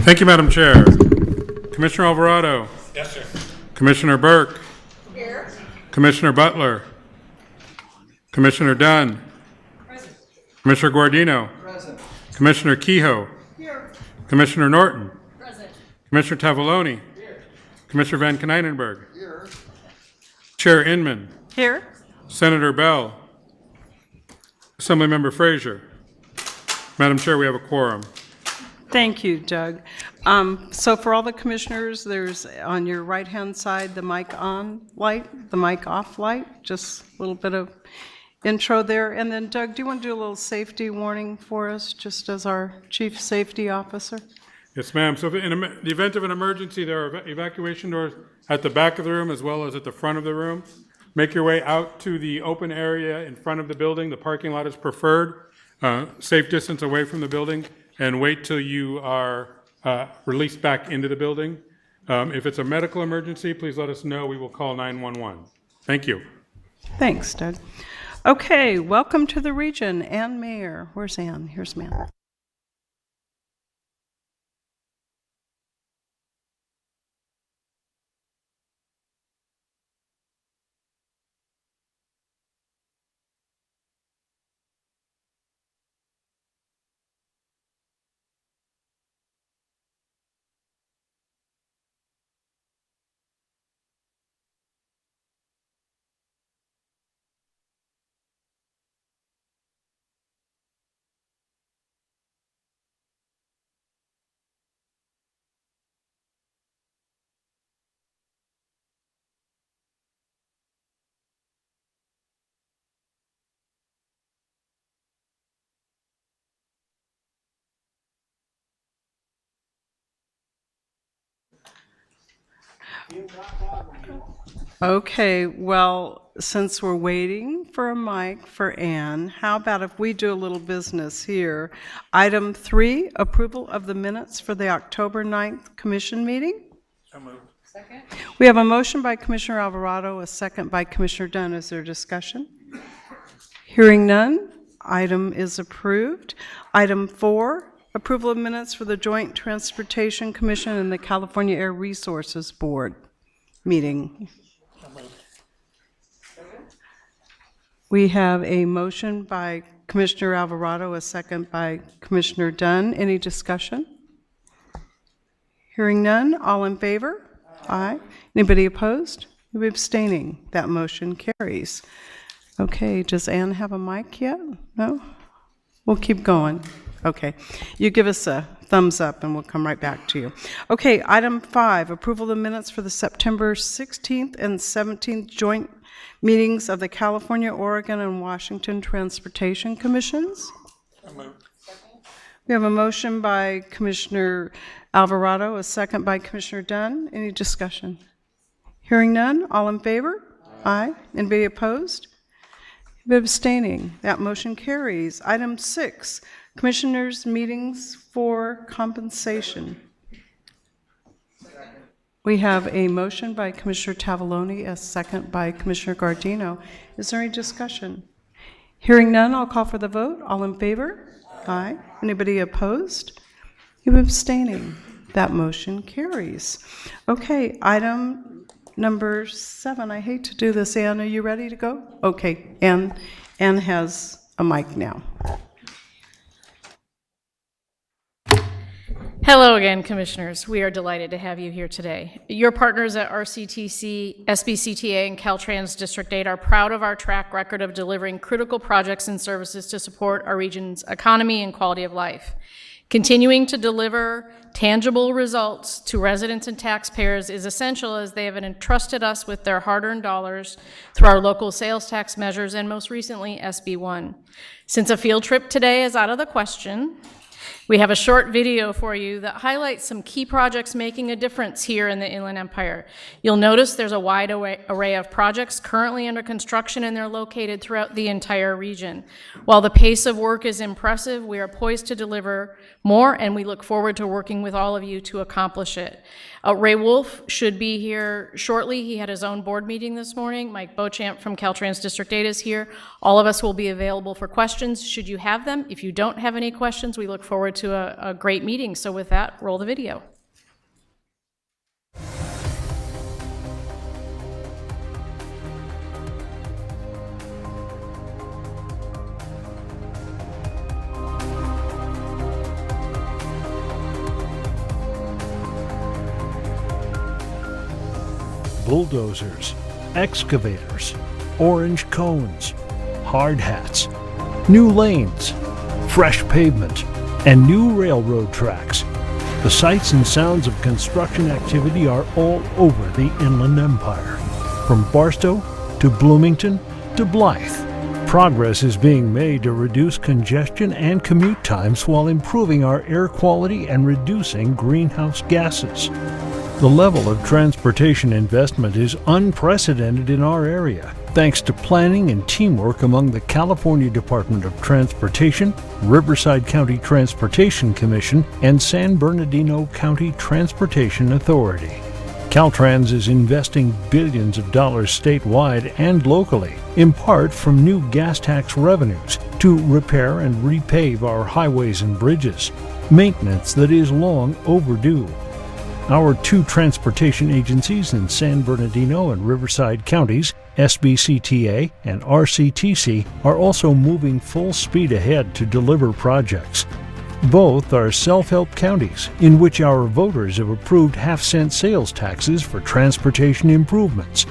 Thank you, Madam Chair. Commissioner Alvarado. Yes, sir. Commissioner Burke. Here. Commissioner Butler. Commissioner Dunn. Present. Commissioner Guardino. Present. Commissioner Kehoe. Here. Commissioner Norton. Present. Commissioner Tavaloni. Here. Commissioner Van Konynenberg. Here. Chair Inman. Here. Senator Bell. Assemblymember Frazier. Madam Chair, we have a quorum. Thank you, Doug. So for all the commissioners, there's on your right-hand side the mic on light, the mic off light, just a little bit of intro there. And then Doug, do you want to do a little safety warning for us, just as our Chief Safety Officer? Yes, ma'am. So in the event of an emergency, there are evacuation doors at the back of the room as well as at the front of the room. Make your way out to the open area in front of the building. The parking lot is preferred, safe distance away from the building, and wait till you are released back into the building. If it's a medical emergency, please let us know. We will call 911. Thank you. Thanks, Doug. Okay, welcome to the region. Ann Mayer. Where's Ann? Here's Ann. Okay, well, since we're waiting for a mic for Ann, how about if we do a little business here? Item 3, approval of the minutes for the October 9th commission meeting. So moved. Second. We have a motion by Commissioner Alvarado, a second by Commissioner Dunn. Is there discussion? Hearing none, item is approved. Item 4, approval of minutes for the Joint Transportation Commission and the California Air Resources Board meeting. We have a motion by Commissioner Alvarado, a second by Commissioner Dunn. Any discussion? Hearing none, all in favor? Aye. Anybody opposed? Anybody abstaining? That motion carries. Okay, does Ann have a mic yet? No? We'll keep going. Okay, you give us a thumbs up and we'll come right back to you. Okay, item 5, approval of the minutes for the September 16th and 17th joint meetings of the California, Oregon, and Washington Transportation Commissions. We have a motion by Commissioner Alvarado, a second by Commissioner Dunn. Any discussion? Hearing none, all in favor? Aye. Anybody opposed? Anybody abstaining? That motion carries. Item 6, Commissioners' meetings for compensation. We have a motion by Commissioner Tavaloni, a second by Commissioner Guardino. Is there any discussion? Hearing none, I'll call for the vote. All in favor? Aye. Anybody opposed? You abstaining? That motion carries. Okay, item number 7. I hate to do this. Ann, are you ready to go? Okay, Ann has a mic now. Hello again, Commissioners. We are delighted to have you here today. Your partners at RCTC, SBCTA, and Caltrans District 8 are proud of our track record of delivering critical projects and services to support our region's economy and quality of life. Continuing to deliver tangible results to residents and taxpayers is essential, as they have entrusted us with their hard-earned dollars through our local sales tax measures and most recently SB1. Since a field trip today is out of the question, we have a short video for you that highlights some key projects making a difference here in the Inland Empire. You'll notice there's a wide array of projects currently under construction, and they're located throughout the entire region. While the pace of work is impressive, we are poised to deliver more, and we look forward to working with all of you to accomplish it. Ray Wolf should be here shortly. He had his own board meeting this morning. Mike Beauchamp from Caltrans District 8 is here. All of us will be available for questions should you have them. If you don't have any questions, we look forward to a great meeting. So with that, roll the video. Bulldozers, excavators, orange cones, hard hats, new lanes, fresh pavement, and new railroad tracks. The sights and sounds of construction activity are all over the Inland Empire. From Barstow to Bloomington to Blythe, progress is being made to reduce congestion and commute times while improving our air quality and reducing greenhouse gases. The level of transportation investment is unprecedented in our area, thanks to planning and teamwork among the California Department of Transportation, Riverside County Transportation Commission, and San Bernardino County Transportation Authority. Caltrans is investing billions of dollars statewide and locally, in part from new gas tax revenues, to repair and repave our highways and bridges, maintenance that is long overdue. Our two transportation agencies in San Bernardino and Riverside counties, SBCTA and RCTC, are also moving full speed ahead to deliver projects. Both are self-help counties in which our voters have approved half-cent sales taxes for transportation improvements.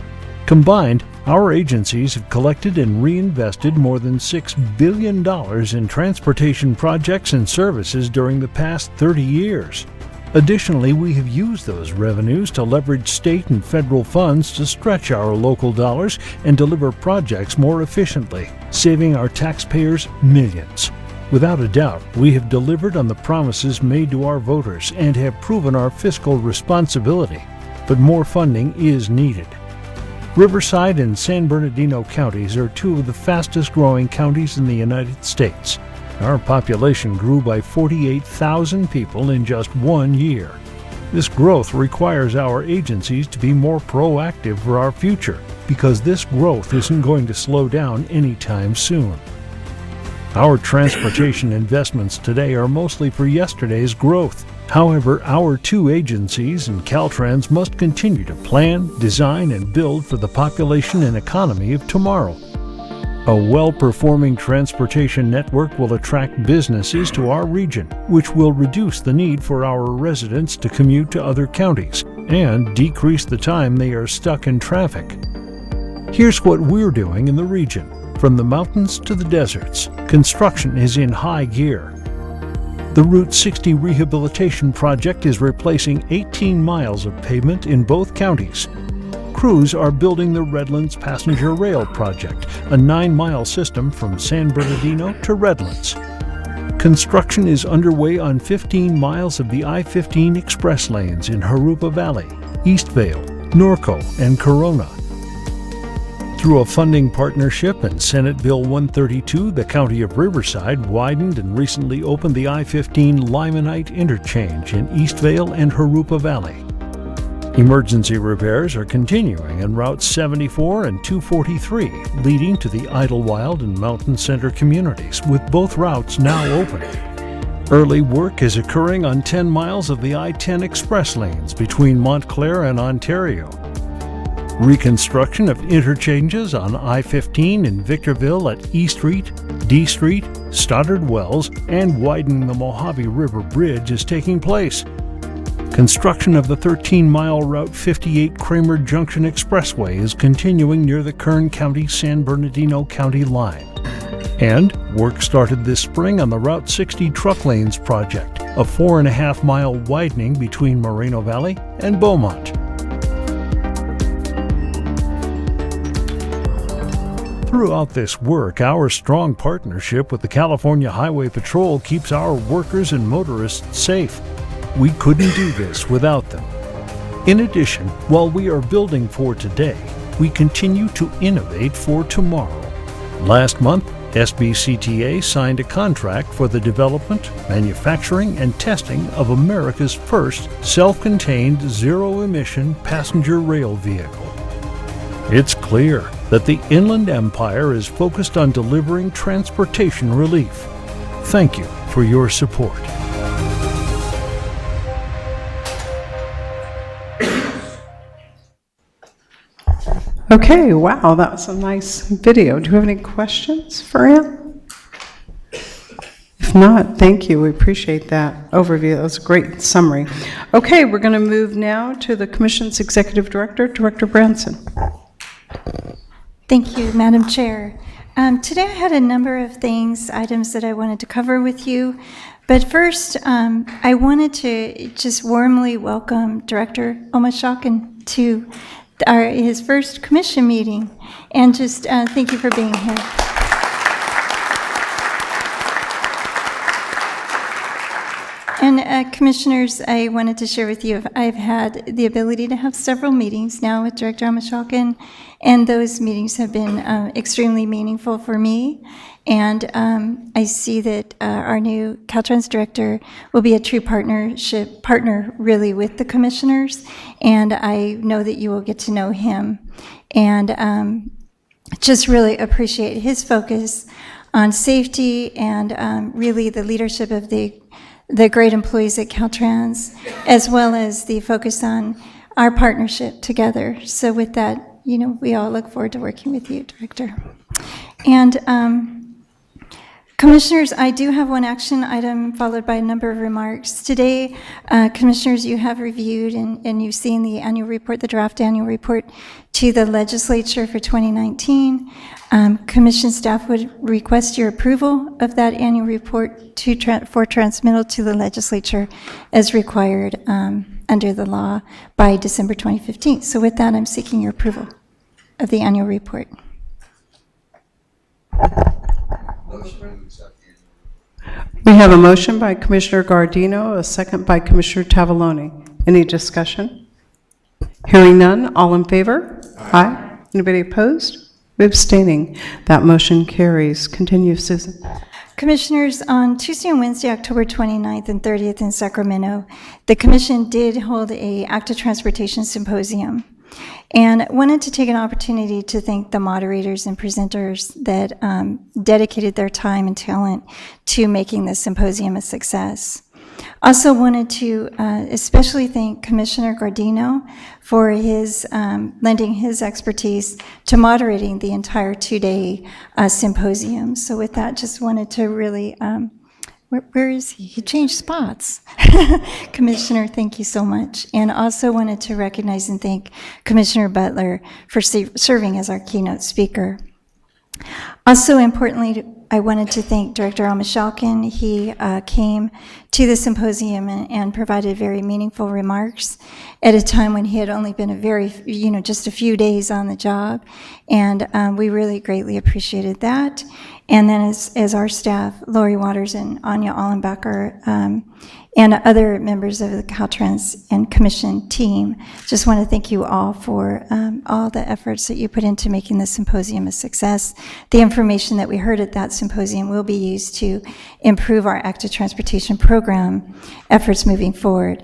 Combined, our agencies have collected and reinvested more than $6 billion in transportation projects and services during the past 30 years. Additionally, we have used those revenues to leverage state and federal funds to stretch our local dollars and deliver projects more efficiently, saving our taxpayers millions. Without a doubt, we have delivered on the promises made to our voters and have proven our fiscal responsibility, but more funding is needed. Riverside and San Bernardino counties are two of the fastest growing counties in the United States. Our population grew by 48,000 people in just 1 year. This growth requires our agencies to be more proactive for our future, because this growth isn't going to slow down anytime soon. Our transportation investments today are mostly for yesterday's growth. However, our two agencies and Caltrans must continue to plan, design, and build for the population and economy of tomorrow. A well-performing transportation network will attract businesses to our region, which will reduce the need for our residents to commute to other counties and decrease the time they are stuck in traffic. Here's what we're doing in the region. From the mountains to the deserts, construction is in high gear. The Route 60 Rehabilitation project is replacing 18 miles of pavement in both counties. Crews are building the Redlands Passenger Rail Project, a 9-mile system from San Bernardino to Redlands. Construction is underway on 15 miles of the I-15 express lanes in Jurupa Valley, Eastvale, Norco, and Corona. Through a funding partnership and Senate Bill 132, the County of Riverside widened and recently opened the I-15 Limonite Interchange in Eastvale and Jurupa Valley. Emergency repairs are continuing on Routes 74 and 243, leading to the Idlewild and Mountain Center communities, with both routes now open. Early work is occurring on 10 miles of the I-10 express lanes between Montclair and Ontario. Reconstruction of interchanges on I-15 in Victorville at E Street, D Street, Stoddard Wells, and widening the Mojave River Bridge is taking place. Construction of the 13-mile Route 58 Kramer Junction Expressway is continuing near the Kern County-San Bernardino County line. And work started this spring on the Route 60 Truck Lanes project, a 4.5-mile widening between Moreno Valley and Beaumont. Throughout this work, our strong partnership with the California Highway Patrol keeps our workers and motorists safe. We couldn't do this without them. In addition, while we are building for today, we continue to innovate for tomorrow. Last month, SBCTA signed a contract for the development, manufacturing, and testing of America's first self-contained zero-emission passenger rail vehicle. It's clear that the Inland Empire is focused on delivering transportation relief. Thank you for your support. Okay, wow, that was a nice video. Do you have any questions for Ann? If not, thank you. We appreciate that overview. That was a great summary. Okay, we're going to move now to the Commission's Executive Director, Director Branson. Thank you, Madam Chair. Today I had a number of items that I wanted to cover with you. But first, I wanted to just warmly welcome Director Omashakin to his first commission meeting, and just thank you for being here. And commissioners, I wanted to share with you, I've had the ability to have several meetings now with Director Omashakin, and those meetings have been extremely meaningful for me. And I see that our new Caltrans director will be a true partner really with the commissioners, and I know that you will get to know him. And just really appreciate his focus on safety and really the leadership of the great employees at Caltrans, as well as the focus on our partnership together. So with that, we all look forward to working with you, Director. And Commissioners, I do have one action item followed by a number of remarks. Today, Commissioners, you have reviewed and you've seen the annual report, the draft annual report to the legislature for 2019. Commission staff would request your approval of that annual report for transmittal to the legislature as required under the law by December 2015. So with that, I'm seeking your approval of the annual report. We have a motion by Commissioner Gardino, a second by Commissioner Tavaloni. Any discussion? Hearing none, all in favor? Aye. Anybody opposed? Abstaining. That motion carries. Continue, Susan. Commissioners, on Tuesday and Wednesday, October 29th and 30th in Sacramento, the Commission did hold a active transportation symposium. And wanted to take an opportunity to thank the moderators and presenters that dedicated their time and talent to making this symposium a success. Also wanted to especially thank Commissioner Gardino for his lending his expertise to moderating the entire two-day symposium. So with that, just wanted to really where is he? He changed spots. Commissioner, thank you so much. And also wanted to recognize and thank Commissioner Butler for serving as our keynote speaker. Also importantly, I wanted to thank Director Omashakin. He came to the symposium and provided very meaningful remarks at a time when he had only been just a few days on the job. And we really greatly appreciated that. And then as our staff, Lori Waters and Anya Allenbacher, and other members of the Caltrans and Commission team, just want to thank you all for all the efforts that you put into making the symposium a success. The information that we heard at that symposium will be used to improve our active transportation program efforts moving forward.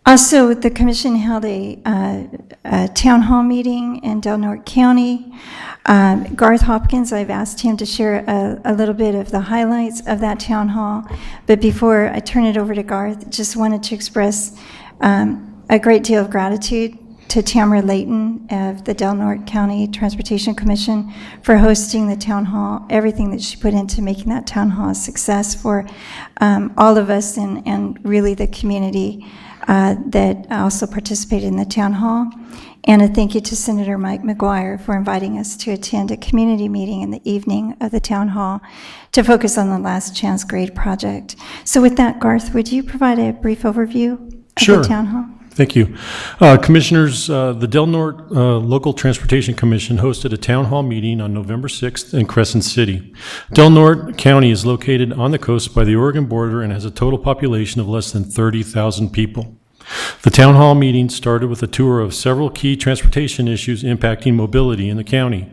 Also, the Commission held a town hall meeting in Del Norte County. Garth Hopkins, I've asked him to share a little bit of the highlights of that town hall. But before I turn it over to Garth, just wanted to express a great deal of gratitude to Tamara Layton of the Del Norte County Transportation Commission for hosting the town hall, everything that she put into making that town hall a success for all of us and really the community that also participated in the town hall. And a thank you to Senator Mike McGuire for inviting us to attend a community meeting in the evening of the town hall to focus on the Last Chance Grade project. So with that, Garth, would you provide a brief overview of the town hall? Thank you. Commissioners, the Del Norte Local Transportation Commission hosted a town hall meeting on November 6th in Crescent City. Del Norte County is located on the coast by the Oregon border and has a total population of less than 30,000 people. The town hall meeting started with a tour of several key transportation issues impacting mobility in the county,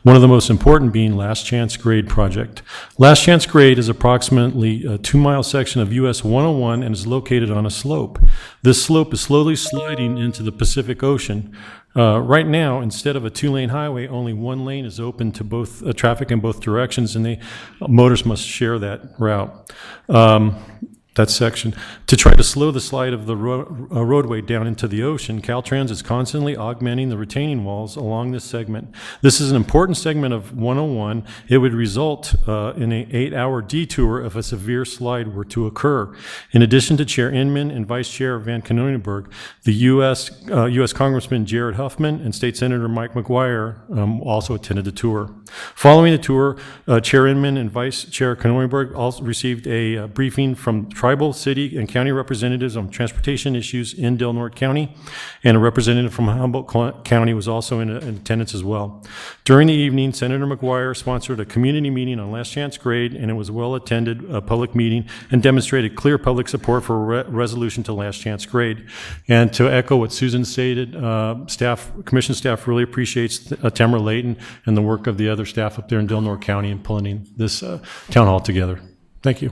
one of the most important being Last Chance Grade project. Last Chance Grade is approximately a 2-mile section of US 101 and is located on a slope. This slope is slowly sliding into the Pacific Ocean. Right now, instead of a 2-lane highway, only 1 lane is open to both traffic in both directions, and motors must share that route. that section. To try to slow the slide of the roadway down into the ocean, Caltrans is constantly augmenting the retaining walls along this segment. This is an important segment of 101. It would result in an 8-hour detour if a severe slide were to occur. In addition to Chair Inman and Vice Chair Van Koninkberg, the U.S. Congressman Jared Huffman and State Senator Mike McGuire also attended the tour. Following the tour, Chair Inman and Vice Chair Koninkberg also received a briefing from tribal, city, and county representatives on transportation issues in Del Norte County, and a representative from Humboldt County was also in attendance as well. During the evening, Senator McGuire sponsored a community meeting on last chance grade, and it was a well-attended public meeting and demonstrated clear public support for a resolution to last chance grade. And to echo what Susan stated, commission staff really appreciates Tamara Layton and the work of the other staff up there in Del Norte County in pulling this town hall together. Thank you.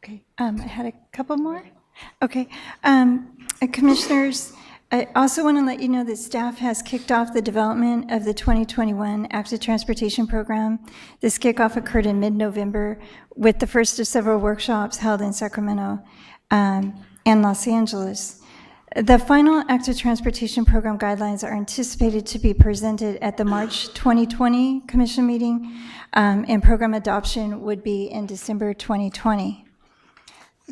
Okay, I had a couple more. Okay, Commissioners, I also want to let you know that staff has kicked off the development of the 2021 Active Transportation Program. This kickoff occurred in mid-November with the first of several workshops held in Sacramento and Los Angeles. The final Active Transportation Program guidelines are anticipated to be presented at the March 2020 Commission meeting, and program adoption would be in December 2020.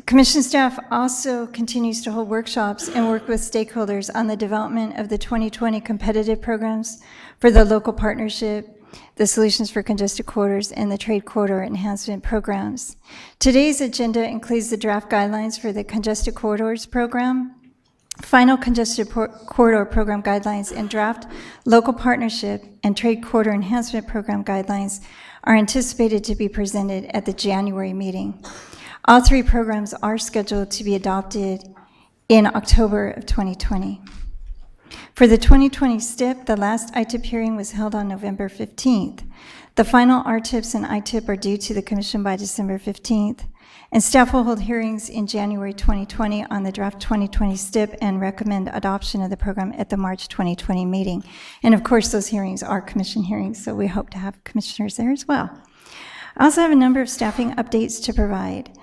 Commission staff also continues to hold workshops and work with stakeholders on the development of the 2020 competitive programs for the local partnership, the Solutions for Congested Corridors, and the Trade Corridor Enhancement programs. Today's agenda includes the draft guidelines for the Congested Corridors program, final Congested Corridor program guidelines, and draft local partnership and Trade Corridor Enhancement program guidelines are anticipated to be presented at the January meeting. All three programs are scheduled to be adopted in October of 2020. For the 2020 STIP, the last ITIP hearing was held on November 15th. The final RTIPs and ITIP are due to the Commission by December 15th, and staff will hold hearings in January 2020 on the draft 2020 STIP and recommend adoption of the program at the March 2020 meeting. And of course, those hearings are Commission hearings, so we hope to have commissioners there as well. I also have a number of staffing updates to provide.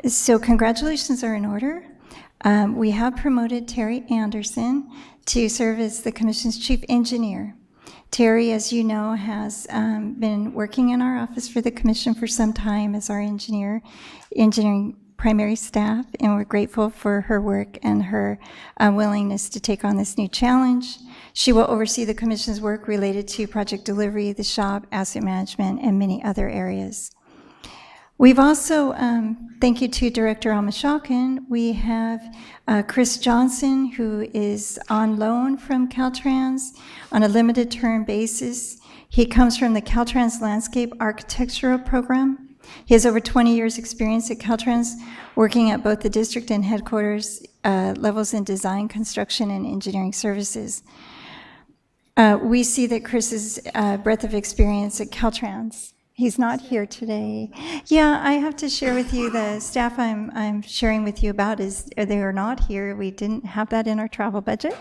So congratulations are in order. We have promoted Terry Anderson to serve as the Commission's Chief Engineer. Terry, as you know, has been working in our office for the Commission for some time as our engineering primary staff, and we're grateful for her work and her willingness to take on this new challenge. She will oversee the Commission's work related to project delivery, the shop, asset management, and many other areas. We've also, thank you to Director Almashakin, we have Chris Johnson, who is on loan from Caltrans on a limited term basis. He comes from the Caltrans Landscape Architectural Program. He has over 20 years experience at Caltrans, working at both the district and headquarters levels in design, construction, and engineering services. We see that Chris's breadth of experience at Caltrans. He's not here today. Yeah, I have to share with you, the staff I'm sharing with you about is they are not here. We didn't have that in our travel budget,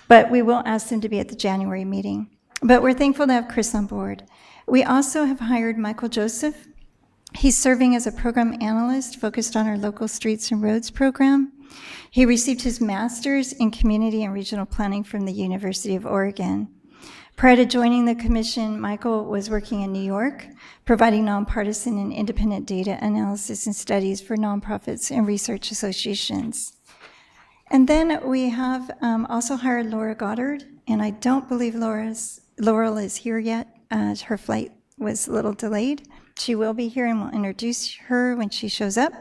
but we will ask them to be at the January meeting. But we're thankful to have Chris on board. We also have hired Michael Joseph. He's serving as a program analyst focused on our local streets and roads program. He received his master's in community and regional planning from the University of Oregon. Prior to joining the Commission, Michael was working in New York, providing nonpartisan and independent data analysis and studies for nonprofits and research associations. And then we have also hired Laura Goddard, and I don't believe Laurel is here yet. Her flight was a little delayed. She will be here, and we'll introduce her when she shows up.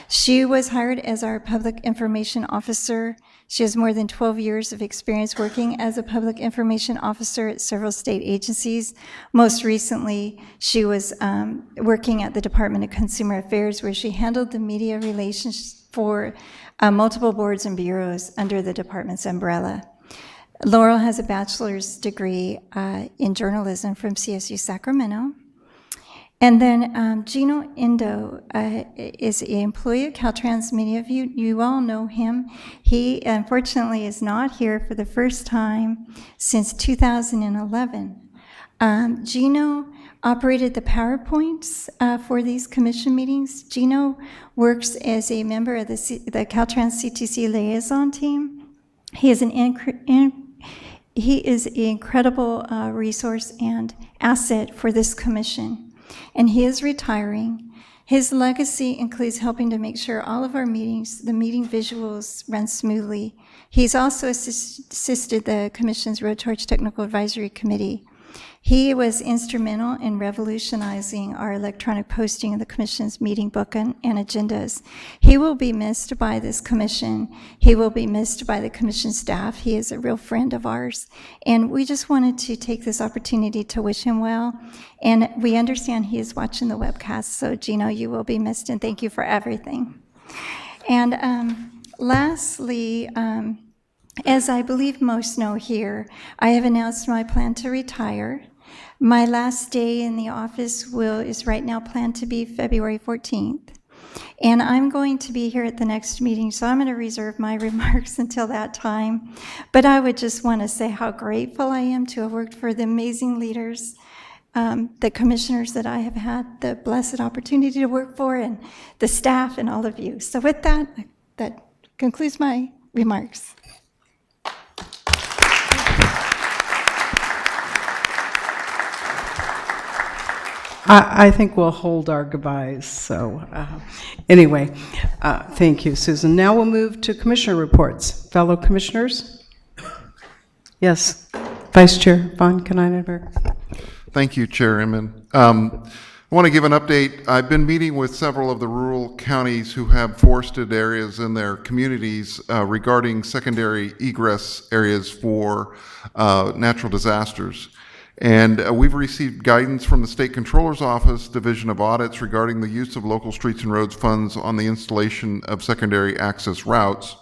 She was hired as our Public Information Officer. She has more than 12 years of experience working as a Public Information Officer at several state agencies. Most recently, she was working at the Department of Consumer Affairs, where she handled the media relations for multiple boards and bureaus under the department's umbrella. Laurel has a bachelor's degree in journalism from CSU Sacramento. And then Gino Indo is an employee of Caltrans. Many of you all know him. He unfortunately is not here for the first time since 2011. Gino operated the PowerPoints for these commission meetings. Gino works as a member of the Caltrans CTC liaison team. He is an incredible resource and asset for this commission, and he is retiring. His legacy includes helping to make sure all of our meetings, the meeting visuals, run smoothly. He's also assisted the Commission's Road Torch Technical Advisory Committee. He was instrumental in revolutionizing our electronic posting of the Commission's meeting book and agendas. He will be missed by this Commission. He will be missed by the Commission staff. He is a real friend of ours. And we just wanted to take this opportunity to wish him well. And we understand he is watching the webcast. So, Gino, you will be missed, and thank you for everything. And lastly, as I believe most know here, I have announced my plan to retire. My last day in the office is right now planned to be February 14th. And I'm going to be here at the next meeting, so I'm going to reserve my remarks until that time. But I would just want to say how grateful I am to have worked for the amazing leaders, the commissioners that I have had the blessed opportunity to work for, and the staff and all of you. So with that, that concludes my remarks. I think we'll hold our goodbyes. So anyway, thank you, Susan. Now we'll move to commissioner reports. Fellow commissioners? Yes, Vice Chair Von Kneinenberg. Thank you, Chair Inman. I want to give an update. I've been meeting with several of the rural counties who have forested areas in their communities regarding secondary egress areas for natural disasters. And we've received guidance from the State Controller's Office, Division of Audits, regarding the use of local streets and roads funds on the installation of secondary access routes.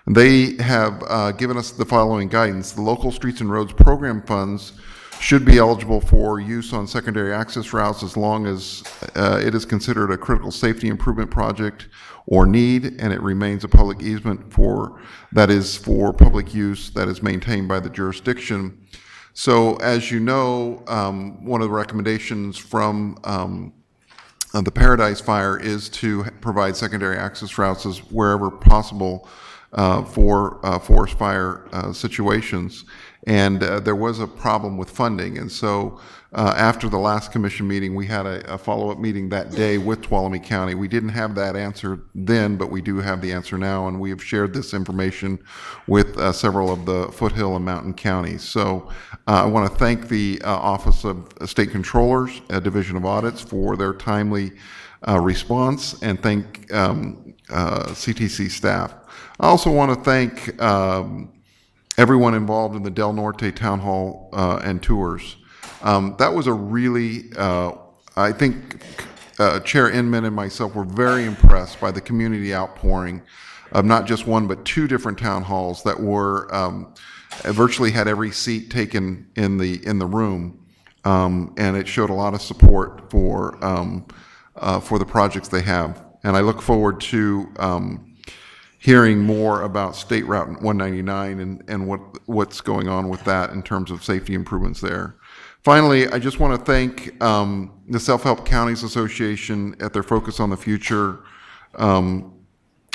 They have given us the following guidance. The local streets and roads program funds should be eligible for use on secondary access routes as long as it is considered a critical safety improvement project or need, and it remains a public easement for public use that is maintained by the jurisdiction. So as you know, one of the recommendations from the Paradise Fire is to provide secondary access routes as wherever possible for forest fire situations. And there was a problem with funding. And so after the last commission meeting, we had a follow-up meeting that day with Tuolumne County. We didn't have that answer then, but we do have the answer now, and we have shared this information with several of the foothill and mountain counties. So I want to thank the Office of State Controllers, Division of Audits, for their timely response, and thank CTC staff. I also want to thank everyone involved in the Del Norte Town Hall and tours. That was a really, I think Chair Inman and myself were very impressed by the community outpouring of not just one, but two different town halls that were, virtually had every seat taken in the room. And it showed a lot of support for the projects they have. And I look forward to hearing more about State Route 199 and what's going on with that in terms of safety improvements there. Finally, I just want to thank the Self-Help Counties Association at their Focus on the Future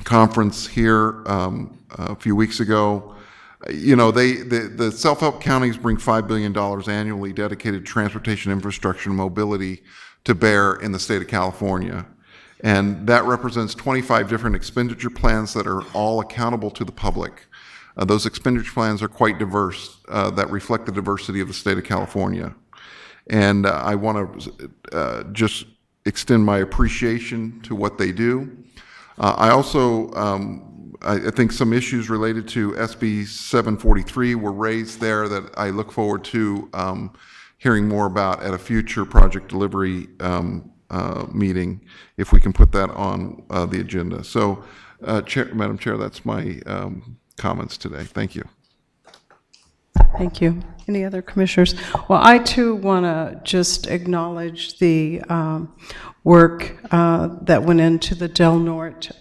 conference here a few weeks ago. You know, the Self-Help Counties bring $5 billion annually dedicated to transportation infrastructure and mobility to bear in the state of California. And that represents 25 different expenditure plans that are all accountable to the public. Those expenditure plans are quite diverse, that reflect the diversity of the state of California. And I want to just extend my appreciation to what they do. I also, I think some issues related to SB 743 were raised there that I look forward to hearing more about at a future project delivery meeting, if we can put that on the agenda. So, Madam Chair, that's my comments today. Thank you. Thank you. Any other commissioners? Well, I too want to just acknowledge the work that went into the Del Norte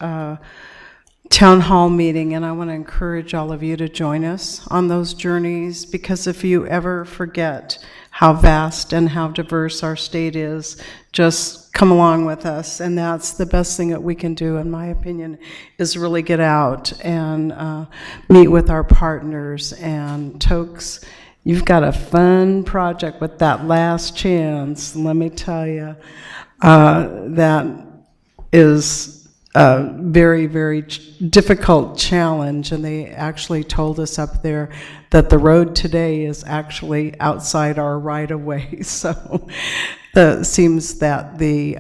town hall meeting, and I want to encourage all of you to join us on those journeys, because if you ever forget how vast and how diverse our state is, just come along with us. And that's the best thing that we can do, in my opinion, is really get out and meet with our partners. And Tokes, you've got a fun project with that last chance, let me tell you. That is a very, very difficult challenge, and they actually told us up there that the road today is actually outside our right-of-way, so it seems that the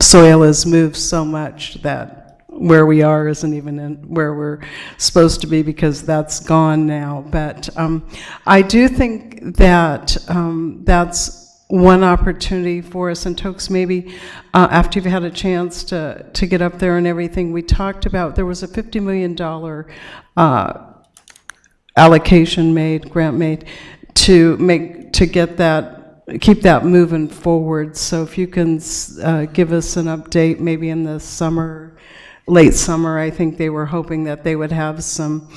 soil has moved so much that where we are isn't even in where we're supposed to be, because that's gone now. But I do think that that's one opportunity for us. And Tokes, maybe after you've had a chance to get up there and everything, we talked about, there was a $50 million allocation made, grant made, to get that, keep that moving forward. So if you can give us an update, maybe in the summer, late summer, I think they were hoping that they would have some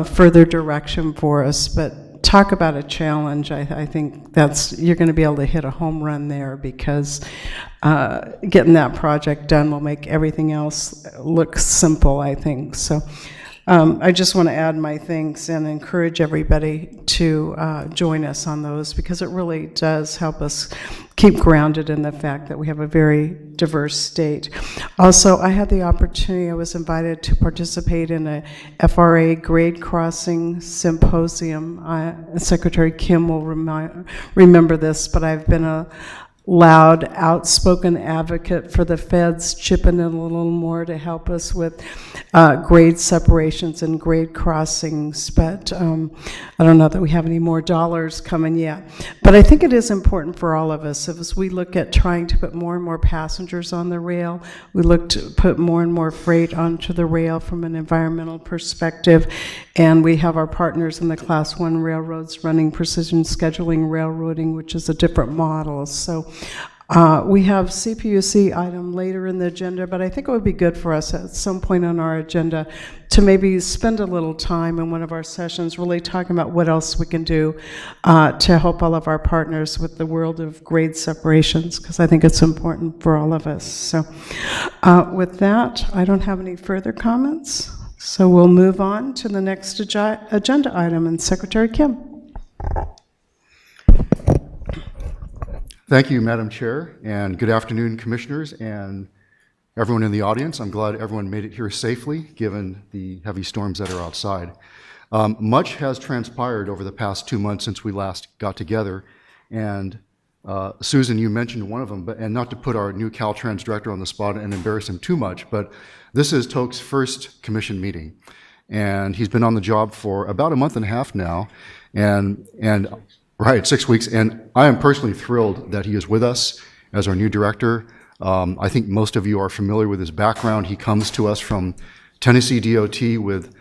further direction for us. But talk about a challenge. I think that's, you're going to be able to hit a home run there, because getting that project done will make everything else look simple, I think. So I just want to add my thanks and encourage everybody to join us on those, because it really does help us keep grounded in the fact that we have a very diverse state. Also, I had the opportunity, I was invited to participate in a FRA grade crossing symposium. Secretary Kim will remember this, but I've been a loud, outspoken advocate for the feds chipping in a little more to help us with grade separations and grade crossings, but I don't know that we have any more dollars coming yet. But I think it is important for all of us, as we look at trying to put more and more passengers on the rail, we look to put more and more freight onto the rail from an environmental perspective, and we have our partners in the Class 1 railroads running precision scheduling railroading, which is a different model. So we have CPUC item later in the agenda, but I think it would be good for us at some point on our agenda to maybe spend a little time in one of our sessions really talking about what else we can do to help all of our partners with the world of grade separations, because I think it's important for all of us. So with that, I don't have any further comments, so we'll move on to the next agenda item, and Secretary Kim. Thank you, Madam Chair, and good afternoon, Commissioners and everyone in the audience. I'm glad everyone made it here safely, given the heavy storms that are outside. Much has transpired over the past 2 months since we last got together, and Susan, you mentioned one of them, and not to put our new Caltrans director on the spot and embarrass him too much, but this is Toke's first commission meeting, and he's been on the job for about a month and a half now, and right, 6 weeks, and I am personally thrilled that he is with us as our new director. I think most of you are familiar with his background. He comes to us from Tennessee DOT with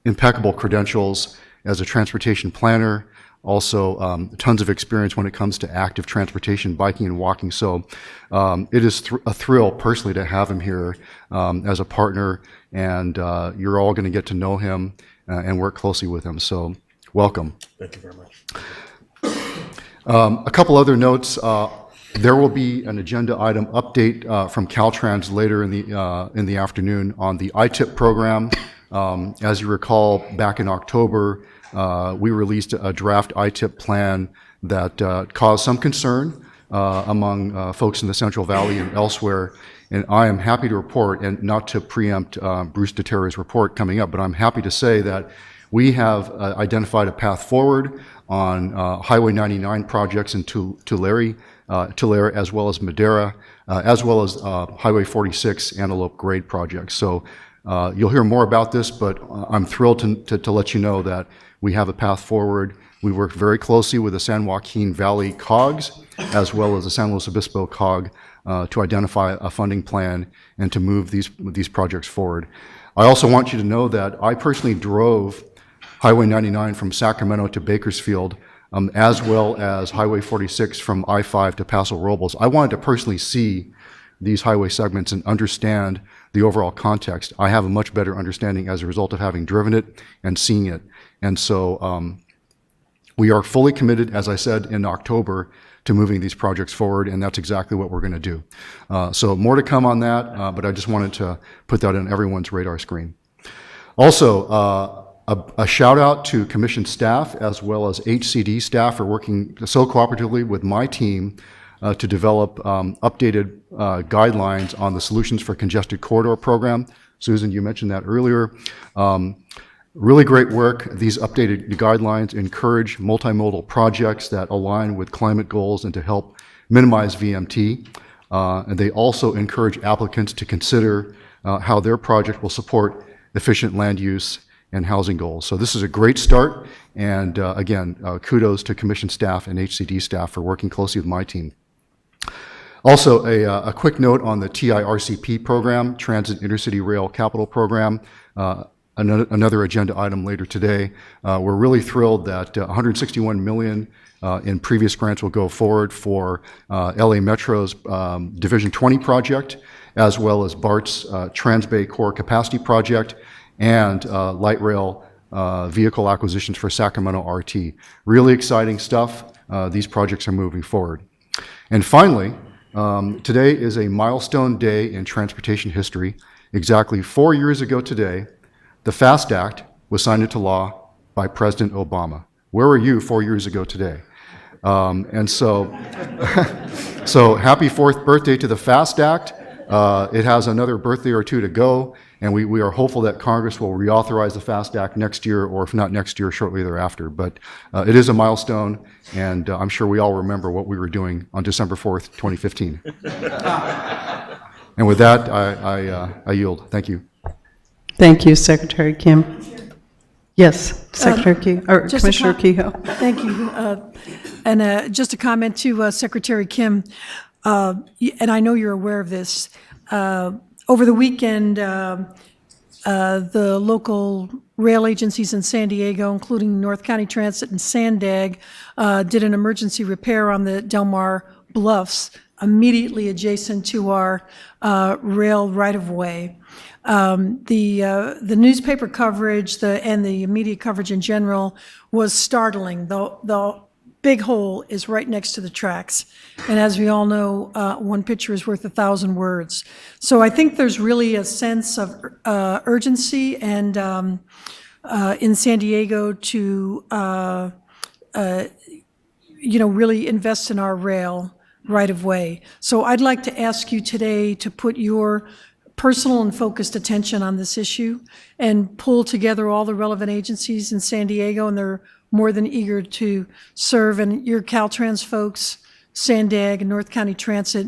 impeccable credentials as a transportation planner, also tons of experience when it comes to active transportation, biking and walking. So it is a thrill personally to have him here as a partner, and you're all going to get to know him and work closely with him. So welcome. Thank you very much. A couple other notes. There will be an agenda item update from Caltrans later in the afternoon on the ITIP program. As you recall, back in October, we released a draft ITIP plan that caused some concern among folks in the Central Valley and elsewhere. And I am happy to report, and not to preempt Bruce DeTerra's report coming up, but I'm happy to say that we have identified a path forward on Highway 99 projects in Tulare, as well as Madera, as well as Highway 46 Antelope Grade projects. So you'll hear more about this, but I'm thrilled to let you know that we have a path forward. We work very closely with the San Joaquin Valley COGs, as well as the San Luis Obispo COG, to identify a funding plan and to move these projects forward. I also want you to know that I personally drove Highway 99 from Sacramento to Bakersfield, as well as Highway 46 from I-5 to Paso Robles. I wanted to personally see these highway segments and understand the overall context. I have a much better understanding as a result of having driven it and seeing it. And so we are fully committed, as I said in October, to moving these projects forward, and that's exactly what we're going to do. So more to come on that, but I just wanted to put that on everyone's radar screen. Also, a shout out to Commission staff as well as HCD staff for working so cooperatively with my team to develop updated guidelines on the Solutions for Congested Corridor program. Susan, you mentioned that earlier. Really great work. These updated guidelines encourage multimodal projects that align with climate goals and to help minimize VMT. And they also encourage applicants to consider how their project will support efficient land use and housing goals. So this is a great start, and again, kudos to Commission staff and HCD staff for working closely with my team. Also, a quick note on the TIRCP program, Transit Intercity Rail Capital Program, another agenda item later today. We're really thrilled that $161 million in previous grants will go forward for LA Metro's Division 20 project, as well as BART's Transbay Core Capacity Project, and light rail vehicle acquisitions for Sacramento RT. Really exciting stuff. These projects are moving forward. And finally, today is a milestone day in transportation history. Exactly 4 years ago today, the FAST Act was signed into law by President Obama. Where were you 4 years ago today? And so, so happy 4th birthday to the FAST Act. It has another birthday or two to go, and we are hopeful that Congress will reauthorize the FAST Act next year, or if not next year, shortly thereafter. But it is a milestone, and I'm sure we all remember what we were doing on December 4th, 2015. And with that, I yield. Thank you. Thank you, Secretary Kim. Yes, Secretary Kehoe, or Commissioner Kehoe. Thank you. And just a comment to Secretary Kim, and I know you're aware of this. Over the weekend, the local rail agencies in San Diego, including North County Transit and Sandag, did an emergency repair on the Del Mar Bluffs, immediately adjacent to our rail right-of-way. The newspaper coverage and the media coverage in general was startling. The big hole is right next to the tracks. And as we all know, one picture is worth 1,000 words. So I think there's really a sense of urgency and in San Diego to really invest in our rail right of way. So I'd like to ask you today to put your personal and focused attention on this issue and pull together all the relevant agencies in San Diego, and they're more than eager to serve. And your Caltrans folks, Sandag and North County Transit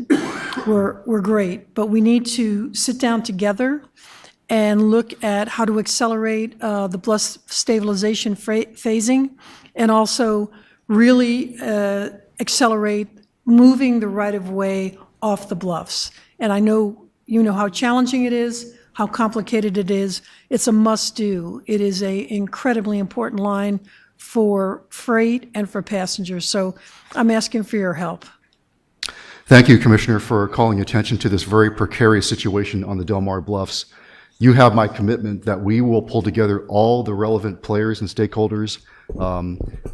were great, but we need to sit down together and look at how to accelerate the Bluffs stabilization phasing, and also really accelerate moving the right-of-way off the Bluffs. And I know you know how challenging it is, how complicated it is. It's a must-do. It is an incredibly important line for freight and for passengers. So I'm asking for your help. Thank you, Commissioner, for calling attention to this very precarious situation on the Del Mar Bluffs. You have my commitment that we will pull together all the relevant players and stakeholders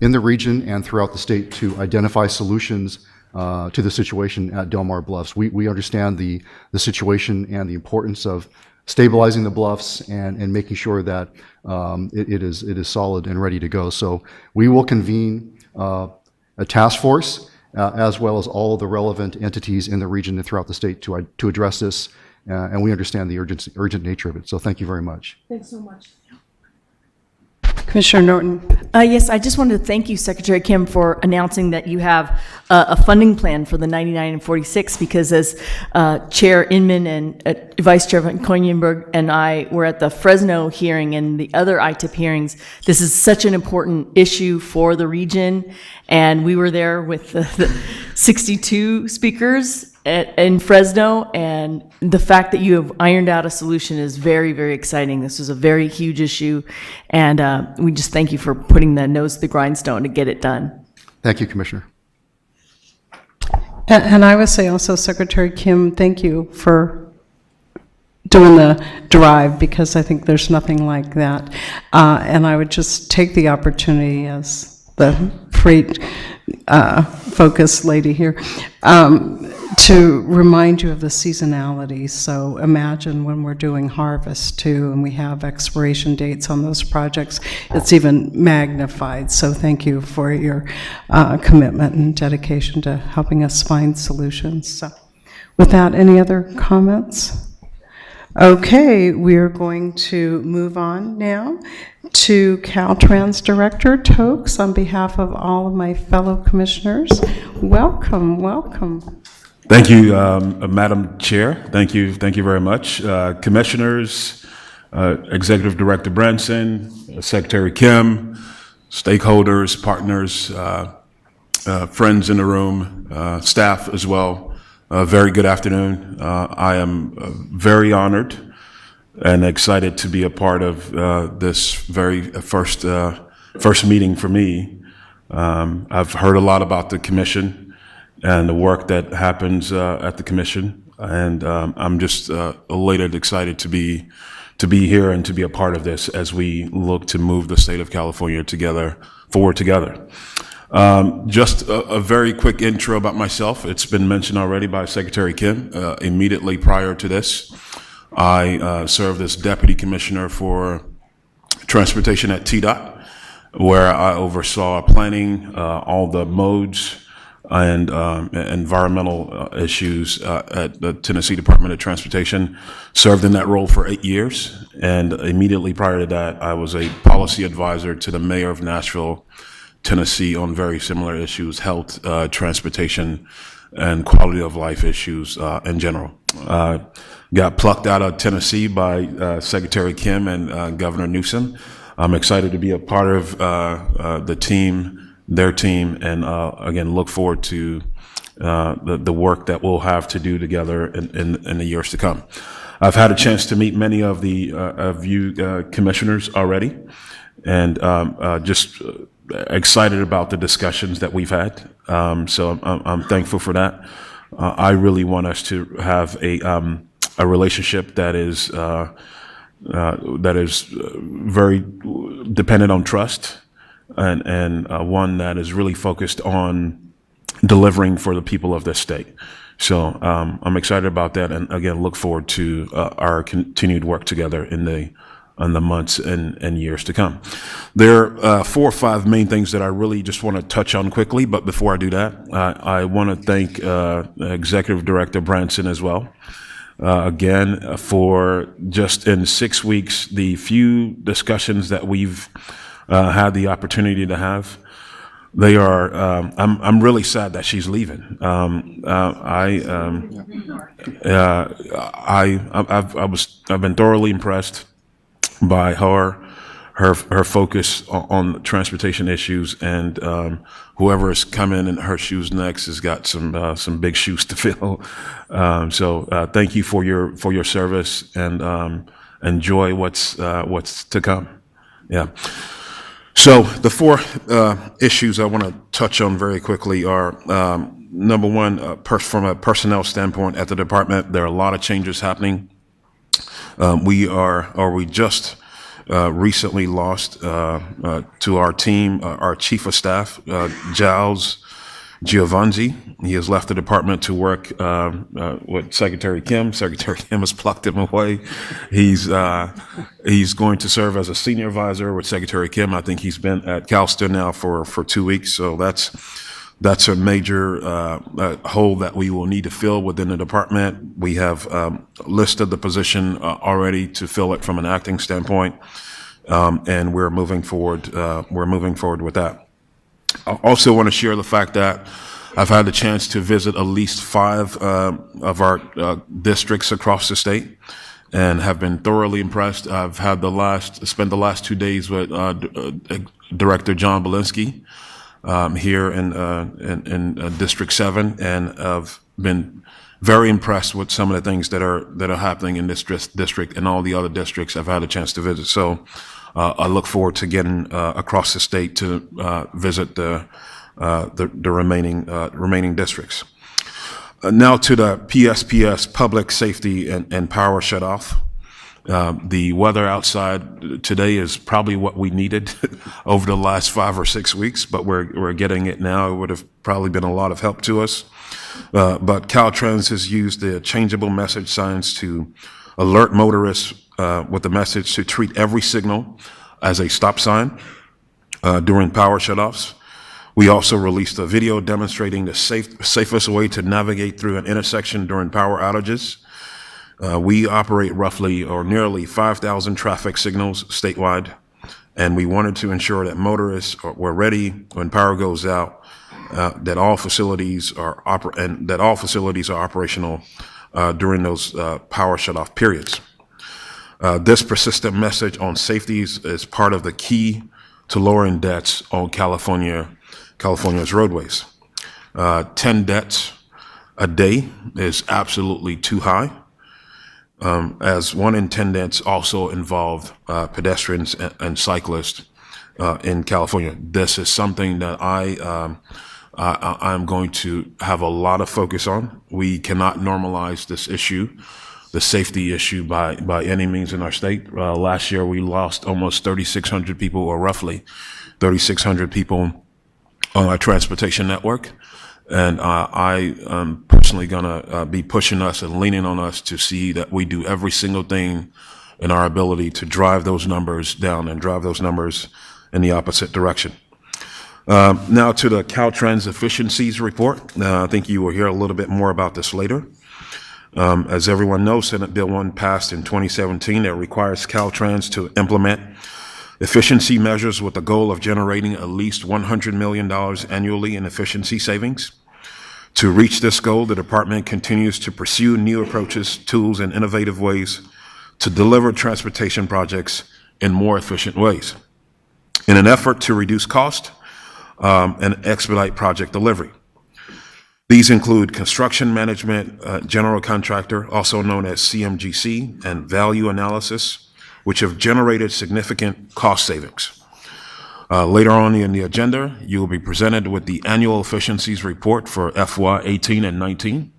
in the region and throughout the state to identify solutions to the situation at Del Mar Bluffs. We understand the situation and the importance of stabilizing the bluffs and making sure that it is solid and ready to go. So we will convene a task force as well as all the relevant entities in the region and throughout the state to address this, and we understand the urgent nature of it. So thank you very much. Thanks so much. Commissioner Norton. Yes, I just wanted to thank you, Secretary Kim, for announcing that you have a funding plan for the 99 and 46, because as Chair Inman and Vice Chair Van Koenigenberg and I were at the Fresno hearing and the other ITIP hearings, this is such an important issue for the region, and we were there with the 62 speakers in Fresno, and the fact that you have ironed out a solution is very, very exciting. This is a very huge issue, and we just thank you for putting the nose to the grindstone to get it done. Thank you, Commissioner. And I would say also, Secretary Kim, thank you for doing the drive, because I think there's nothing like that. And I would just take the opportunity, as the freight focused lady here, to remind you of the seasonality. So imagine when we're doing harvest too, and we have expiration dates on those projects, it's even magnified. So thank you for your commitment and dedication to helping us find solutions. So with that, any other comments? Okay, we're going to move on now to Caltrans Director Tokes on behalf of all of my fellow commissioners. Welcome, welcome. Thank you, Madam Chair. Thank you very much. Commissioners, Executive Director Branson, Secretary Kim, stakeholders, partners, friends in the room, staff as well. Very good afternoon. I am very honored and excited to be a part of this very first meeting for me. I've heard a lot about the commission and the work that happens at the commission, and I'm just elated, excited to be here and to be a part of this as we look to move the state of California forward together. Just a very quick intro about myself. It's been mentioned already by Secretary Kim. Immediately prior to this, I served as Deputy Commissioner for Transportation at TDOT, where I oversaw planning, all the modes and environmental issues at the Tennessee Department of Transportation. Served in that role for 8 years, and immediately prior to that, I was a policy advisor to the mayor of Nashville, Tennessee, on very similar issues: health, transportation, and quality of life issues in general. Got plucked out of Tennessee by Secretary Kim and Governor Newsom. I'm excited to be a part of their team, and again, look forward to the work that we'll have to do together in the years to come. I've had a chance to meet many of you commissioners already, and just excited about the discussions that we've had. So I'm thankful for that. I really want us to have a relationship that is very dependent on trust, and one that is really focused on delivering for the people of this state. So I'm excited about that, and again, look forward to our continued work together in the months and years to come. There are 4 or 5 main things that I really just want to touch on quickly, but before I do that, I want to thank Executive Director Branson as well. Again, for just in 6 weeks, the few discussions that we've had the opportunity to have, they are. I'm really sad that she's leaving. I've been thoroughly impressed by her focus on transportation issues, and whoever is coming in her shoes next has got some big shoes to fill. So thank you for your service, and enjoy what's to come. Yeah. So the 4 issues I want to touch on very quickly are, number one, from a personnel standpoint at the department, there are a lot of changes happening. We just recently lost to our team, our chief of staff, Giles Giovanzi. He has left the department to work with Secretary Kim. Secretary Kim has plucked him away. He's going to serve as a senior advisor with Secretary Kim. I think he's been at Calston now for 2 weeks. So that's a major hole that we will need to fill within the department. We have listed the position already to fill it from an acting standpoint, and we're moving forward. With that. I also want to share the fact that I've had the chance to visit at least 5 of our districts across the state, and have been thoroughly impressed. I've had spent the last 2 days with Director John Belinsky here in District 7, and I've been very impressed with some of the things that are happening in this district and all the other districts I've had a chance to visit. So I look forward to getting across the state to visit the remaining districts. Now to the PSPS, Public Safety and Power Shutoff. The weather outside today is probably what we needed over the last 5 or 6 weeks, but we're getting it now. It would have probably been a lot of help to us. But Caltrans has used the changeable message signs to alert motorists with the message to treat every signal as a stop sign during power shutoffs. We also released a video demonstrating the safest way to navigate through an intersection during power outages. We operate roughly or nearly 5,000 traffic signals statewide, and we wanted to ensure that motorists were ready when power goes out, that all facilities are operational during those power shutoff periods. This persistent message on safeties is part of the key to lowering deaths on California's roadways. 10 deaths a day is absolutely too high, as 1 in 10 deaths also involve pedestrians and cyclists in California. This is something that I'm going to have a lot of focus on. We cannot normalize this issue, the safety issue, by any means in our state. Last year, we lost almost 3,600 people, or roughly 3,600 people on our transportation network. And I am personally going to be pushing us and leaning on us to see that we do every single thing in our ability to drive those numbers down and drive those numbers in the opposite direction. Now to the Caltrans Efficiencies report. I think you will hear a little bit more about this later. As everyone knows, Senate Bill 1 passed in 2017 that requires Caltrans to implement efficiency measures with the goal of generating at least $100 million annually in efficiency savings. To reach this goal, the department continues to pursue new approaches, tools, and innovative ways to deliver transportation projects in more efficient ways in an effort to reduce cost and expedite project delivery. These include construction management, general contractor, also known as CMGC, and value analysis, which have generated significant cost savings. Later on in the agenda, you will be presented with the annual efficiencies report for FY 18 and 19,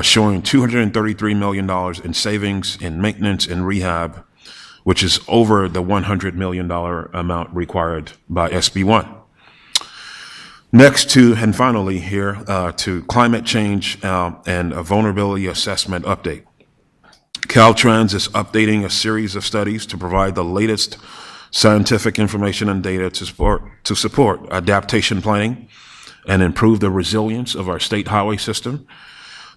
showing $233 million in savings in maintenance and rehab, which is over the $100 million amount required by SB 1. Next to, and finally here, to climate change and a vulnerability assessment update. Caltrans is updating a series of studies to provide the latest scientific information and data to support adaptation planning and improve the resilience of our state highway system.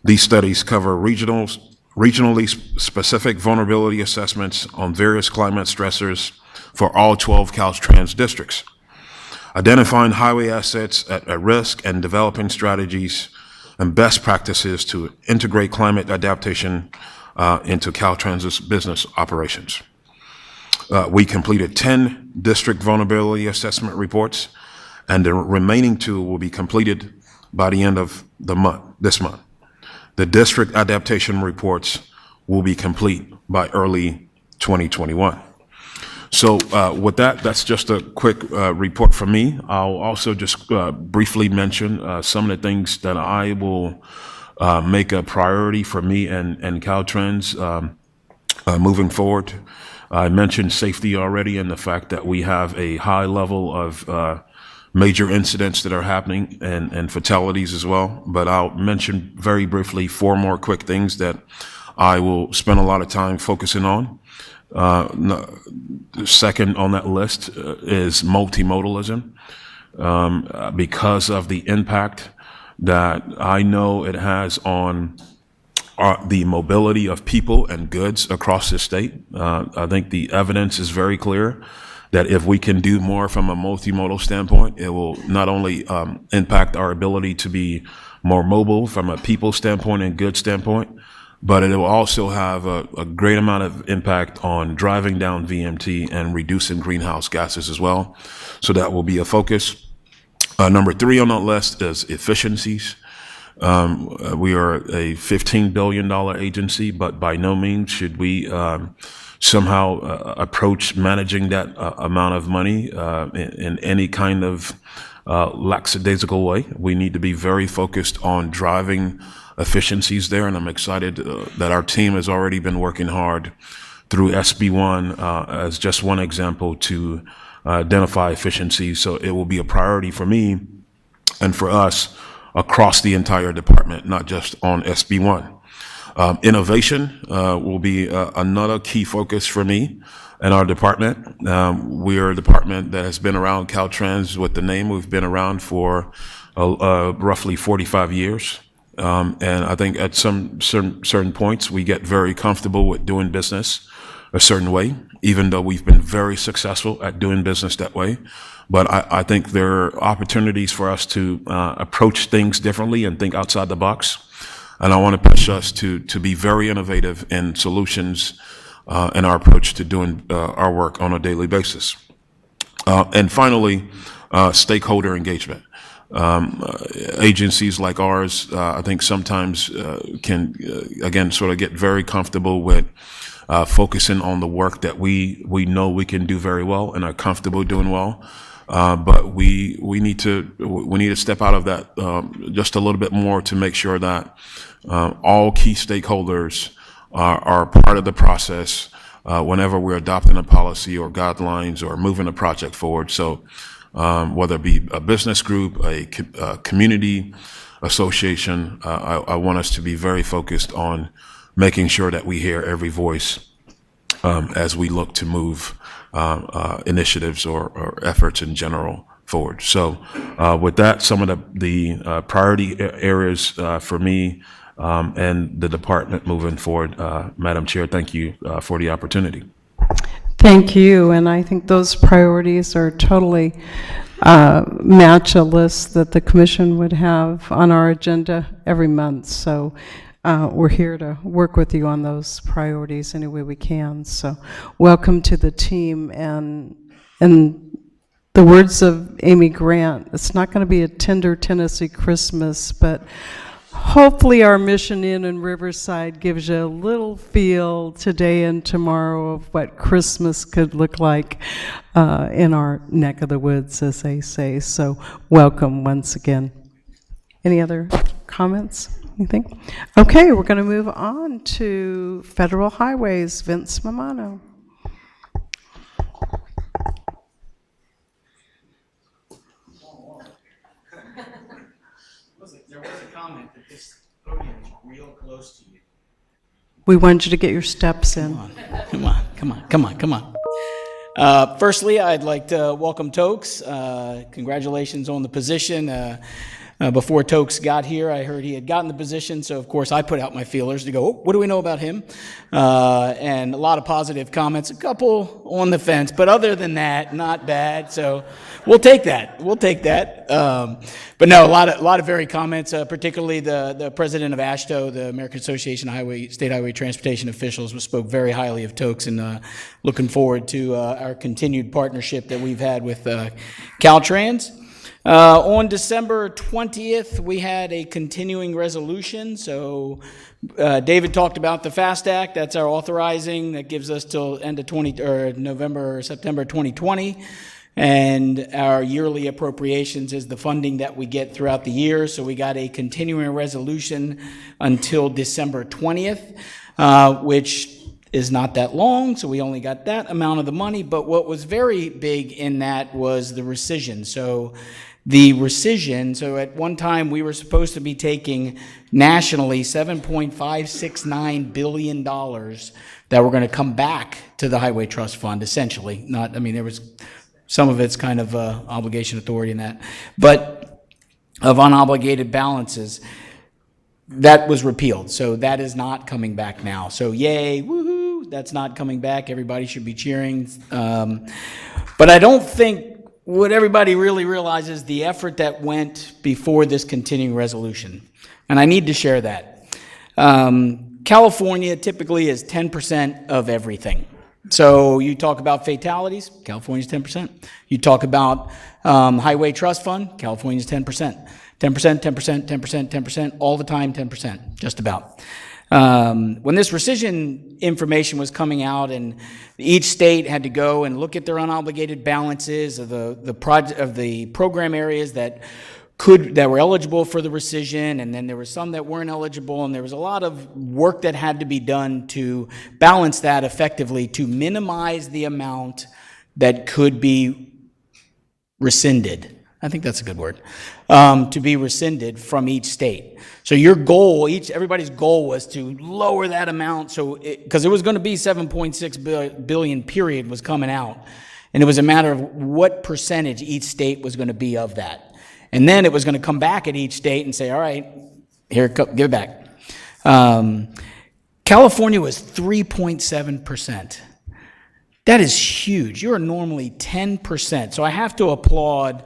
These studies cover regionally specific vulnerability assessments on various climate stressors for all 12 Caltrans districts, identifying highway assets at risk and developing strategies and best practices to integrate climate adaptation into Caltrans' business operations. We completed 10 district vulnerability assessment reports, and the remaining 2 will be completed by the end of this month. The district adaptation reports will be complete by early 2021. So with that, that's just a quick report from me. I'll also just briefly mention some of the things that I will make a priority for me and Caltrans moving forward. I mentioned safety already, and the fact that we have a high level of major incidents that are happening and fatalities as well. But I'll mention very briefly 4 more quick things that I will spend a lot of time focusing on. Second on that list is multimodalism, because of the impact that I know it has on the mobility of people and goods across the state. I think the evidence is very clear that if we can do more from a multimodal standpoint, it will not only impact our ability to be more mobile from a people standpoint and goods standpoint, but it will also have a great amount of impact on driving down VMT and reducing greenhouse gases as well. So that will be a focus. Number 3 on that list is efficiencies. We are a $15 billion agency, but by no means should we somehow approach managing that amount of money in any kind of lackadaisical way. We need to be very focused on driving efficiencies there, and I'm excited that our team has already been working hard through SB1 as just one example to identify efficiencies. So it will be a priority for me and for us across the entire department, not just on SB1. Innovation will be another key focus for me and our department. We are a department that has been around Caltrans with the name. We've been around for roughly 45 years. And I think at some certain points, we get very comfortable with doing business a certain way, even though we've been very successful at doing business that way. But I think there are opportunities for us to approach things differently and think outside the box. And I want to push us to be very innovative in solutions in our approach to doing our work on a daily basis. And finally, stakeholder engagement. Agencies like ours, I think sometimes can, again, sort of get very comfortable with focusing on the work that we know we can do very well and are comfortable doing well. But we need to step out of that just a little bit more to make sure that all key stakeholders are part of the process whenever we're adopting a policy or guidelines or moving a project forward. So whether it be a business group, a community association, I want us to be very focused on making sure that we hear every voice as we look to move initiatives or efforts in general forward. So with that, some of the priority areas for me and the department moving forward. Madam Chair, thank you for the opportunity. Thank you, and I think those priorities are totally match a list that the commission would have on our agenda every month. So we're here to work with you on those priorities any way we can. So welcome to the team, and the words of Amy Grant, it's not going to be a tender Tennessee Christmas, but hopefully our mission in Riverside gives you a little feel today and tomorrow of what Christmas could look like in our neck of the woods, as they say. So welcome once again. Any other comments? Anything? Okay, we're going to move on to Federal Highways. Vince Mamano. There was a comment that this podium is real close to you. We want you to get your steps in. Come on. Firstly, I'd like to welcome Tokes. Congratulations on the position. Before Tokes got here, I heard he had gotten the position, so of course I put out my feelers to go, oh, what do we know about him? And a lot of positive comments, a couple on the fence, but other than that, not bad. So we'll take that. But no, a lot of very comments, particularly the president of AASHTO, the American Association of State Highway Transportation Officials, spoke very highly of Tokes, and looking forward to our continued partnership that we've had with Caltrans. On December 20th, we had a continuing resolution. So David talked about the FAST Act. That's our authorizing. That gives us till end of November or September 2020. And our yearly appropriations is the funding that we get throughout the year. So we got a continuing resolution until December 20th, which is not that long, so we only got that amount of the money. But what was very big in that was the rescission. So at one time we were supposed to be taking nationally $7.569 billion that were going to come back to the Highway Trust Fund, essentially. There was some of it's kind of obligation authority in that, but of unobligated balances. That was repealed, so that is not coming back now. So yay, woohoo, that's not coming back. Everybody should be cheering. But I don't think what everybody really realizes the effort that went before this continuing resolution. And I need to share that. California typically is 10% of everything. So you talk about fatalities, California's 10%. You talk about Highway Trust Fund, California's 10%. 10%, 10%, 10%, 10%, all the time, 10%, just about. When this rescission information was coming out, and each state had to go and look at their unobligated balances of the program areas that were eligible for the rescission, and then there were some that weren't eligible, and there was a lot of work that had to be done to balance that effectively to minimize the amount that could be rescinded. I think that's a good word, to be rescinded from each state. So your goal, everybody's goal was to lower that amount, because it was going to be 7.6 billion period was coming out, and it was a matter of what percentage each state was going to be of that. And then it was going to come back at each state and say, all right, here, give it back. California was 3.7%. That is huge. You're normally 10%. So I have to applaud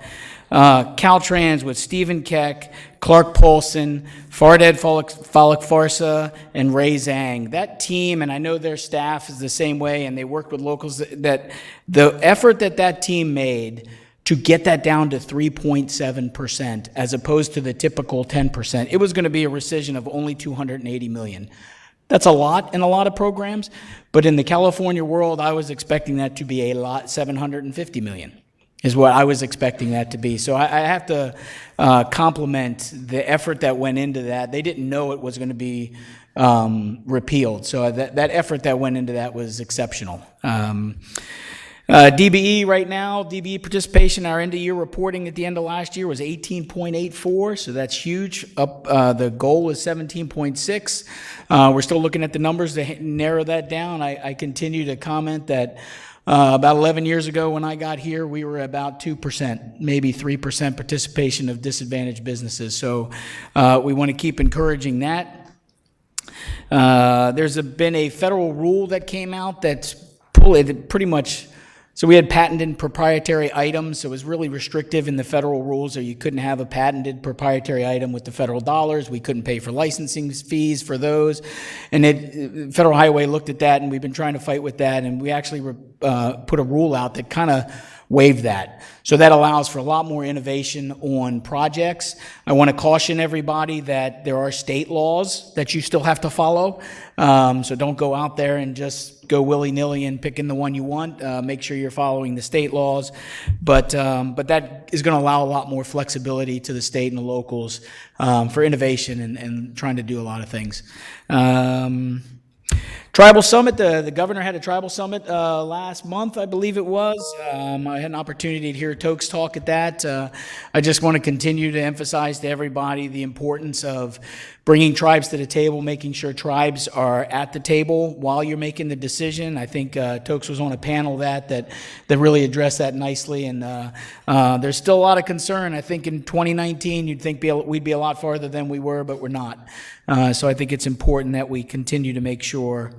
Caltrans with Stephen Keck, Clark Paulson, Farded Falak-Farsa, and Ray Zhang. That team, and I know their staff is the same way, and they work with locals, that the effort that team made to get that down to 3.7% as opposed to the typical 10%. It was going to be a rescission of only $280 million. That's a lot in a lot of programs, but in the California world, I was expecting that to be a lot, $750 million is what I was expecting that to be. So I have to compliment the effort that went into that. They didn't know it was going to be repealed, so that effort that went into that was exceptional. DBE right now, DBE participation, our end of year reporting at the end of last year was 18.84, so that's huge. The goal is 17.6. We're still looking at the numbers to narrow that down. I continue to comment that about 11 years ago when I got here, we were about 2%, maybe 3% participation of disadvantaged businesses. So we want to keep encouraging that. There's been a federal rule that came out that's pretty much. So we had patented proprietary items, so it was really restrictive in the federal rules, or you couldn't have a patented proprietary item with the federal dollars. We couldn't pay for licensing fees for those. And Federal Highway looked at that, and we've been trying to fight with that, and we actually put a rule out that kind of waived that. So that allows for a lot more innovation on projects. I want to caution everybody that there are state laws that you still have to follow. So don't go out there and just go willy-nilly and picking the one you want. Make sure you're following the state laws. But that is going to allow a lot more flexibility to the state and the locals for innovation and trying to do a lot of things. Tribal Summit, the governor had a Tribal Summit last month, I believe it was. I had an opportunity to hear Tokes talk at that. I just want to continue to emphasize to everybody the importance of bringing tribes to the table, making sure tribes are at the table while you're making the decision. I think Tokes was on a panel that really addressed that nicely, and there's still a lot of concern. I think in 2019, you'd think we'd be a lot farther than we were, but we're not. So I think it's important that we continue to make sure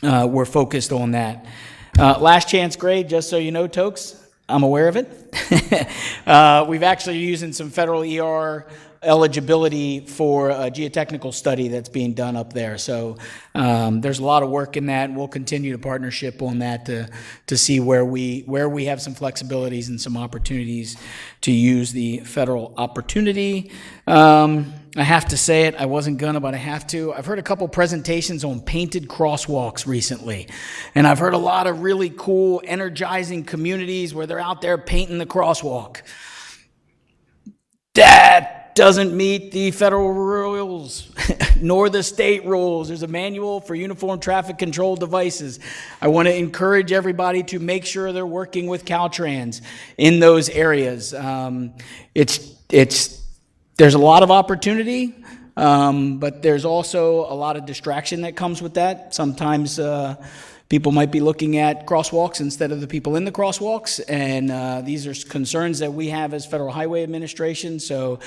we're focused on that. Last chance grade, just so you know, Tokes, I'm aware of it. We've actually using some federal ER eligibility for a geotechnical study that's being done up there. So there's a lot of work in that, and we'll continue to partnership on that to see where we have some flexibilities and some opportunities to use the federal opportunity. I have to say it, I wasn't gonna, but I have to. I've heard a couple presentations on painted crosswalks recently, and I've heard a lot of really cool, energizing communities where they're out there painting the crosswalk. That doesn't meet the federal rules, nor the state rules. There's a manual for uniform traffic control devices. I want to encourage everybody to make sure they're working with Caltrans in those areas. There's a lot of opportunity, but there's also a lot of distraction that comes with that. Sometimes people might be looking at crosswalks instead of the people in the crosswalks, and these are concerns that we have as Federal Highway Administration. So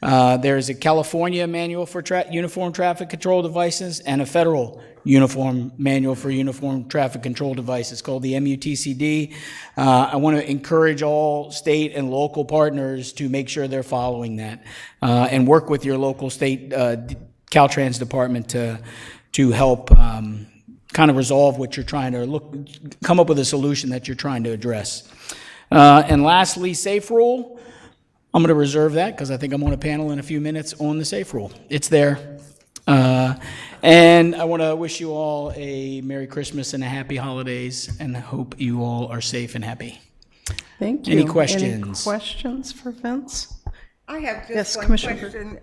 there's a California manual for uniform traffic control devices and a federal uniform manual for uniform traffic control devices called the MUTCD. I want to encourage all state and local partners to make sure they're following that and work with your local state Caltrans department to help kind of resolve what you're trying to come up with a solution that you're trying to address. And lastly, safe rule. I'm going to reserve that because I think I'm on a panel in a few minutes on the safe rule. It's there. And I want to wish you all a Merry Christmas and a Happy Holidays, and I hope you all are safe and happy. Thank you. Any questions? Any questions for Vince? I have Yes, just one Commissioner. question.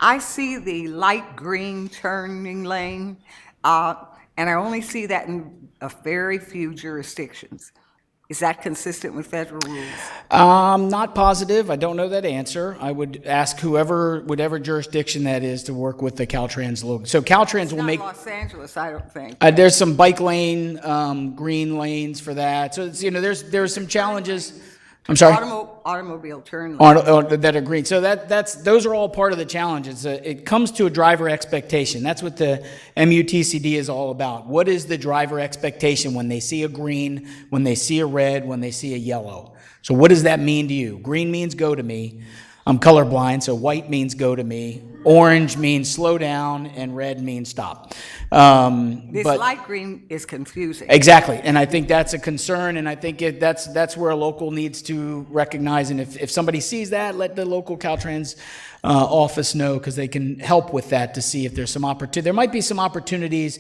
I see the light green turning lane, and I only see that in a very few jurisdictions. Is that consistent with federal rules? I'm not positive. I don't know that answer. I would ask whatever jurisdiction that is to work with the Caltrans logo. So Caltrans It's will not make. Los Angeles, I don't think. There's some bike lane, green lanes for that. So it's, there's some challenges. I'm sorry. Automobile turn lane. That are green. So those are all part of the challenges. It comes to a driver expectation. That's what the MUTCD is all about. What is the driver expectation when they see a green, when they see a red, when they see a yellow? So what does that mean to you? Green means go to me. I'm colorblind, so white means go to me. Orange means slow down, and red means stop. This light green is confusing. Exactly, and I think that's a concern, and I think that's where a local needs to recognize, and if somebody sees that, let the local Caltrans office know, because they can help with that to see if there's some opportunity. There might be some opportunities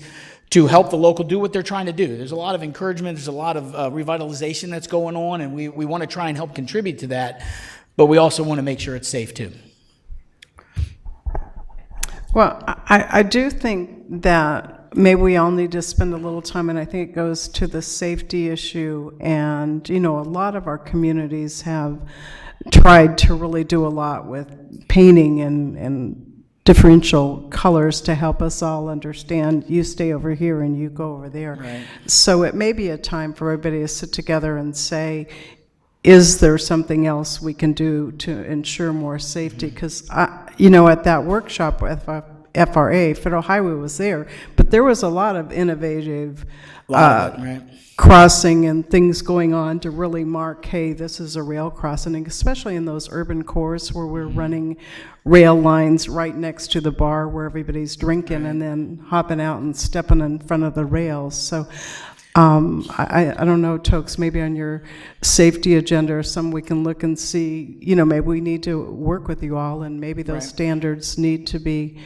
to help the local do what they're trying to do. There's a lot of encouragement, there's a lot of revitalization that's going on, and we want to try and help contribute to that, but we also want to make sure it's safe too. Well, I do think that maybe we all need to spend a little time, and I think it goes to the safety issue. And, a lot of our communities have tried to really do a lot with painting and differential colors to help us all understand, you stay over here and you go over there. Right. So it may be a time for everybody to sit together and say, is there something else we can do to ensure more safety? Because, at that workshop with FRA, Federal Highway was there, but there was a lot of innovative crossing and things going on to really mark, hey, this is a rail crossing, especially in those urban cores where we're running rail lines right next to the bar where everybody's drinking and then hopping out and stepping in front of the rails. So I don't know, Tokes, maybe on your safety agenda or some we can look and see, maybe we need to work with you all, and maybe those standards need to be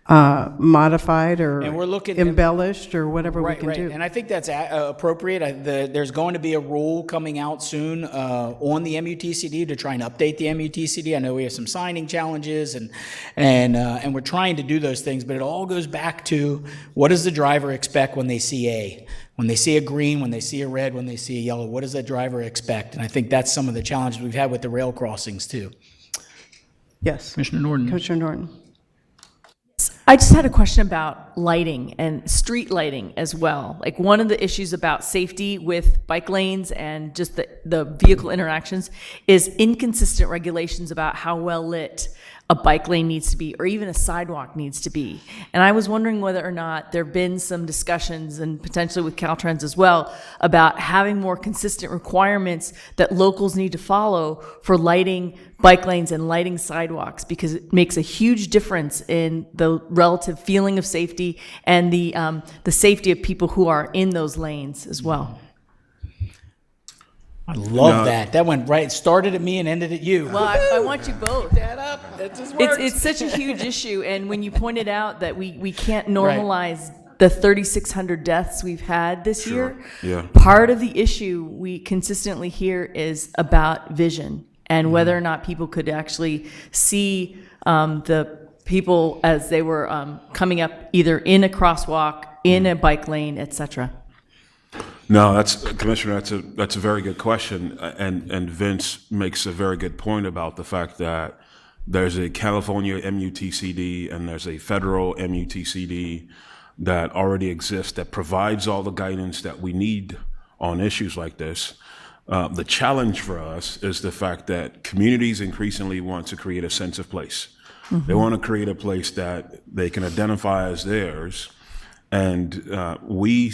modified or And we're looking- embellished or whatever we can do. And I think that's appropriate. There's going to be a rule coming out soon on the MUTCD to try and update the MUTCD. I know we have some signing challenges, and we're trying to do those things, but it all goes back to, what does the driver expect when they see when they see a green, when they see a red, when they see a yellow? What does that driver expect? And I think that's some of the challenges we've had with the rail crossings too. Yes. Commissioner Norton. Commissioner Norton. I just had a question about lighting and street lighting as well. Like, one of the issues about safety with bike lanes and just the vehicle interactions is inconsistent regulations about how well lit a bike lane needs to be, or even a sidewalk needs to be. And I was wondering whether or not there have been some discussions, and potentially with Caltrans as well, about having more consistent requirements that locals need to follow for lighting bike lanes and lighting sidewalks, because it makes a huge difference in the relative feeling of safety and the safety of people who are in those lanes as well. I love that. That went right. It started at me and ended at you. Well, I want you both. That up. That just works. It's such a huge issue, and when you pointed out that we can't normalize the 3,600 deaths we've had this year, part of the issue we consistently hear is about vision and whether or not people could actually see the people as they were coming up either in a crosswalk, in a bike lane, etc. No, Commissioner, that's a very good question, and Vince makes a very good point about the fact that there's a California MUTCD and there's a federal MUTCD that already exists that provides all the guidance that we need on issues like this. The challenge for us is the fact that communities increasingly want to create a sense of place. Mm-hmm. They want to create a place that they can identify as theirs, and we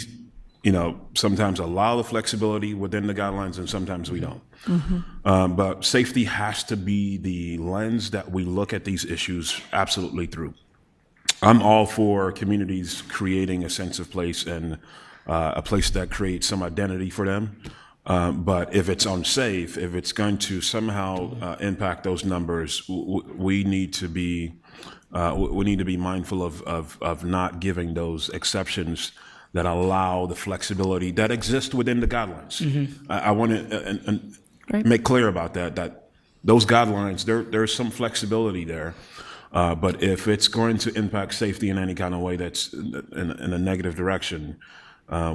sometimes allow the flexibility within the guidelines, and sometimes we don't. Mm-hmm. But safety has to be the lens that we look at these issues absolutely through. I'm all for communities creating a sense of place and a place that creates some identity for them. But if it's unsafe, if it's going to somehow impact those numbers, we need to be we need to be mindful of not giving those exceptions that allow the flexibility that exists within the guidelines. I want to make clear about that those guidelines, there's some flexibility there. But if it's going to impact safety in any kind of way that's in a negative direction,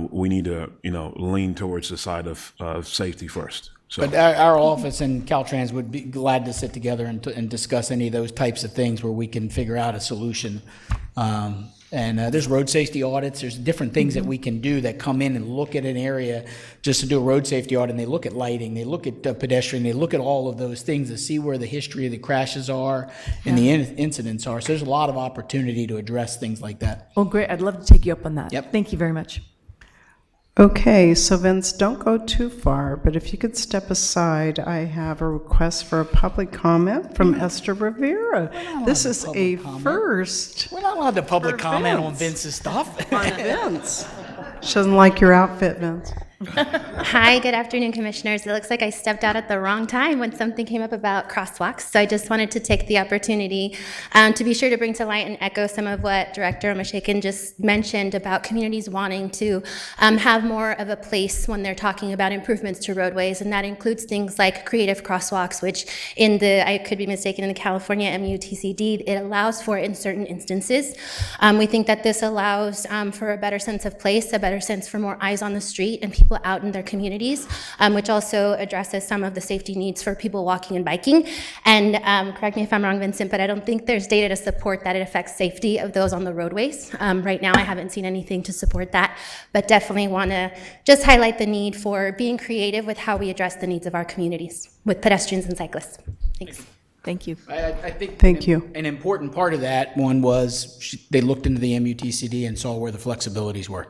we need to, lean towards the side of safety first. So. But our office and Caltrans would be glad to sit together and discuss any of those types of things where we can figure out a solution. And there's road safety audits. There's different things that we can do that come in and look at an area just to do a road safety audit. And they look at lighting, they look at pedestrian, they look at all of those things to see where the history of the crashes are and the incidents are. So there's a lot of opportunity to address things like that. Oh, great. I'd love to take you up on that. Yep. Thank you very much. Okay, so Vince, don't go too far, but if you could step aside, I have a request for a public comment from Esther Rivera. This is a first. We're not allowed to public For comment on Vince. Vince's stuff. On Vince. She doesn't like your outfit, Vince. Hi, good afternoon, Commissioners. It looks like I stepped out at the wrong time when something came up about crosswalks, so I just wanted to take the opportunity to be sure to bring to light and echo some of what Director Omashakin just mentioned about communities wanting to have more of a place when they're talking about improvements to roadways, and that includes things like creative crosswalks, which I could be mistaken, in the California MUTCD, it allows for in certain instances. We think that this allows for a better sense of place, a better sense for more eyes on the street, and people out in their communities, which also addresses some of the safety needs for people walking and biking. And correct me if I'm wrong, Vincent, but I don't think there's data to support that it affects safety of those on the roadways. Right now, I haven't seen anything to support that, but definitely want to just highlight the need for being creative with how we address the needs of our communities with pedestrians and cyclists. Thanks. Thank you. I think Thank you. An important part of that one was they looked into the MUTCD and saw where the flexibilities were.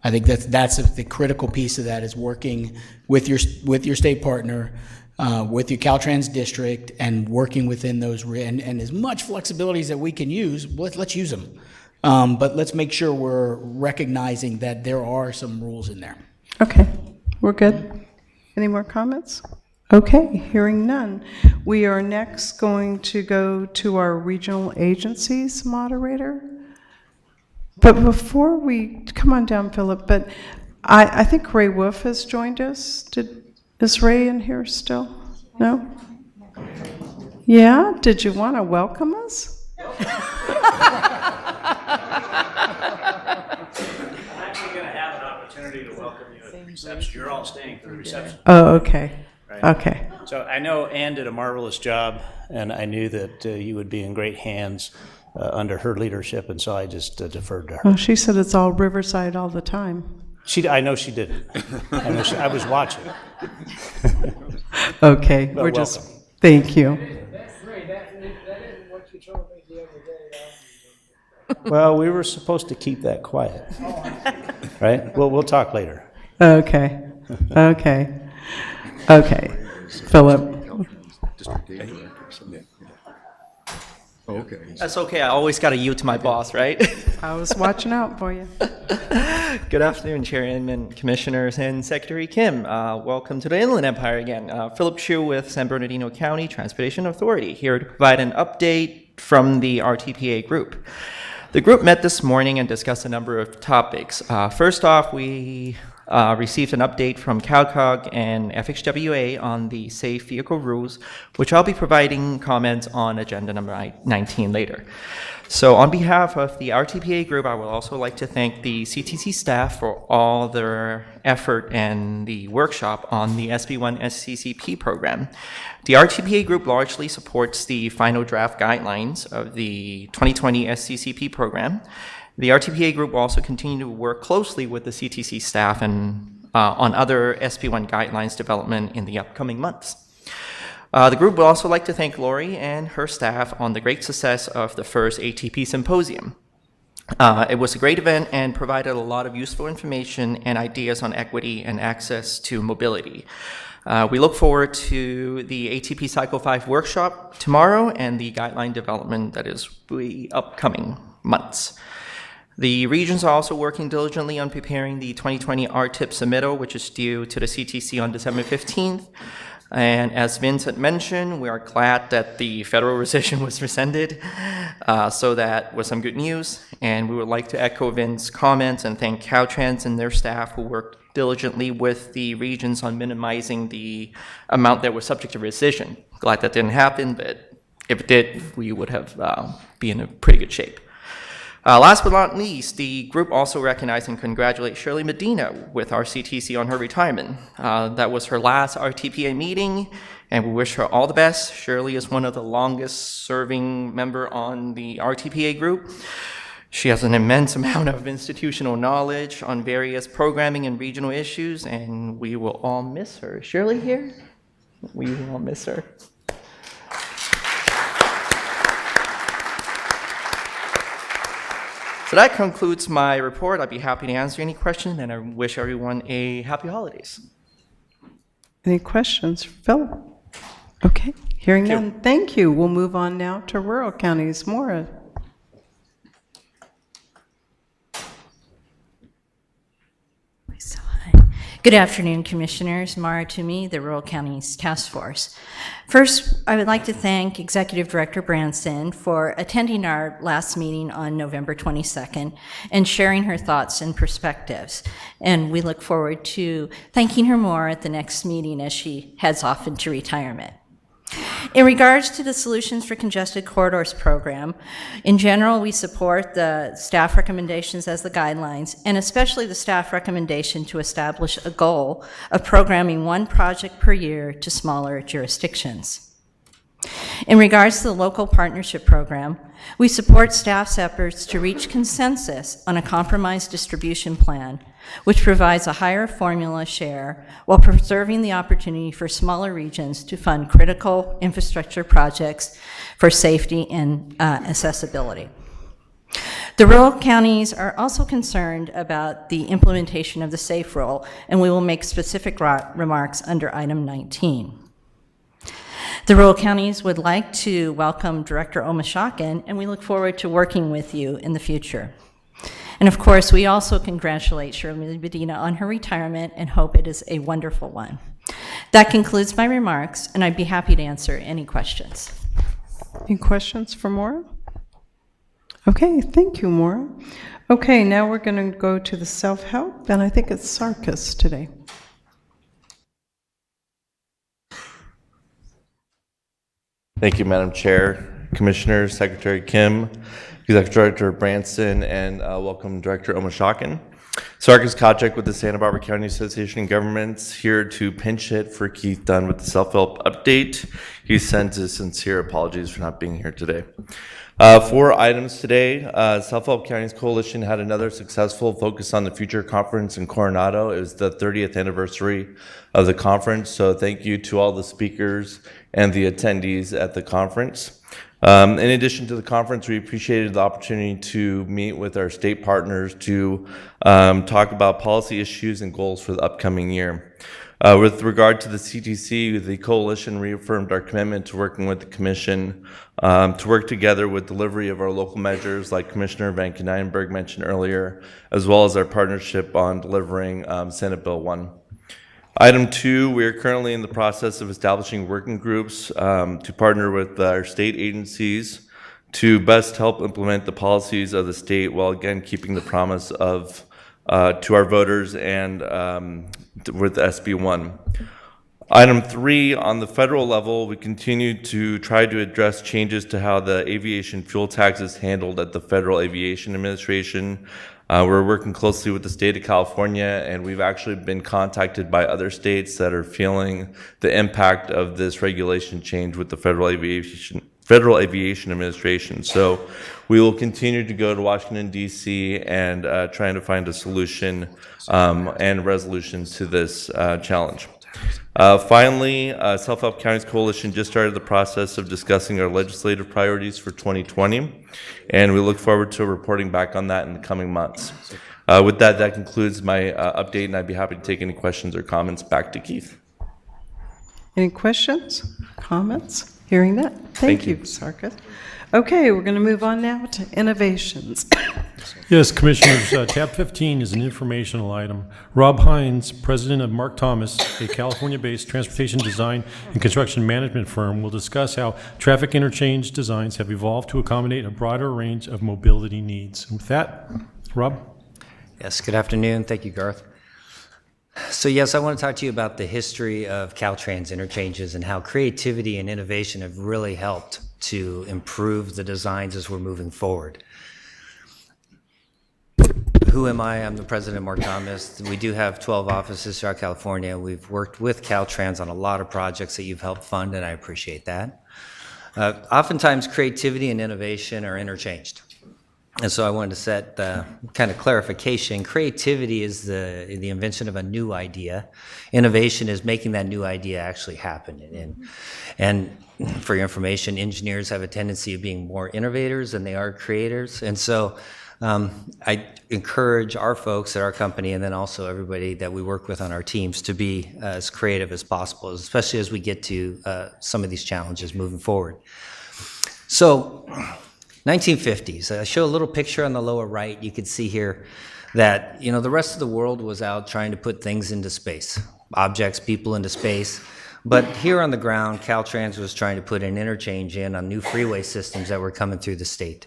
I think that's the critical piece of that is working with your state partner, with your Caltrans district, and working within those and as much flexibility as that we can use. Let's use them, but let's make sure we're recognizing that there are some rules in there. Okay, we're good. Any more comments? Okay, hearing none. We are next going to go to our regional agencies moderator. But before we, come on down, Philip, but I think Ray Wolf has joined us. Is Ray in here still? No? Yeah? Did you want to welcome us? I'm actually going to have an opportunity to welcome you at the reception. You're all staying for the reception. Oh, okay. Right? Okay. So I know Ann did a marvelous job, and I knew that you would be in great hands under her leadership, and so I just deferred to her. Well, she said it's all Riverside all the time. I know she didn't. I was watching. Okay, But we're welcome. just, thank you. That isn't what you told me the other day. Well, we were supposed to keep that quiet, right? Well, we'll talk later. Okay, okay, okay. Philip. Okay. That's okay. I always got to yield to my boss, right? I was watching out for you. Good afternoon, Chair Inman, Commissioners, and Secretary Kim. Welcome to the Inland Empire again. Philip Chu with San Bernardino County Transportation Authority, here to provide an update from the RTPA group. The group met this morning and discussed a number of topics. First off, we received an update from CalCog and FHWA on the safe vehicle rules, which I'll be providing comments on agenda number 19 later. So on behalf of the RTPA group, I would also like to thank the CTC staff for all their effort and the workshop on the SB1 SCCP program. The RTPA group largely supports the final draft guidelines of the 2020 SCCP program. The RTPA group will also continue to work closely with the CTC staff and on other SB1 guidelines development in the upcoming months. The group would also like to thank Lori and her staff on the great success of the first ATP Symposium. It was a great event and provided a lot of useful information and ideas on equity and access to mobility. We look forward to the ATP Cycle 5 workshop tomorrow and the guideline development that is the upcoming months. The regions are also working diligently on preparing the 2020 RTIP submittal, which is due to the CTC on December 15th. And as Vincent mentioned, we are glad that the federal rescission was rescinded, so that was some good news. And we would like to echo Vince's comments and thank Caltrans and their staff who worked diligently with the regions on minimizing the amount that was subject to rescission. Glad that didn't happen, but if it did, we would have been in a pretty good shape. Last but not least, the group also recognized and congratulates Shirley Medina with RCTC on her retirement. That was her last RTPA meeting, and we wish her all the best. Shirley is one of the longest serving member on the RTPA group. She has an immense amount of institutional knowledge on various programming and regional issues, and we will all miss her. Shirley here? We will all miss her. So that concludes my report. I'd be happy to answer any questions, and I wish everyone a happy holidays. Any questions for Philip? Okay, hearing none, thank you. We'll move on now to rural counties. Maura. Good afternoon, Commissioners. Mara Toomey, the Rural Counties Task Force. First, I would like to thank Executive Director Branson for attending our last meeting on November 22nd and sharing her thoughts and perspectives. And we look forward to thanking her more at the next meeting as she heads off into retirement. In regards to the Solutions for Congested Corridors program, in general, we support the staff recommendations as the guidelines, and especially the staff recommendation to establish a goal of programming one project per year to smaller jurisdictions. In regards to the local partnership program, we support staff's efforts to reach consensus on a compromise distribution plan, which provides a higher formula share while preserving the opportunity for smaller regions to fund critical infrastructure projects for safety and accessibility. The rural counties are also concerned about the implementation of the SAFE rule, and we will make specific remarks under item 19. The rural counties would like to welcome Director Omashakin, and we look forward to working with you in the future. And of course, we also congratulate Shirley Medina on her retirement and hope it is a wonderful one. That concludes my remarks, and I'd be happy to answer any questions. Any questions for Maura? Okay, thank you, Maura. Okay, now we're going to go to the self-help, and I think it's Sarkis today. Thank you, Madam Chair, Commissioners, Secretary Kim, Executive Director Branson, and welcome Director Omashakin. Sarkis Kachek with the Santa Barbara County Association of Governments, here to pinch hit for Keith Dunn with the self-help update. He sends his sincere apologies for not being here today. 4 items today. Self-Help Counties Coalition had another successful Focus on the Future conference in Coronado. It was the 30th anniversary of the conference, so thank you to all the speakers and the attendees at the conference. In addition to the conference, we appreciated the opportunity to meet with our state partners to talk about policy issues and goals for the upcoming year. With regard to the CTC, the coalition reaffirmed our commitment to working with the Commission to work together with delivery of our local measures, like Commissioner Van Kennijenberg mentioned earlier, as well as our partnership on delivering Senate Bill 1. Item 2, we are currently in the process of establishing working groups to partner with our state agencies to best help implement the policies of the state while again keeping the promise of to our voters and with SB 1. Item 3, on the federal level, we continue to try to address changes to how the aviation fuel tax is handled at the Federal Aviation Administration. We're working closely with the state of California, and we've actually been contacted by other states that are feeling the impact of this regulation change with the Federal Aviation Administration. So we will continue to go to Washington, D.C. and trying to find a solution and resolutions to this challenge. Finally, Self-Help Counties Coalition just started the process of discussing our legislative priorities for 2020, and we look forward to reporting back on that in the coming months. With that, that concludes my update, and I'd be happy to take any questions or comments. Back to Keith. Any questions, comments? Hearing that, thank you, Sarkis. Okay, we're going to move on now to innovations. Yes, Commissioners, tab 15 is an informational item. Rob Hines, president of Mark Thomas, a California-based transportation design and construction management firm, will discuss how traffic interchange designs have evolved to accommodate a broader range of mobility needs. And with that, Rob? Yes, good afternoon. Thank you, Garth. So yes, I want to talk to you about the history of Caltrans interchanges and how creativity and innovation have really helped to improve the designs as we're moving forward. Who am I? I'm the president of Mark Thomas. We do have 12 offices throughout California. We've worked with Caltrans on a lot of projects that you've helped fund, and I appreciate that. Oftentimes, creativity and innovation are interchanged. And so I wanted to set the kind of clarification. Creativity is the invention of a new idea. Innovation is making that new idea actually happen. And for your information, engineers have a tendency of being more innovators than they are creators. And so I encourage our folks at our company, and then also everybody that we work with on our teams, to be as creative as possible, especially as we get to some of these challenges moving forward. So 1950s, I show a little picture on the lower right. You can see here that, you know, the rest of the world was out trying to put things into space, objects, people into space. But here on the ground, Caltrans was trying to put an interchange in on new freeway systems that were coming through the state.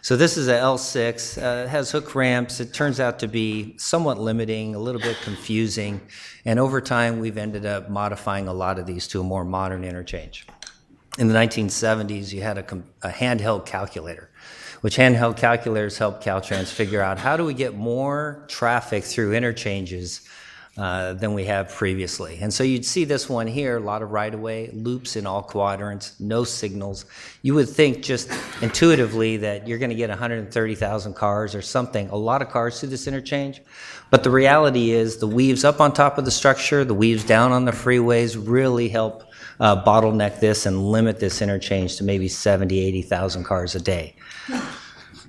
So this is a L6, has hook ramps. It turns out to be somewhat limiting, a little bit confusing. And over time, we've ended up modifying a lot of these to a more modern interchange. In the 1970s, you had a handheld calculator, which handheld calculators helped Caltrans figure out how do we get more traffic through interchanges than we have previously. And so you'd see this one here, a lot of right-of-way, loops in all quadrants, no signals. You would think just intuitively that you're going to get 130,000 cars or something, a lot of cars through this interchange. But the reality is the weaves up on top of the structure, the weaves down on the freeways really help bottleneck this and limit this interchange to maybe 70, 80,000 cars a day.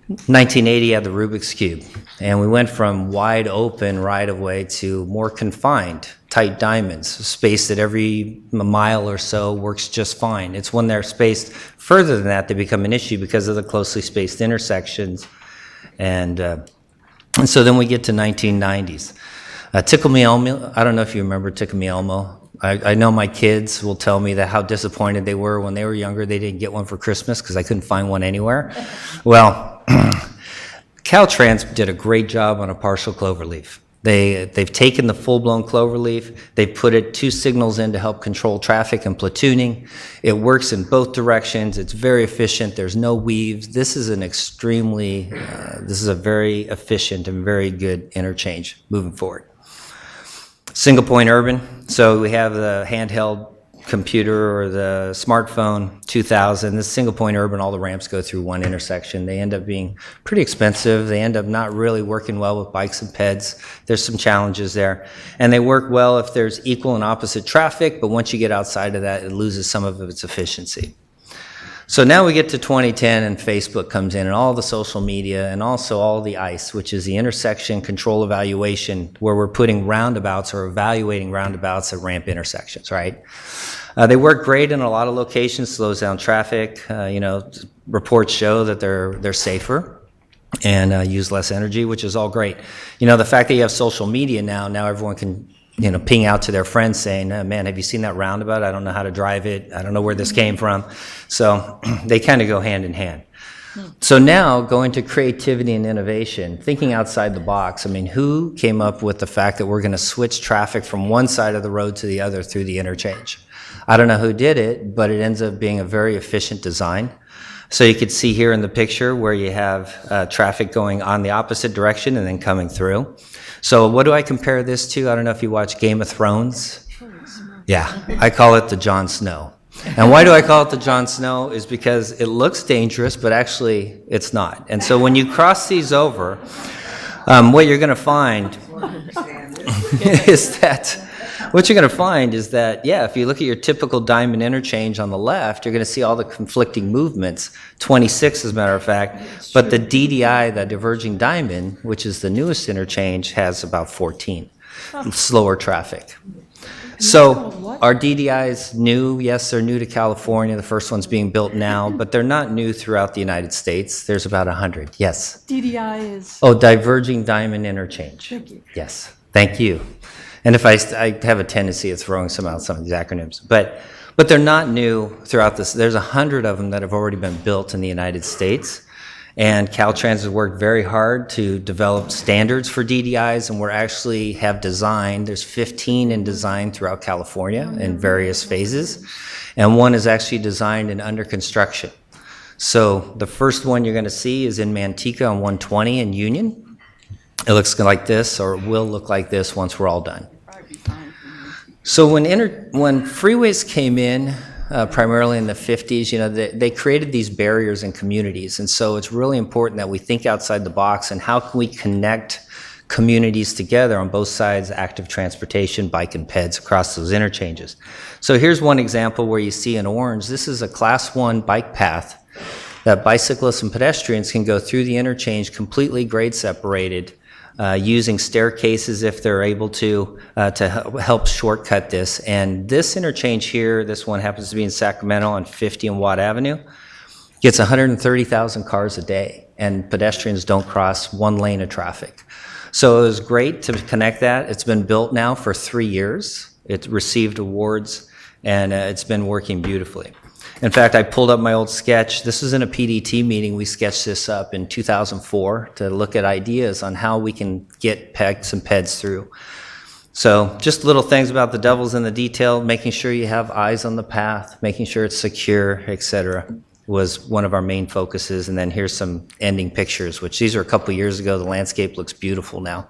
1980 had the Rubik's Cube, and we went from wide open right-of-way to more confined, tight diamonds, space that every mile or so works just fine. It's when they're spaced further than that they become an issue because of the closely spaced intersections. And so then we get to 1990s. Tickle Me Elmo, I don't know if you remember Tickle Me Elmo. I know my kids will tell me that how disappointed they were when they were younger they didn't get one for Christmas because I couldn't find one anywhere. Well, Caltrans did a great job on a partial cloverleaf. They've taken the full-blown cloverleaf, they've put two signals in to help control traffic and platooning. It works in both directions, it's very efficient, there's no weaves. This is an extremely, this is a very efficient and very good interchange moving forward. Single point urban, so we have the handheld computer or the smartphone 2000. This single point urban, all the ramps go through one intersection. They end up being pretty expensive. They end up not really working well with bikes and peds. There's some challenges there. And they work well if there's equal and opposite traffic, but once you get outside of that, it loses some of its efficiency. So now we get to 2010 and Facebook comes in and all the social media and also all the ICE, which is the intersection control evaluation, where we're putting roundabouts or evaluating roundabouts at ramp intersections, right? They work great in a lot of locations, slows down traffic. Reports show that they're safer and use less energy, which is all great. The fact that you have social media now everyone can ping out to their friends saying, man, have you seen that roundabout? I don't know how to drive it. I don't know where this came from. So they kind of go hand in hand. So now going to creativity and innovation, thinking outside the box. I mean, who came up with the fact that we're going to switch traffic from one side of the road to the other through the interchange? I don't know who did it, but it ends up being a very efficient design. So you could see here in the picture where you have traffic going on the opposite direction and then coming through. So what do I compare this to? I don't know if you watch Game of Thrones. Yeah, I call it the Jon Snow. And why do I call it the Jon Snow is because it looks dangerous, but actually it's not. And so when you cross these over, what you're going to find is that if you look at your typical diamond interchange on the left, you're going to see all the conflicting movements, 26 as a matter of fact, but the DDI, the diverging diamond, which is the newest interchange, has about 14. slower traffic. So our DDIs new, yes, they're new to California. The first one's being built now, but they're not new throughout the United States. There's about 100, yes. DDI is? Oh, diverging diamond interchange. Thank you. Yes, thank you. And if I have a tendency of throwing some out, some of these acronyms, but they're not new throughout this. There's 100 of them that have already been built in the United States. And Caltrans has worked very hard to develop standards for DDIs, and we're actually have designed, there's 15 in design throughout California in various phases, and one is actually designed and under construction. So the first one you're gonna see is in Manteca on 120 in Union. It looks like this, or it will look like this once we're all done. So when freeways came in, primarily in the 50s, they created these barriers in communities. And so it's really important that we think outside the box and how can we connect communities together on both sides, active transportation, bike and peds across those interchanges. So here's one example where you see in orange, this is a class 1 bike path that bicyclists and pedestrians can go through the interchange completely grade separated, using staircases if they're able to help shortcut this. And this interchange here, this one happens to be in Sacramento on 50 and Watt Avenue, gets 130,000 cars a day, and pedestrians don't cross one lane of traffic. So it was great to connect that. It's been built now for 3 years. It received awards, and it's been working beautifully. In fact, I pulled up my old sketch. This was in a PDT meeting. We sketched this up in 2004 to look at ideas on how we can get pegs and peds through. So just little things about the devil's in the detail, making sure you have eyes on the path, making sure it's secure, etc., was one of our main focuses. And then here's some ending pictures, which these are a couple years ago. The landscape looks beautiful now.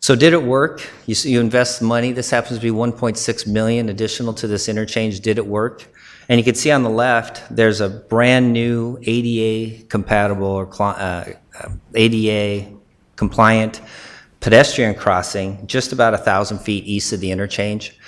So did it work? You invest money. This happens to be $1.6 million additional to this interchange. Did it work? And you can see on the left, there's a brand new ADA compatible or ADA compliant pedestrian crossing just about 1,000 feet east of the interchange.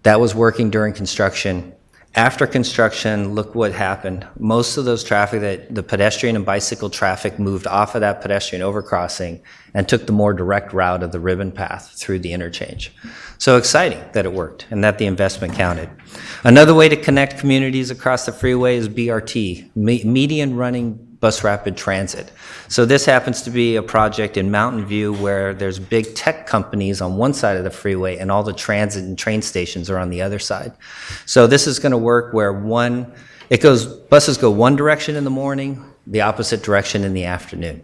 That was working during construction. After construction, look what happened. Most of those traffic, the pedestrian and bicycle traffic moved off of that pedestrian overcrossing and took the more direct route of the ribbon path through the interchange. So exciting that it worked and that the investment counted. Another way to connect communities across the freeway is BRT, median running bus rapid transit. So this happens to be a project in Mountain View where there's big tech companies on one side of the freeway and all the transit and train stations are on the other side. So this is going to work where buses go one direction in the morning, the opposite direction in the afternoon.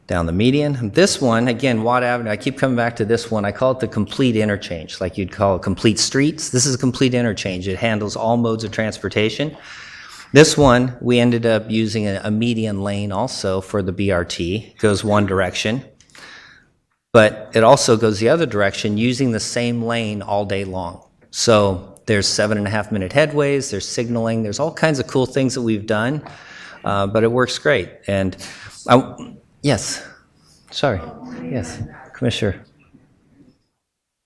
Down the median. This one, again, Watt Avenue, I keep coming back to this one. I call it the complete interchange, like you'd call it complete streets. This is a complete interchange. It handles all modes of transportation. This one, we ended up using a median lane also for the BRT. It goes one direction, but it also goes the other direction using the same lane all day long. So there's 7.5-minute headways, there's signaling, there's all kinds of cool things that we've done, but it works great. And yes, sorry, yes, Commissioner.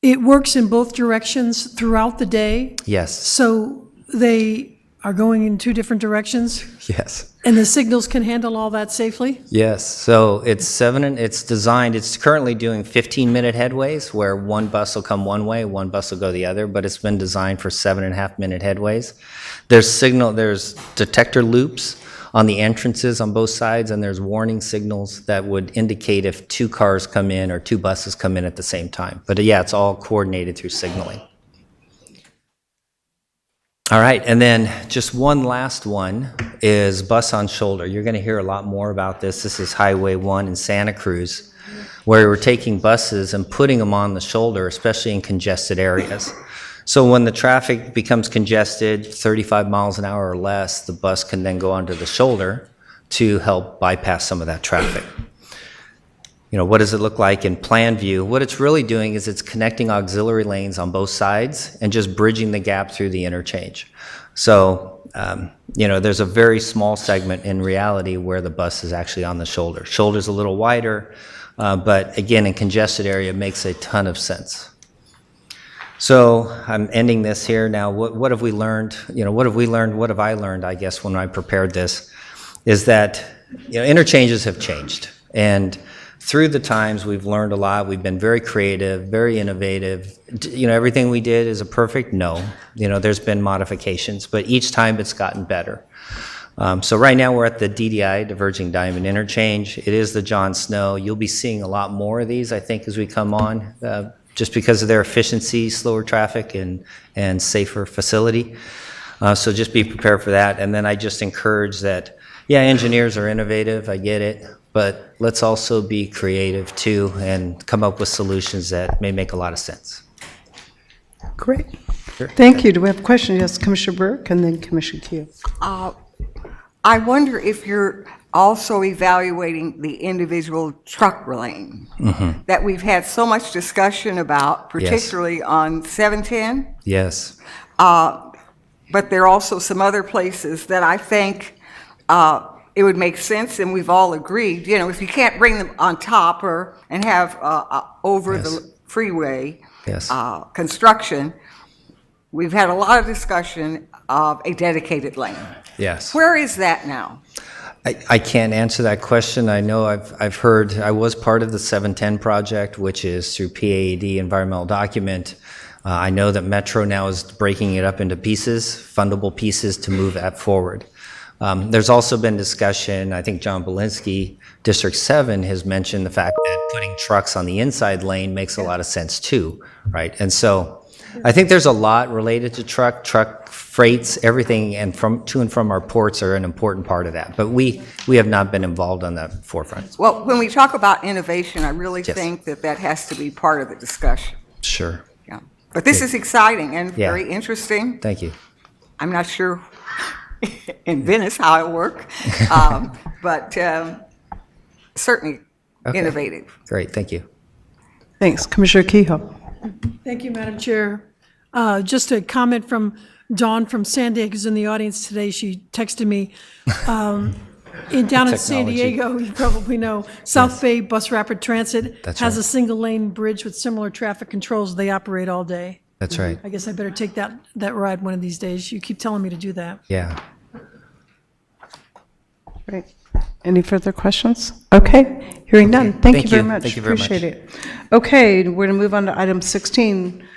It works in both directions throughout the day? Yes. So they are going in two different directions? Yes. And the signals can handle all that safely? Yes. So it's designed, it's currently doing 15-minute headways where one bus will come one way, one bus will go the other, but it's been designed for 7.5-minute headways. There's detector loops on the entrances on both sides, and there's warning signals that would indicate if two cars come in or two buses come in at the same time. But yeah, it's all coordinated through signaling. All right, and then just one last one is bus on shoulder. You're going to hear a lot more about this. This is Highway 1 in Santa Cruz, where we're taking buses and putting them on the shoulder, especially in congested areas. So when the traffic becomes congested, 35 miles an hour or less, the bus can then go onto the shoulder to help bypass some of that traffic. You know, what does it look like in plan view? What it's really doing is it's connecting auxiliary lanes on both sides and just bridging the gap through the interchange. So, you know, there's a very small segment in reality where the bus is actually on the shoulder. Shoulder's a little wider, but again, in congested area, it makes a ton of sense. So I'm ending this here now. What have we learned? You know, what have we learned? What have I learned, I guess, when I prepared this, is that, you know, interchanges have changed. And through the times, we've learned a lot. We've been very creative, very innovative. Everything we did is a perfect? No. There's been modifications, but each time it's gotten better. So right now we're at the DDI, Diverging Diamond Interchange. It is the John Snow. You'll be seeing a lot more of these, I think, as we come on, just because of their efficiency, slower traffic, and safer facility. So just be prepared for that. And then I just encourage that, engineers are innovative, I get it, but let's also be creative too and come up with solutions that may make a lot of sense. Great. Sure. Thank you. Do we have a question? Yes, Commissioner Burke and then Commissioner Keel. I wonder if you're also evaluating the individual truck lane that we've had so much discussion about, particularly on 710. Yes. But there are also some other places that I think it would make sense, and we've all agreed, if you can't bring them on top and have over the freeway construction, we've had a lot of discussion of a dedicated lane. Yes. Where is that now? I can't answer that question. I know I've heard, I was part of the 710 project, which is through PAED environmental document. I know that Metro now is breaking it up into pieces, fundable pieces to move that forward. There's also been discussion, I think John Belinsky, District 7, has mentioned the fact that putting trucks on the inside lane makes a lot of sense too, right? And so I think there's a lot related to truck freights, everything, and to and from our ports are an important part of that. But we have not been involved on that forefront. Well, when we talk about innovation, I really think that has to be part of the discussion. Sure. Yeah. But this is exciting and very interesting. Thank you. I'm not sure in Venice how it works, but certainly innovative. Great, thank you. Thanks. Commissioner Kehoe. Thank you, Madam Chair. Just a comment from Dawn from San Diego's in the audience today. She texted me. Down in San Diego, you probably know, South Bay Bus Rapid Transit has a single lane bridge with similar traffic controls. They operate all day. That's right. I guess I better take that ride one of these days. You keep telling me to do that. Yeah. Great. Any further questions? Okay, hearing none. Thank you very much. Thank you very much. Appreciate it. Okay, we're going to move on to item 16,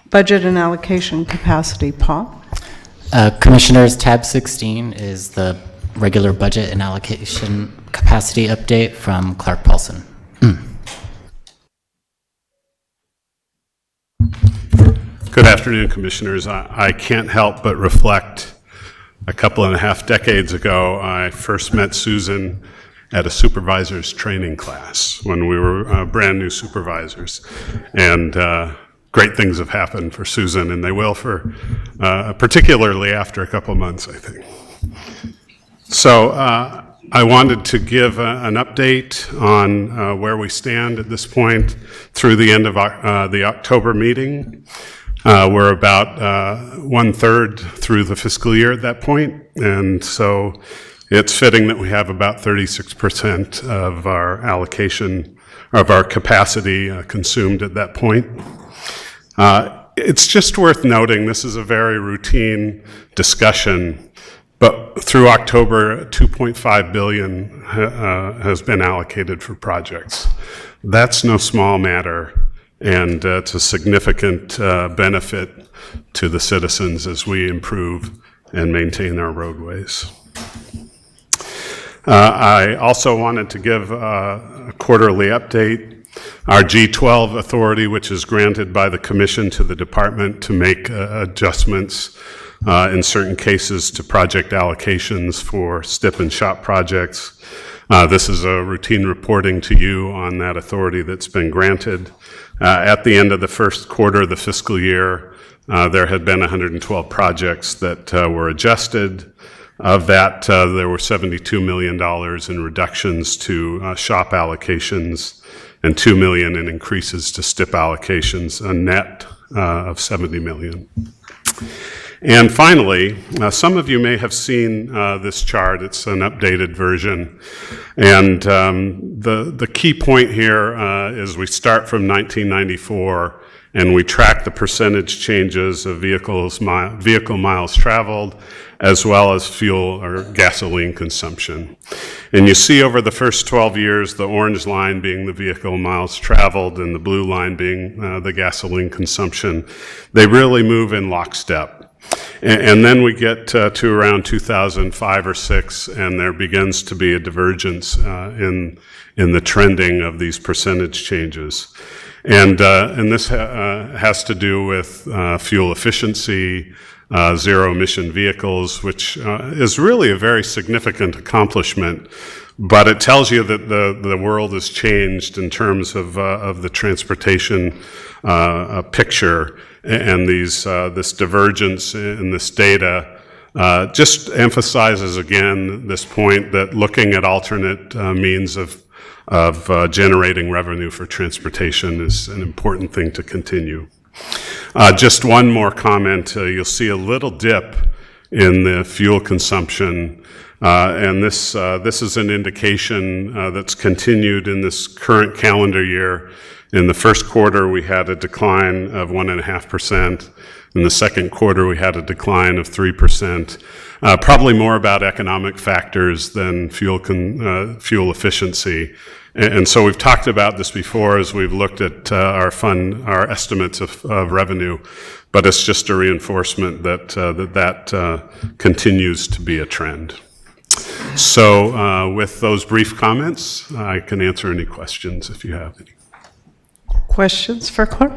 budget and allocation capacity. Paul? Commissioners, tab 16 is the regular budget and allocation capacity update from Clark Paulson. Good afternoon, Commissioners. I can't help but reflect a couple and a half decades ago, I first met Susan at a supervisor's training class when we were brand new supervisors. And great things have happened for Susan, and they will for particularly after a couple months, I think. So I wanted to give an update on where we stand at this point through the end of the October meeting. We're about 1/3 through the fiscal year at that point, and so it's fitting that we have about 36% of our allocation, of our capacity consumed at that point. It's just worth noting, this is a very routine discussion, but through October, $2.5 billion has been allocated for projects. That's no small matter. And it's a significant benefit to the citizens as we improve and maintain our roadways. I also wanted to give a quarterly update. Our G12 authority, which is granted by the Commission to the Department to make adjustments in certain cases to project allocations for STIP and SHOP projects. This is a routine reporting to you on that authority that's been granted. At the end of the first quarter of the fiscal year, there had been 112 projects that were adjusted. Of that, there were $72 million in reductions to SHOP allocations and $2 million in increases to STIP allocations, a net of $70 million. And finally, some of you may have seen this chart. It's an updated version. And the key point here is we start from 1994 and we track the percentage changes of vehicle miles traveled, as well as fuel or gasoline consumption. And you see over the first 12 years, the orange line being the vehicle miles traveled and the blue line being the gasoline consumption. They really move in lockstep. And then we get to around 2005 or 6, and there begins to be a divergence in the trending of these percentage changes. And this has to do with fuel efficiency, zero-emission vehicles, which is really a very significant accomplishment. But it tells you that the world has changed in terms of the transportation picture, and this divergence in this data just emphasizes again this point that looking at alternate means of generating revenue for transportation is an important thing to continue. Just one more comment. You'll see a little dip in the fuel consumption, and this is an indication that's continued in this current calendar year. In the first quarter, we had a decline of 1.5%. In the second quarter, we had a decline of 3%. Probably more about economic factors than fuel efficiency. And so we've talked about this before as we've looked at our estimates of revenue, but it's just a reinforcement that continues to be a trend. So with those brief comments, I can answer any questions if you have any. Questions for Clerk?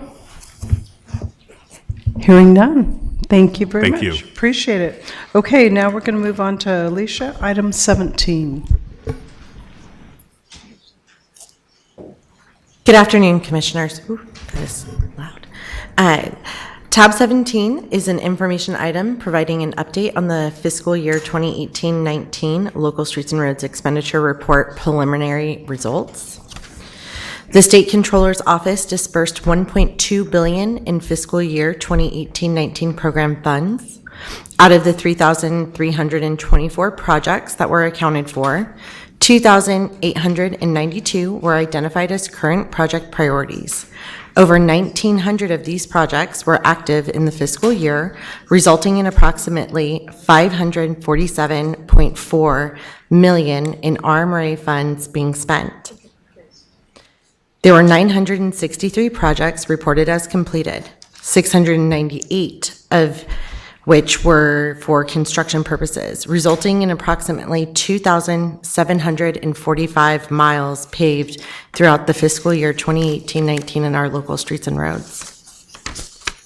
Hearing none. Thank you very much. Thank you. Appreciate it. Okay, now we're going to move on to Alicia, item 17. Good afternoon, Commissioners. Ooh, that is loud. Tab 17 is an information item providing an update on the fiscal year 2018-19 Local Streets and Roads Expenditure Report preliminary results. The State Controller's Office dispersed $1.2 billion in fiscal year 2018-19 program funds. Out of the 3,324 projects that were accounted for, 2,892 were identified as current project priorities. Over 1,900 of these projects were active in the fiscal year, resulting in approximately $547.4 million in RMRA funds being spent. There were 963 projects reported as completed, 698 of which were for construction purposes, resulting in approximately 2,745 miles paved throughout the fiscal year 2018-19 in our local streets and roads.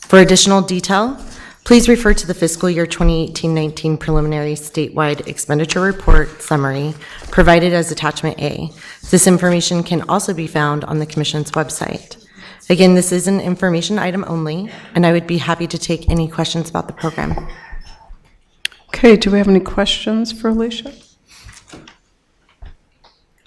For additional detail, please refer to the fiscal year 2018-19 preliminary statewide expenditure report summary provided as attachment A. This information can also be found on the Commission's website. Again, this is an information item only, and I would be happy to take any questions about the program. Okay, do we have any questions for Alicia?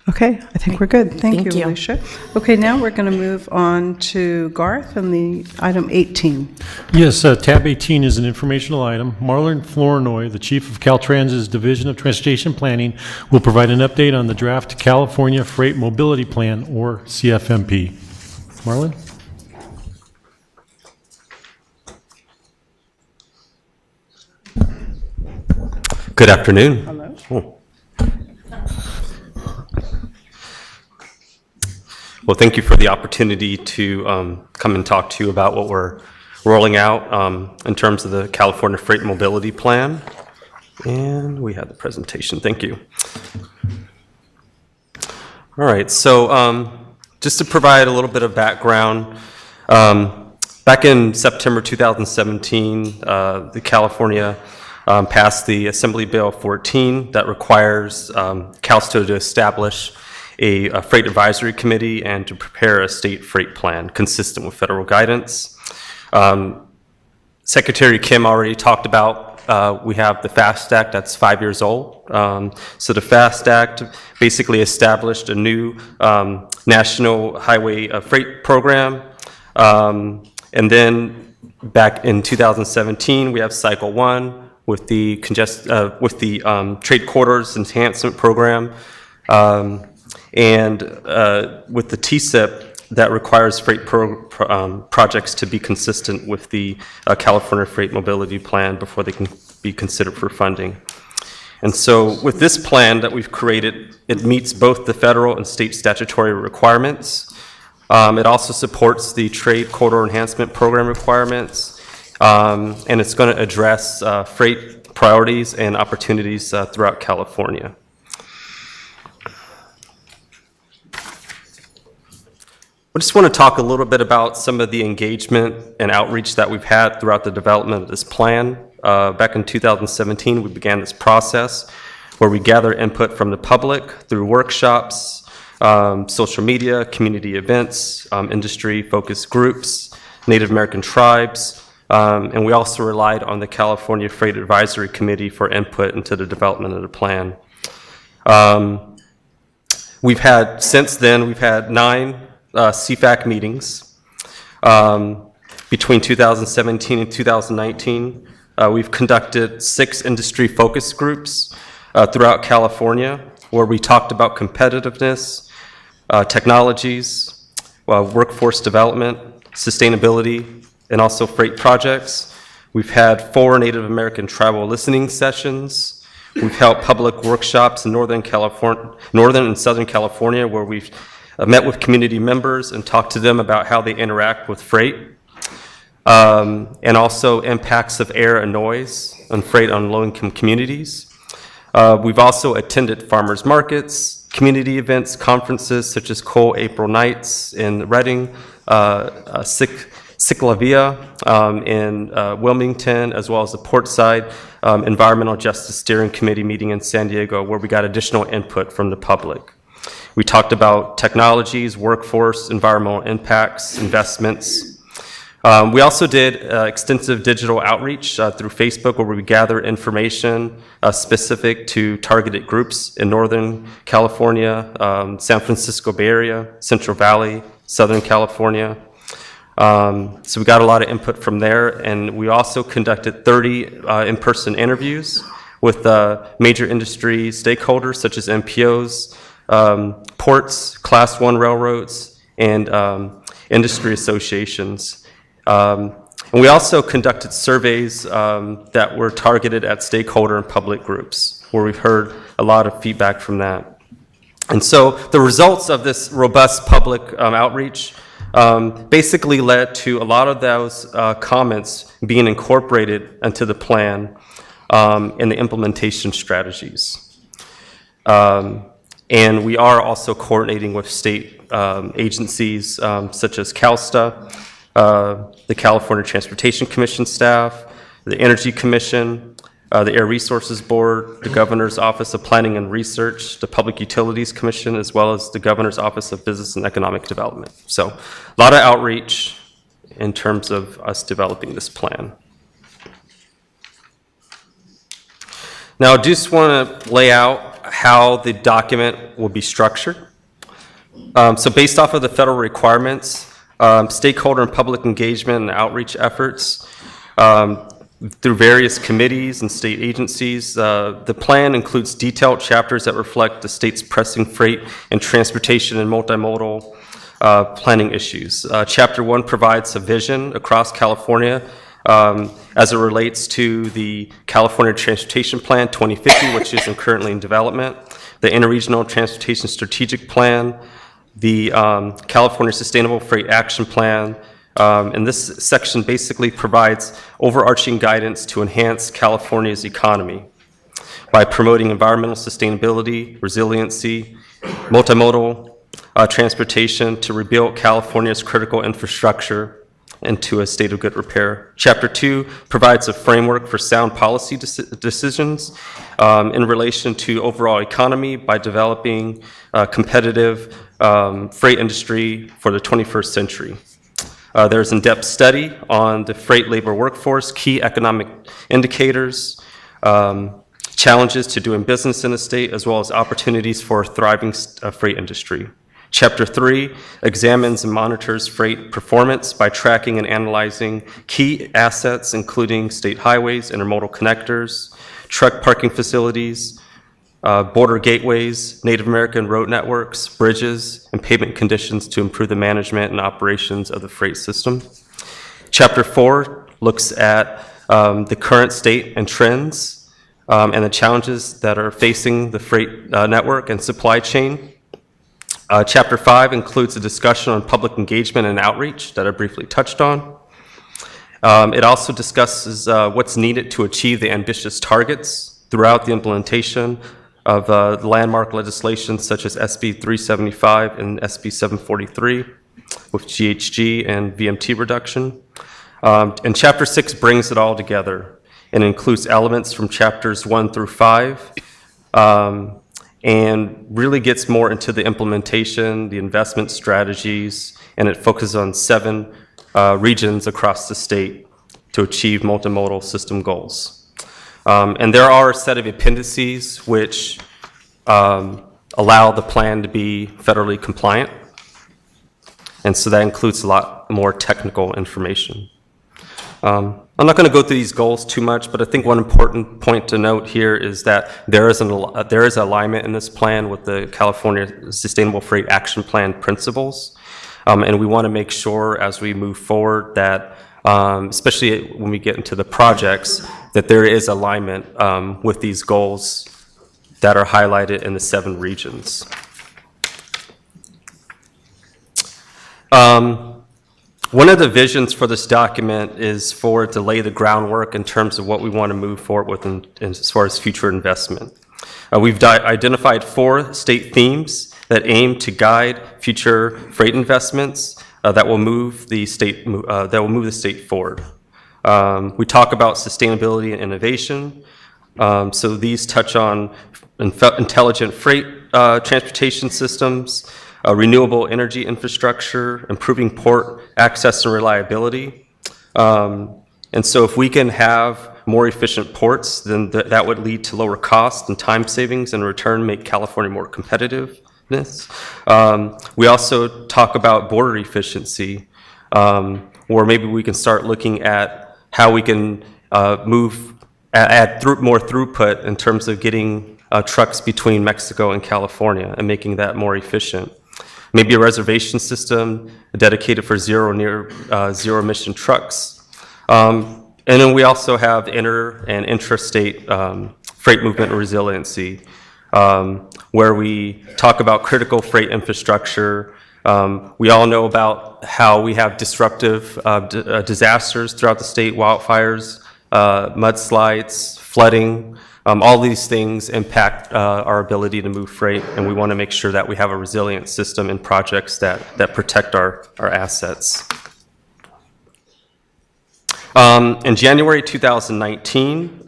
Okay, I think we're good. Thank you, Alicia. Okay, now we're going to move on to Garth and the item 18. Yes, tab 18 is an informational item. Marlon Flournoy, the chief of Caltrans' Division of Transportation Planning, will provide an update on the draft California Freight Mobility Plan, or CFMP. Marlon? Good afternoon. Hello. Oh. Well, thank you for the opportunity to come and talk to you about what we're rolling out in terms of the California Freight Mobility Plan. And we have the presentation. Thank you. All right, so just to provide a little bit of background, back in September 2017, the California passed the Assembly Bill 14 that requires CalSTO to establish a freight advisory committee and to prepare a state freight plan consistent with federal guidance. Secretary Kim already talked about we have the FAST Act that's 5 years old. So the FAST Act basically established a new national highway freight program. And then back in 2017, we have Cycle 1 with the Trade Corridors Enhancement Program. And with the TSIP, that requires freight projects to be consistent with the California Freight Mobility Plan before they can be considered for funding. And so with this plan that we've created, it meets both the federal and state statutory requirements. It also supports the Trade Corridor Enhancement Program requirements, and it's going to address freight priorities and opportunities throughout California. I just want to talk a little bit about some of the engagement and outreach that we've had throughout the development of this plan. Back in 2017, we began this process where we gather input from the public through workshops, social media, community events, industry focus groups, Native American tribes, and we also relied on the California Freight Advisory Committee for input into the development of the plan. Since then, we've had 9 CFAC meetings. Between 2017 and 2019, we've conducted 6 industry focus groups throughout California where we talked about competitiveness, technologies, workforce development, sustainability, and also freight projects. We've had 4 Native American tribal listening sessions. We've held public workshops in Northern and Southern California where we've met with community members and talked to them about how they interact with freight, and also impacts of air and noise on freight on low-income communities. We've also attended farmers markets, community events, conferences such as Coal April Nights in Redding, Ciclavia in Wilmington, as well as the Portside Environmental Justice Steering Committee meeting in San Diego, where we got additional input from the public. We talked about technologies, workforce, environmental impacts, investments. We also did extensive digital outreach through Facebook where we gathered information specific to targeted groups in Northern California, San Francisco Bay Area, Central Valley, Southern California. So we got a lot of input from there, and we also conducted 30 in-person interviews with major industry stakeholders such as MPOs, ports, Class 1 railroads, and industry associations. And we also conducted surveys that were targeted at stakeholder and public groups, where we've heard a lot of feedback from that. And so the results of this robust public outreach basically led to a lot of those comments being incorporated into the plan and the implementation strategies. And we are also coordinating with state agencies such as CalSTA, the California Transportation Commission staff, the Energy Commission, the Air Resources Board, the Governor's Office of Planning and Research, the Public Utilities Commission, as well as the Governor's Office of Business and Economic Development. So a lot of outreach in terms of us developing this plan. Now, I just want to lay out how the document will be structured. So based off of the federal requirements, stakeholder and public engagement and outreach efforts through various committees and state agencies, the plan includes detailed chapters that reflect the state's pressing freight and transportation and multimodal planning issues. Chapter 1 provides a vision across California as it relates to the California Transportation Plan 2050, which is currently in development, the Interregional Transportation Strategic Plan, the California Sustainable Freight Action Plan, and this section basically provides overarching guidance to enhance California's economy by promoting environmental sustainability, resiliency, multimodal transportation to rebuild California's critical infrastructure into a state of good repair. Chapter 2 provides a framework for sound policy decisions in relation to overall economy by developing a competitive freight industry for the 21st century. There's in-depth study on the freight labor workforce, key economic indicators, challenges to doing business in the state, as well as opportunities for a thriving freight industry. Chapter 3 examines and monitors freight performance by tracking and analyzing key assets, including state highways, intermodal connectors, truck parking facilities, border gateways, Native American road networks, bridges, and pavement conditions to improve the management and operations of the freight system. Chapter 4 looks at the current state and trends and the challenges that are facing the freight network and supply chain. Chapter 5 includes a discussion on public engagement and outreach that I briefly touched on. It also discusses what's needed to achieve the ambitious targets throughout the implementation of landmark legislation such as SB 375 and SB 743 with GHG and VMT reduction. And Chapter 6 brings it all together and includes elements from Chapters 1 through 5 and really gets more into the implementation, the investment strategies, and it focuses on 7 regions across the state to achieve multimodal system goals. And there are a set of appendices which allow the plan to be federally compliant. And so that includes a lot more technical information. I'm not going to go through these goals too much, but I think one important point to note here is that there is alignment in this plan with the California Sustainable Freight Action Plan principles. And we want to make sure as we move forward that, especially when we get into the projects, that there is alignment with these goals that are highlighted in the 7 regions. One of the visions for this document is for it to lay the groundwork in terms of what we want to move forward with as far as future investment. We've identified 4 state themes that aim to guide future freight investments that will move the state forward. We talk about sustainability and innovation. So these touch on intelligent freight transportation systems, renewable energy infrastructure, improving port access and reliability. And so if we can have more efficient ports, then that would lead to lower costs and time savings, and in return make California more competitive. We also talk about border efficiency, or maybe we can start looking at how we can add more throughput in terms of getting trucks between Mexico and California and making that more efficient. Maybe a reservation system dedicated for zero emission trucks. And then we also have inter and intrastate freight movement and resiliency, where we talk about critical freight infrastructure. We all know about how we have disruptive disasters throughout the state, wildfires, mudslides, flooding. All these things impact our ability to move freight, and we want to make sure that we have a resilient system and projects that protect our assets. In January 2019,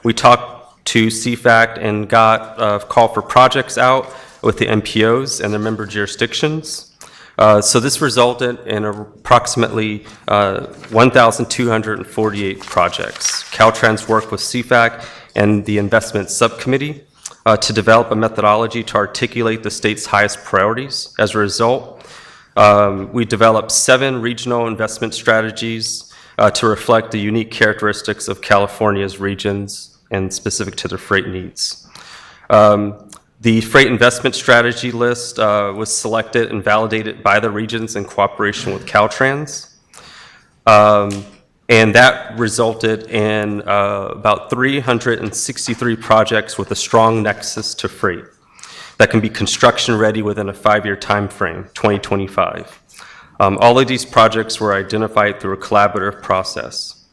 we talked to CFACT and got a call for projects out with the MPOs and their member jurisdictions. So this resulted in approximately 1,248 projects. Caltrans worked with CFACT and the investment subcommittee to develop a methodology to articulate the state's highest priorities. As a result, we developed 7 regional investment strategies to reflect the unique characteristics of California's regions and specific to their freight needs. The freight investment strategy list was selected and validated by the regions in cooperation with Caltrans. And that resulted in about 363 projects with a strong nexus to freight that can be construction ready within a 5-year time frame, 2025. All of these projects were identified through a collaborative process.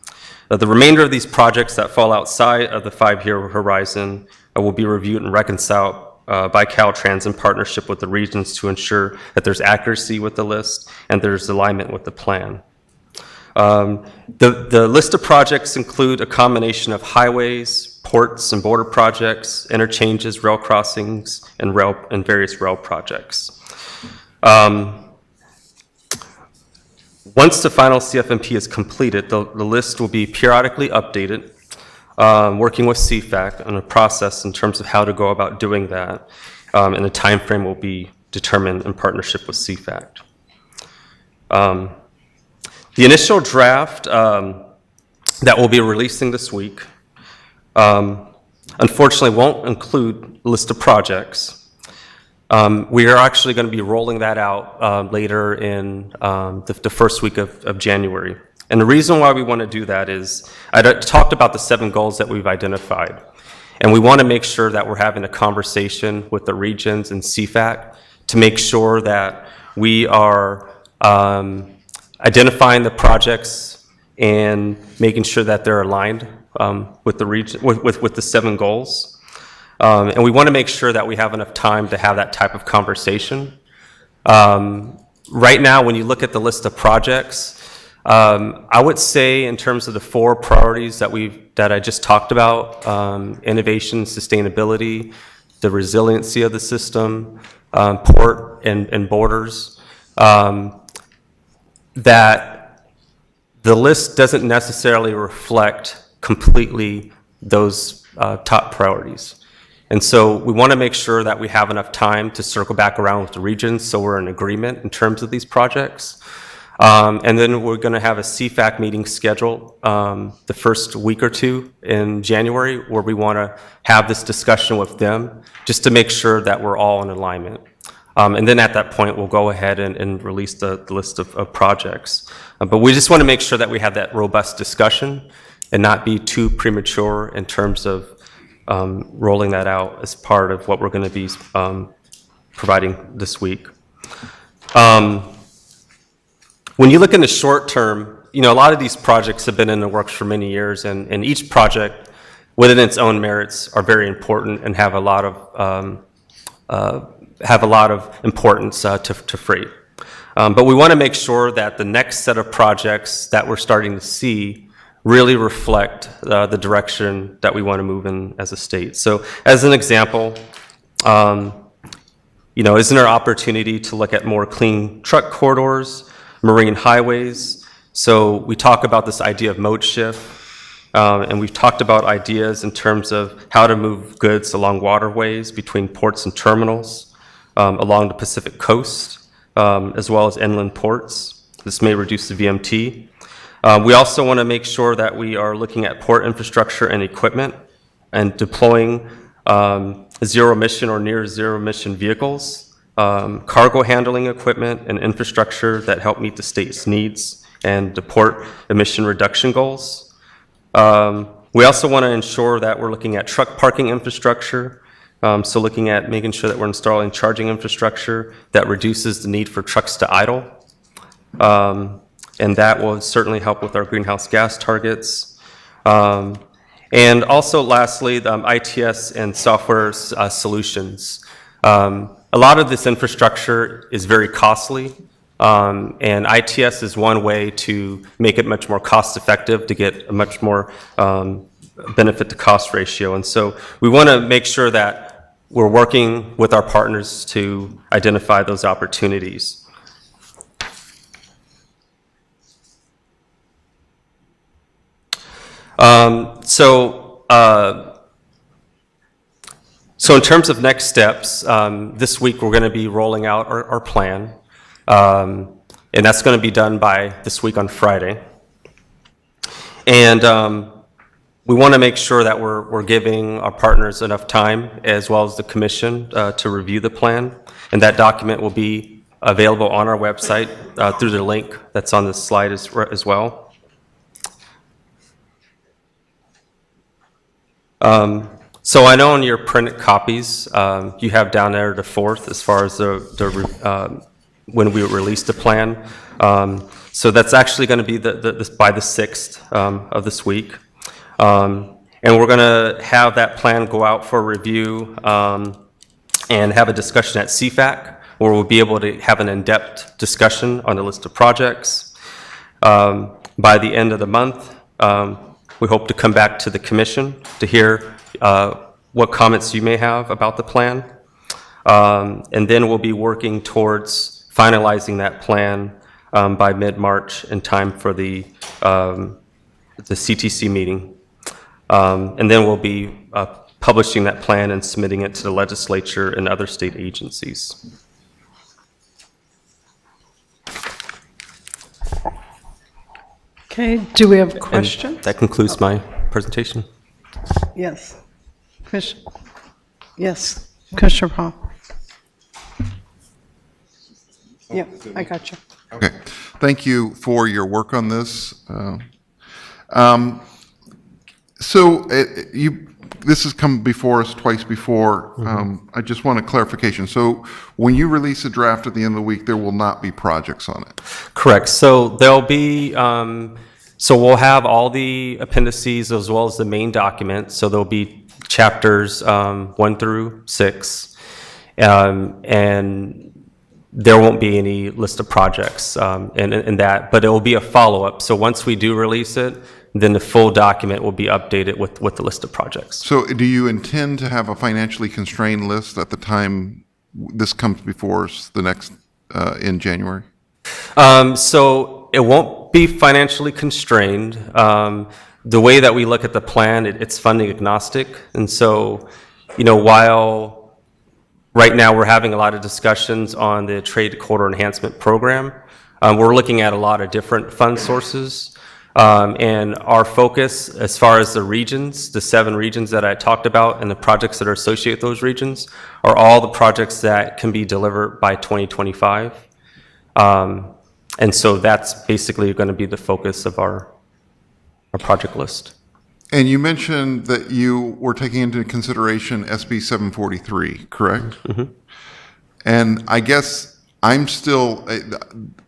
The remainder of these projects that fall outside of the 5-year horizon will be reviewed and reconciled by Caltrans in partnership with the regions to ensure that there's accuracy with the list and there's alignment with the plan. The list of projects include a combination of highways, ports and border projects, interchanges, rail crossings, and various rail projects. Once the final CFMP is completed, the list will be periodically updated, working with CFACT on a process in terms of how to go about doing that, and the time frame will be determined in partnership with CFACT. The initial draft that we'll be releasing this week unfortunately won't include a list of projects. We are actually going to be rolling that out later in the first week of January. And the reason why we want to do that is, I talked about the 7 goals that we've identified. And we want to make sure that we're having a conversation with the regions and CFAC to make sure that we are identifying the projects and making sure that they're aligned with the region, with the 7 goals. And we want to make sure that we have enough time to have that type of conversation. Right now, when you look at the list of projects, I would say in terms of the 4 priorities that I just talked about, innovation, sustainability, the resiliency of the system, port and borders, that the list doesn't necessarily reflect completely those top priorities. And so we want to make sure that we have enough time to circle back around with the regions so we're in agreement in terms of these projects. And then we're going to have a CFAC meeting scheduled the first week or 2 in January, where we want to have this discussion with them just to make sure that we're all in alignment. And then at that point, we'll go ahead and release the list of projects. But we just want to make sure that we have that robust discussion and not be too premature in terms of rolling that out as part of what we're going to be providing this week. When you look in the short term, a lot of these projects have been in the works for many years, and each project within its own merits are very important and have a lot of importance to freight. But we want to make sure that the next set of projects that we're starting to see really reflect the direction that we want to move in as a state. So as an example, isn't there opportunity to look at more clean truck corridors, marine highways? So we talk about this idea of mode shift, and we've talked about ideas in terms of how to move goods along waterways between ports and terminals, along the Pacific coast, as well as inland ports. This may reduce the VMT. We also want to make sure that we are looking at port infrastructure and equipment and deploying zero emission or near zero emission vehicles, cargo handling equipment and infrastructure that help meet the state's needs and the port emission reduction goals. We also want to ensure that we're looking at truck parking infrastructure, so looking at making sure that we're installing charging infrastructure that reduces the need for trucks to idle. And that will certainly help with our greenhouse gas targets. And also lastly, the ITS and software solutions. A lot of this infrastructure is very costly, and ITS is one way to make it much more cost effective to get a much more benefit to cost ratio. And so we want to make sure that we're working with our partners to identify those opportunities. So in terms of next steps, this week we're going to be rolling out our plan, and that's going to be done by this week on Friday. And we want to make sure that we're giving our partners enough time, as well as the commission, to review the plan. And that document will be available on our website through the link that's on this slide as well. So I know in your printed copies, you have down there the 4th as far as when we release the plan. So that's actually going to be by the 6th of this week. And we're going to have that plan go out for review and have a discussion at CFAC, where we'll be able to have an in-depth discussion on the list of projects. By the end of the month, we hope to come back to the commission to hear what comments you may have about the plan. And then we'll be working towards finalizing that plan by mid-March in time for the CTC meeting. And then we'll be publishing that plan and submitting it to the legislature and other state agencies. Okay, do we have a question? And that concludes my presentation. Yes. Yes, Commissioner Paul. Yep, I got you. Okay, thank you for your work on this. This has come before us twice before. I just want a clarification. So when you release a draft at the end of the week, there will not be projects on it? Correct. So there'll be, so we'll have all the appendices as well as the main document. So there'll be chapters 1 through 6. And there won't be any list of projects in that, but it will be a follow-up. So once we do release it, then the full document will be updated with the list of projects. So do you intend to have a financially constrained list at the time this comes before us the next, in January? So it won't be financially constrained. The way that we look at the plan, it's funding agnostic. And so, while right now we're having a lot of discussions on the Trade Corridor Enhancement Program, we're looking at a lot of different fund sources. And our focus as far as the regions, the 7 regions that I talked about and the projects that are associated with those regions are all the projects that can be delivered by 2025. And so that's basically going to be the focus of our project list. And you mentioned that you were taking into consideration SB 743, correct? And I guess I'm still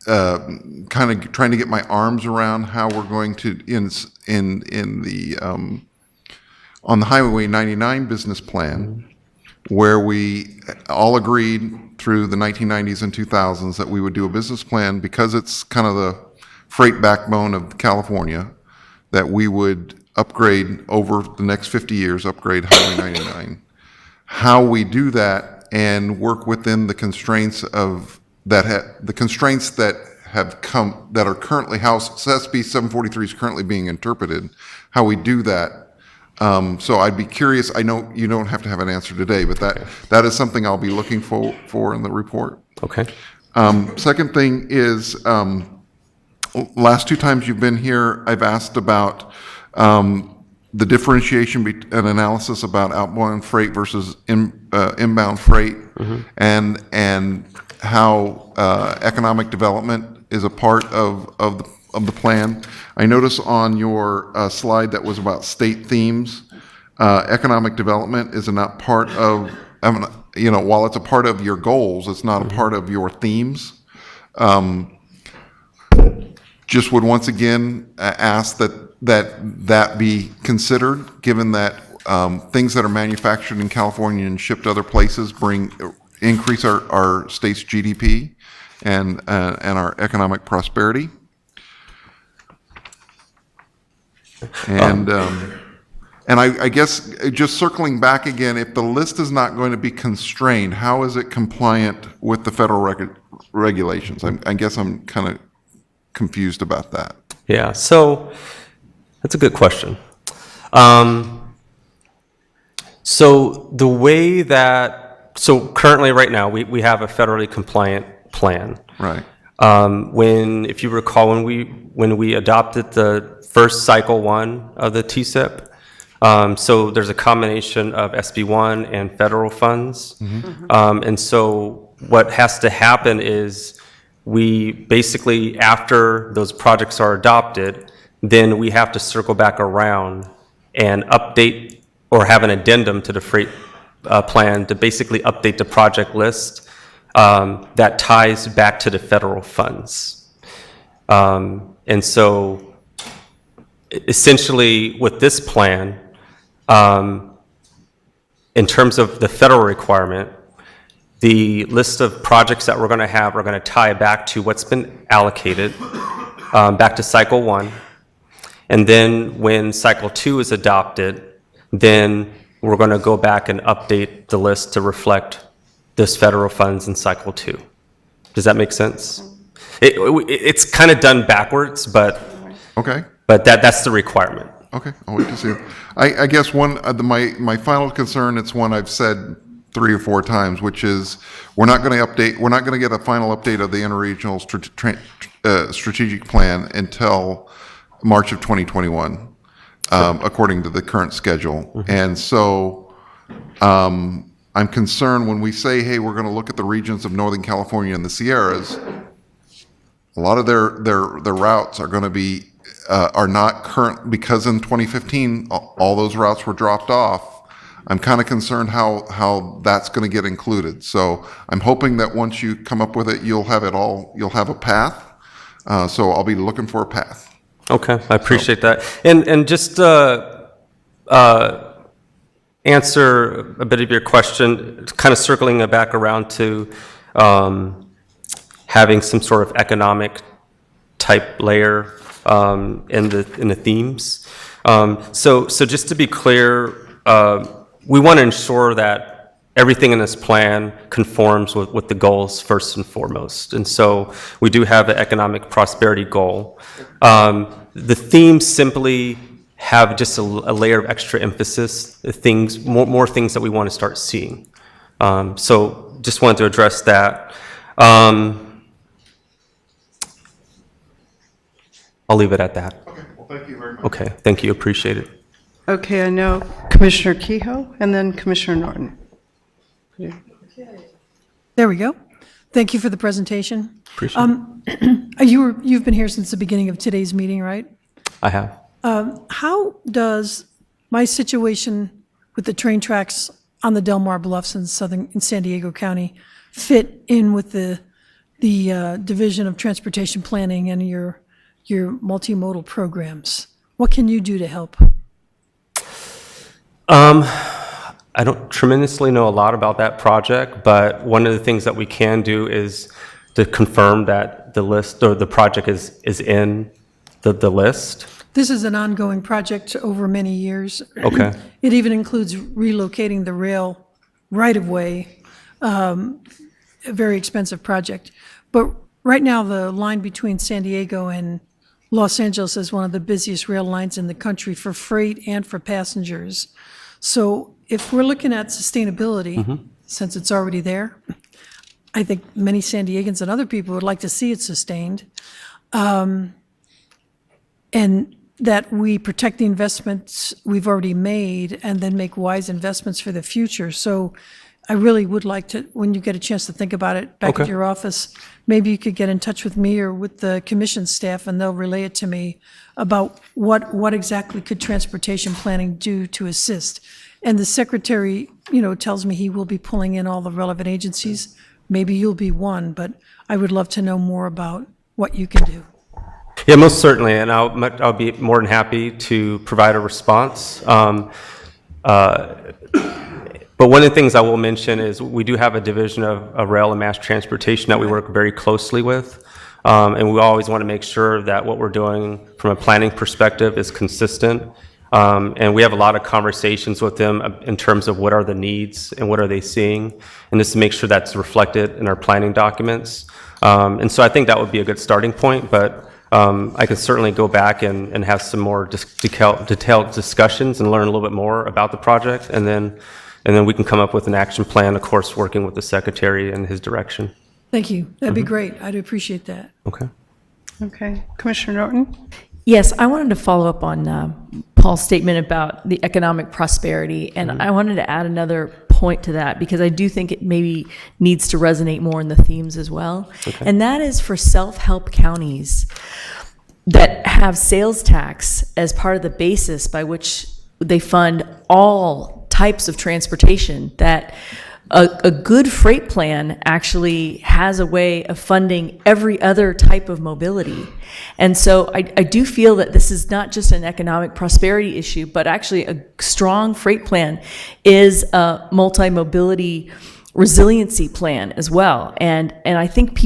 kind of trying to get my arms around how we're going to, on the Highway 99 business plan, where we all agreed through the 1990s and 2000s that we would do a business plan because it's kind of the freight backbone of California, that we would upgrade over the next 50 years, upgrade Highway 99. How we do that and work within the constraints of the constraints that have come, that are currently housed, so SB 743 is currently being interpreted, how we do that. So I'd be curious, I know you don't have to have an answer today, but that is something I'll be looking for in the report. Okay. Second thing is, last 2 times you've been here, I've asked about the differentiation, an analysis about outbound freight versus inbound freight, and how economic development is a part of the plan. I notice on your slide that was about state themes, economic development is not part of, while it's a part of your goals, it's not a part of your themes. Just would once again ask that be considered, given that things that are manufactured in California and shipped to other places increase our state's GDP and our economic prosperity. And I guess just circling back again, if the list is not going to be constrained, how is it compliant with the federal regulations? I guess I'm kind of confused about that. Yeah, so that's a good question. So the way that, so currently right now we have a federally compliant plan. Right. If you recall, when we adopted the first cycle 1 of the TSIP, so there's a combination of SB1 and federal funds. And so what has to happen is we basically, after those projects are adopted, then we have to circle back around and update or have an addendum to the freight plan to basically update the project list that ties back to the federal funds. And so essentially with this plan, in terms of the federal requirement, the list of projects that we're going to have are going to tie back to what's been allocated, back to cycle 1. And then when cycle 2 is adopted, then we're going to go back and update the list to reflect this federal funds in cycle 2. Does that make sense? It's kind of done backwards, but okay. But that's the requirement. Okay, I'll wait to see it. I guess my final concern, it's one I've said 3 or 4 times, which is we're not going to get a final update of the interregional strategic plan until March of 2021, according to the current schedule. And so I'm concerned when we say, hey, we're going to look at the regions of Northern California and the Sierras, a lot of their routes are going to be, are not current, because in 2015, all those routes were dropped off. I'm kind of concerned how that's going to get included. So I'm hoping that once you come up with it, you'll have a path. So I'll be looking for a path. Okay, I appreciate that. And just answer a bit of your question, kind of circling it back around to having some sort of economic type layer in the themes. So just to be clear, we want to ensure that everything in this plan conforms with the goals first and foremost. And so we do have an economic prosperity goal. The themes simply have just a layer of extra emphasis, more things that we want to start seeing. So just wanted to address that. I'll leave it at that. Okay, well, thank you very much. Okay, thank you, appreciate it. Okay, I know Commissioner Kehoe and then Commissioner Norton. There we go. Thank you for the presentation. Appreciate You've been here since the beginning of today's meeting, right? I have. How does my situation with the train tracks on the Del Mar Bluffs in San Diego County fit in with the Division of Transportation Planning and your multimodal programs? What can you do to help? I don't tremendously know a lot about that project, but one of the things that we can do is to confirm that the list or the project is in the list. This is an ongoing project over many years. Okay. It even includes relocating the rail right-of-way, a very expensive project. But right now, the line between San Diego and Los Angeles is one of the busiest rail lines in the country for freight and for passengers. So if we're looking at sustainability, since it's already there, I think many San Diegans and other people would like to see it sustained. And that we protect the investments we've already made and then make wise investments for the future. So I really would like to, when you get a chance to think about it back at your office, maybe you could get in touch with me or with the commission staff and they'll relay it to me about what exactly could transportation planning do to assist. And the secretary, tells me he will be pulling in all the relevant agencies. Maybe you'll be one, but I would love to know more about what you can do. Yeah, most certainly, and I'll be more than happy to provide a response. But one of the things I will mention is we do have a division of rail and mass transportation that we work very closely with. And we always want to make sure that what we're doing from a planning perspective is consistent. And we have a lot of conversations with them in terms of what are the needs and what are they seeing, and just to make sure that's reflected in our planning documents. And so I think that would be a good starting point, but I can certainly go back and have some more detailed discussions and learn a little bit more about the project, and then we can come up with an action plan, of course, working with the secretary in his direction. Thank you. That'd be great. I'd appreciate that. Okay. Okay. Commissioner Norton? Yes, I wanted to follow up on Paul's statement about the economic prosperity, and I wanted to add another point to that because I do think it maybe needs to resonate more in the themes as well. Okay. And that is for self-help counties that have sales tax as part of the basis by which they fund all types of transportation, that a good freight plan actually has a way of funding every other type of mobility. And so I do feel that this is not just an economic prosperity issue, but actually a strong freight plan is a multi-mobility resiliency plan as well. And I think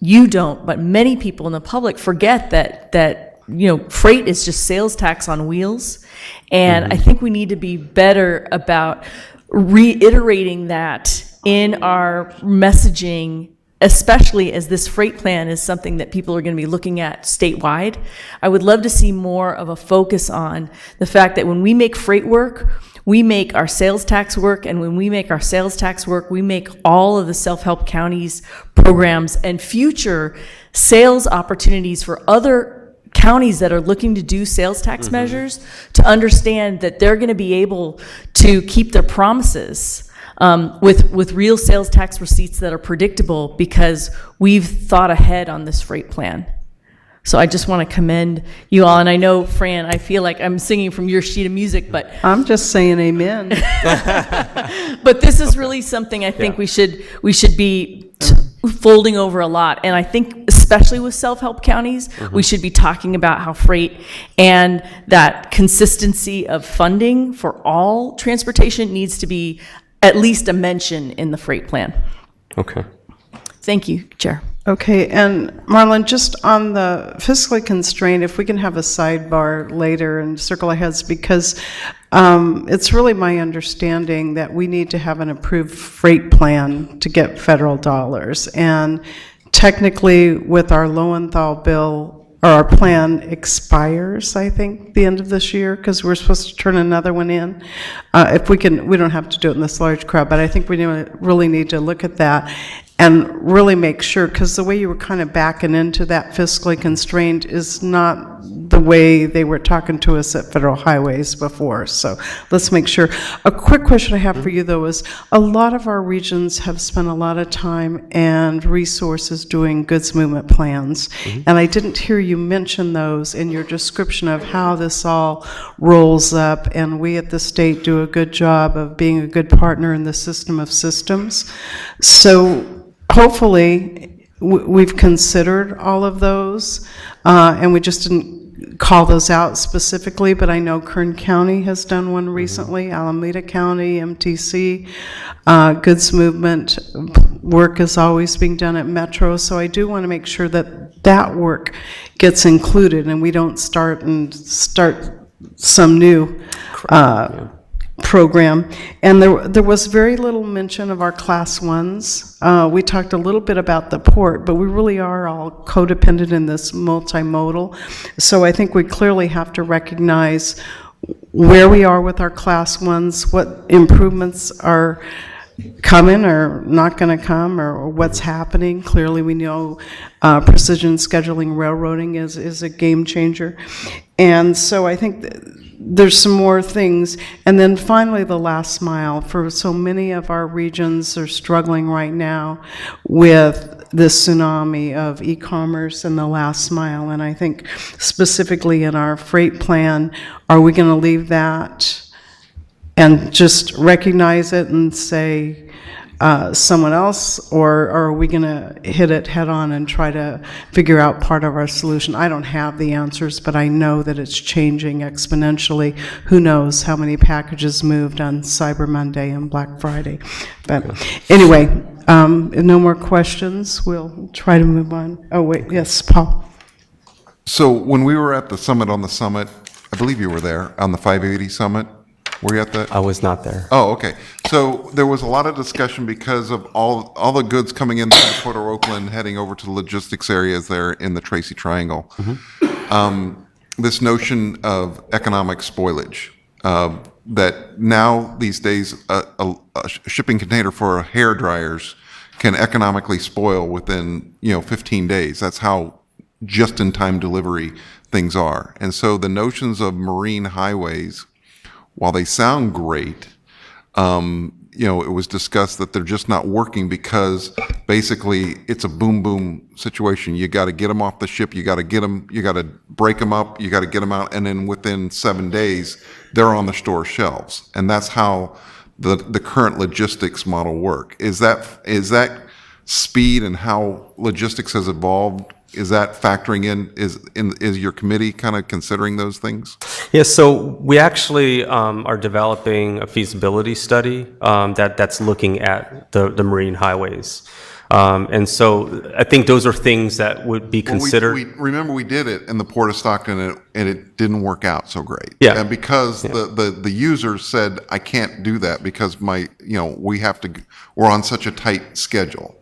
you don't, but many people in the public forget that freight is just sales tax on wheels. And I think we need to be better about reiterating that in our messaging, especially as this freight plan is something that people are going to be looking at statewide. I would love to see more of a focus on the fact that when we make freight work, we make our sales tax work, and when we make our sales tax work, we make all of the self-help counties programs and future sales opportunities for other counties that are looking to do sales tax measures to understand that they're going to be able to keep their promises with real sales tax receipts that are predictable, because we've thought ahead on this freight plan. So I just want to commend you all. And I know, Fran, I feel like I'm singing from your sheet of music, but I'm just saying amen. but this is really something I think we should be folding over a lot. And I think especially with self-help counties, we should be talking about how freight and that consistency of funding for all transportation needs to be at least a mention in the freight plan. Okay. Thank you, Chair. Okay, and Marlon, just on the fiscally constrained, if we can have a sidebar later and circle our heads, because it's really my understanding that we need to have an approved freight plan to get federal dollars. And technically, with our Lowenthal bill, or our plan expires, I think, the end of this year, because we're supposed to turn another one in. If we can, we don't have to do it in this large crowd, but I think we really need to look at that and really make sure, because the way you were kind of backing into that fiscally constrained is not the way they were talking to us at Federal Highways before. So let's make sure. A quick question I have for you, though, is a lot of our regions have spent a lot of time and resources doing goods movement plans, and I didn't hear you mention those in your description of how this all rolls up, and we at the state do a good job of being a good partner in the system of systems. So hopefully we've considered all of those, and we just didn't call those out specifically, but I know Kern County has done one recently, Alameda County, MTC, goods movement work is always being done at Metro, so I do want to make sure that that work gets included and we don't start some new program. And there was very little mention of our class ones. We talked a little bit about the port, but we really are all codependent in this multimodal. So I think we clearly have to recognize where we are with our class ones, what improvements are coming or not going to come, or what's happening. Clearly we know precision scheduling railroading is a game changer. And so I think there's some more things. And then finally, the last mile. For so many of our regions are struggling right now with this tsunami of e-commerce and the last mile. And I think specifically in our freight plan, are we going to leave that and just recognize it and say someone else, or are we going to hit it head on and try to figure out part of our solution? I don't have the answers, but I know that it's changing exponentially. Who knows how many packages moved on Cyber Monday and Black Friday. But anyway, no more questions. We'll try to move on. Oh, wait, yes, Paul. So when we were at the summit on the summit, I believe you were there, on the 580 summit. Were you at that? I was not there. Oh, okay. So there was a lot of discussion because of all the goods coming in from Port of Oakland, heading over to the logistics areas there in the Tracy Triangle. This notion of economic spoilage, that now these days a shipping container for hair dryers can economically spoil within 15 days. That's how just-in-time delivery things are. And so the notions of marine highways, while they sound great, it was discussed that they're just not working because basically it's a boom situation. You got to get them off the ship, you got to break them up, you got to get them out, and then within 7 days they're on the store shelves. And that's how the current logistics model work. Is that speed and how logistics has evolved? Is that factoring in? Is your committee kind of considering those things? Yes, so we actually are developing a feasibility study that's looking at the marine highways. And so I think those are things that would be considered. Remember we did it in the Port of Stockton and it didn't work out so great. Yeah. And because the users said, I can't do that because we're on such a tight schedule.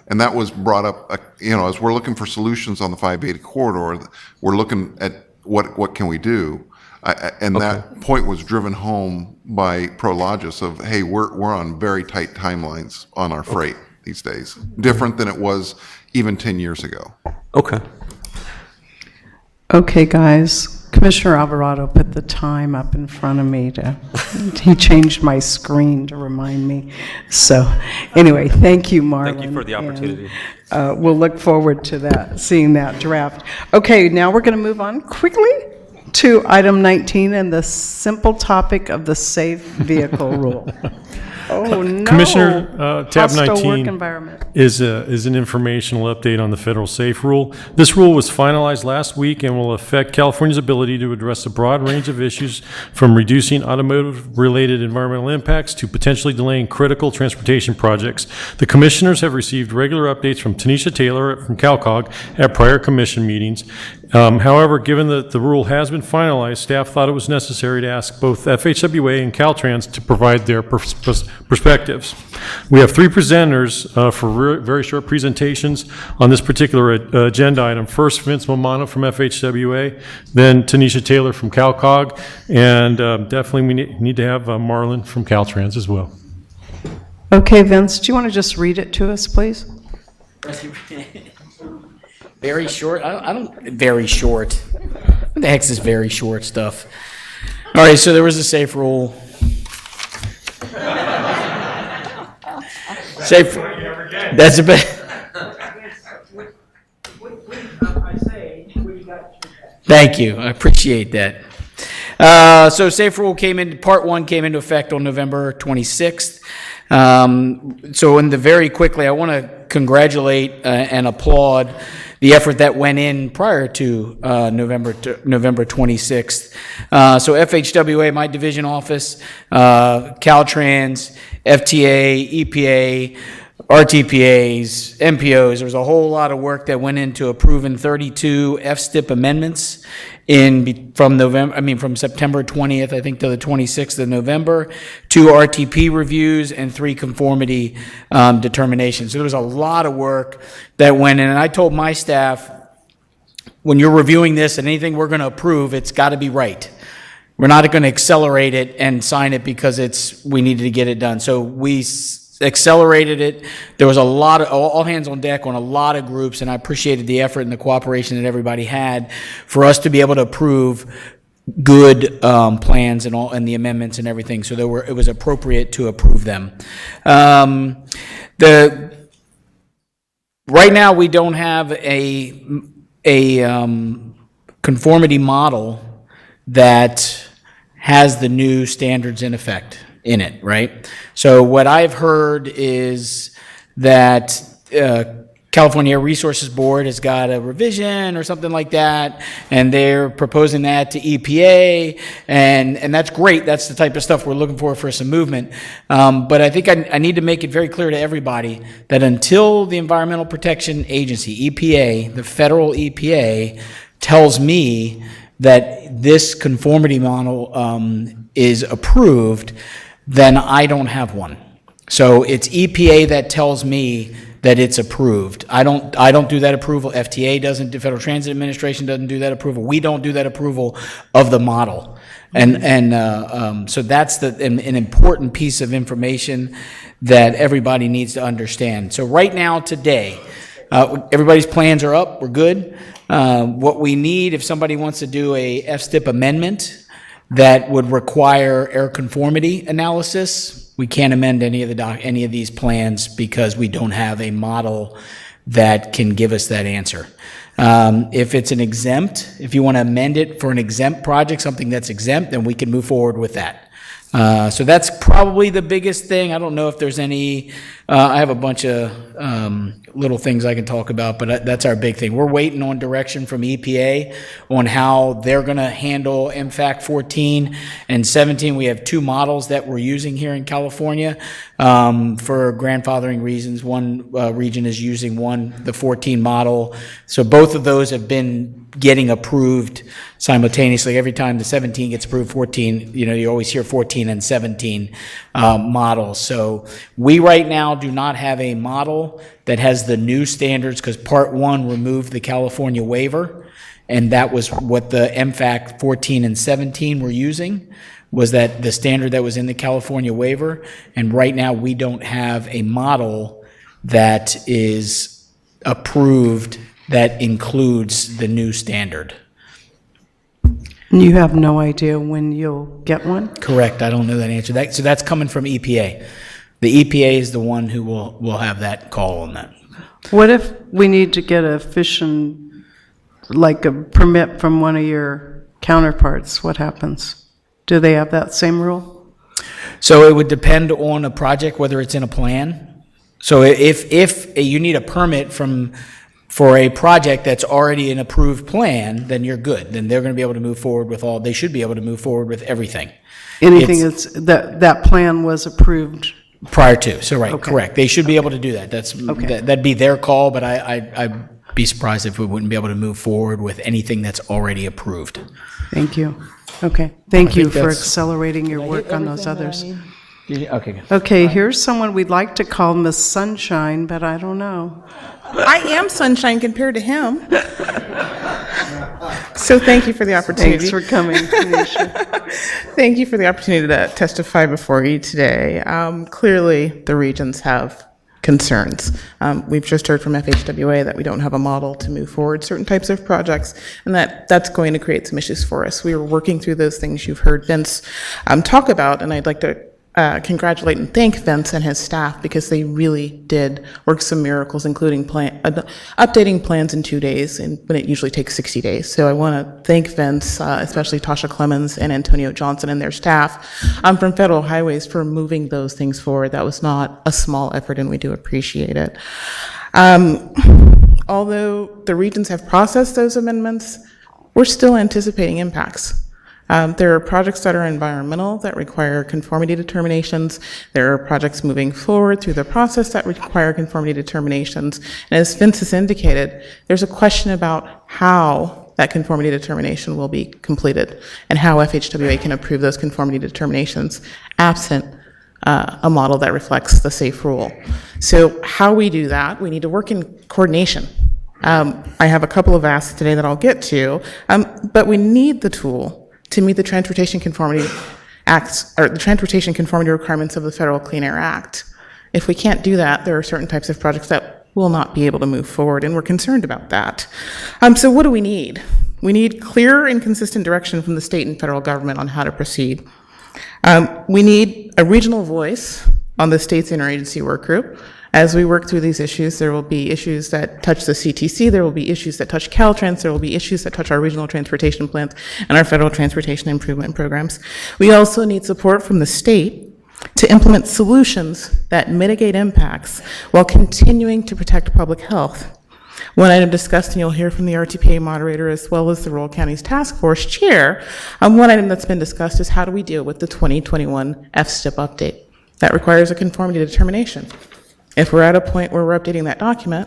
And that was brought up, as we're looking for solutions on the 580 corridor, we're looking at what can we do. That point was driven home by Prologis of, hey, we're on very tight timelines on our freight these days, different than it was even 10 years ago. Okay. Okay, guys. Commissioner Alvarado put the time up in front of me he changed my screen to remind me. So anyway, thank you, Marlon. Thank you for the opportunity. And, we'll look forward to seeing that draft. Okay, now we're going to move on quickly to item 19 and the simple topic of the safe vehicle rule. Oh, no. Commissioner, tab Hostile 19 work environment. is an informational update on the federal SAFE rule. This rule was finalized last week and will affect California's ability to address a broad range of issues from reducing automotive-related environmental impacts to potentially delaying critical transportation projects. The commissioners have received regular updates from Tanisha Taylor from CalCog at prior commission meetings. However, given that the rule has been finalized, staff thought it was necessary to ask both FHWA and Caltrans to provide their perspectives. We have three presenters for very short presentations on this particular agenda item. First, Vince Momano from FHWA, then Tanisha Taylor from CalCog, and definitely we need to have Marlon from Caltrans as well. Okay, Vince, do you want to just read it to us, please? Very short? I don't, very short. What the heck's this very short stuff? All right, so there was a safe rule. Safe, that's a bit. Thank you, I appreciate that. So safe rule part one came into effect on November 26th. So very quickly, I want to congratulate and applaud the effort that went in prior to November 26th. So FHWA, my division office, Caltrans, FTA, EPA, RTPAs, MPOs, there was a whole lot of work that went into approving 32 FSTIP amendments from September 20th, I think, to the 26th of November, 2 RTP reviews and 3 conformity determinations. So there was a lot of work that went in, and I told my staff, when you're reviewing this and anything we're going to approve, it's got to be right. We're not going to accelerate it and sign it because we needed to get it done. So we accelerated it. There was a lot of all hands on deck on a lot of groups, and I appreciated the effort and the cooperation that everybody had for us to be able to approve good plans and the amendments and everything. So it was appropriate to approve them. Right now we don't have a conformity model that has the new standards in effect in it, right? So what I've heard is that California Air Resources Board has got a revision or something like that, and they're proposing that to EPA, and that's great. That's the type of stuff we're looking for some movement. But I think I need to make it very clear to everybody that until the Environmental Protection Agency, EPA, the federal EPA, tells me that this conformity model is approved, then I don't have one. So it's EPA that tells me that it's approved. I don't do that approval. FTA doesn't. The Federal Transit Administration doesn't do that approval. We don't do that approval of the model. And so that's an important piece of information that everybody needs to understand. So right now, today, everybody's plans are up. We're good. What we need, if somebody wants to do a FSTIP amendment that would require air conformity analysis, we can't amend any of these plans because we don't have a model that can give us that answer. If it's an exempt, if you want to amend it for an exempt project, something that's exempt, then we can move forward with that. So that's probably the biggest thing. I don't know if there's any, I have a bunch of little things I can talk about, but that's our big thing. We're waiting on direction from EPA on how they're going to handle MFAC 14 and 17. We have 2 models that we're using here in California for grandfathering reasons. One region is using the 14 model. So both of those have been getting approved simultaneously. Every time the 17 gets approved, 14, you always hear 14 and 17 models. So we right now do not have a model that has the new standards because Part 1 removed the California waiver, and that was what the MFAC 14 and 17 were using, was that the standard that was in the California waiver, and right now we don't have a model that is approved that includes the new standard. And you have no idea when you'll get one? Correct. I don't know that answer. So that's coming from EPA. The EPA is the one who will have that call on that. What if we need to get a like a permit from one of your counterparts? What happens? Do they have that same rule? So it would depend on a project, whether it's in a plan. So if you need a permit for a project that's already an approved plan, then you're good. Then they're going to be able to move forward with they should be able to move forward with everything. Anything that plan was approved prior to. So right, Okay. correct. They should be able to do that. That'd be their call, but I'd be surprised if we wouldn't be able to move forward with anything that's already approved. Thank you. Okay, thank I you think for that's- accelerating your Did I work hit on those everything others. that I need? Okay, good. Okay, here's someone we'd like to call Miss Sunshine, but I don't know. I am sunshine compared to him. So thank you for the opportunity. Thanks for coming, Tanisha. Thank you for the opportunity to testify before you today. Clearly, the regions have concerns. We've just heard from FHWA that we don't have a model to move forward certain types of projects, and that's going to create some issues for us. We are working through those things you've heard Vince talk about, and I'd like to congratulate and thank Vince and his staff because they really did work some miracles, including updating plans in 2 days and when it usually takes 60 days. So I want to thank Vince, especially Tasha Clemens and Antonio Johnson and their staff from Federal Highways for moving those things forward. That was not a small effort, and we do appreciate it. Although the regions have processed those amendments, we're still anticipating impacts. There are projects that are environmental that require conformity determinations. There are projects moving forward through the process that require conformity determinations. And as Vince has indicated, there's a question about how that conformity determination will be completed and how FHWA can approve those conformity determinations absent a model that reflects the safe rule. So how we do that, we need to work in coordination. I have a couple of asks today that I'll get to, but we need the tool to meet the Transportation Conformity Acts, or the Transportation Conformity requirements of the Federal Clean Air Act. If we can't do that, there are certain types of projects that will not be able to move forward, and we're concerned about that. So what do we need? We need clear and consistent direction from the state and federal government on how to proceed. We need a regional voice on the state's interagency work group. As we work through these issues, there will be issues that touch the CTC, there will be issues that touch Caltrans, there will be issues that touch our regional transportation plans and our federal transportation improvement programs. We also need support from the state to implement solutions that mitigate impacts while continuing to protect public health. One item discussed, and you'll hear from the RTPA moderator as well as the Rural Counties Task Force chair, one item that's been discussed is how do we deal with the 2021 FSTIP update. That requires a conformity determination. If we're at a point where we're updating that document,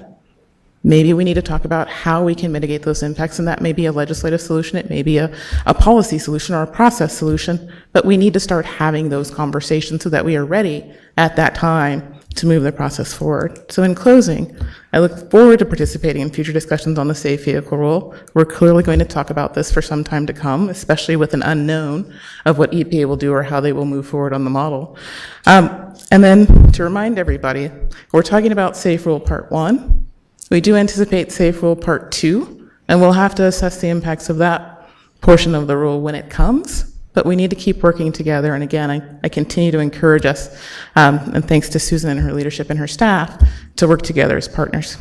maybe we need to talk about how we can mitigate those impacts, and that may be a legislative solution, it may be a policy solution or a process solution, but we need to start having those conversations so that we are ready at that time to move the process forward. So in closing, I look forward to participating in future discussions on the safe vehicle rule. We're clearly going to talk about this for some time to come, especially with an unknown of what EPA will do or how they will move forward on the model. And then to remind everybody, we're talking about Safe Rule Part 1. We do anticipate Safe Rule Part 2, and we'll have to assess the impacts of that portion of the rule when it comes. But we need to keep working together. And again, I continue to encourage us, and thanks to Susan and her leadership and her staff, to work together as partners.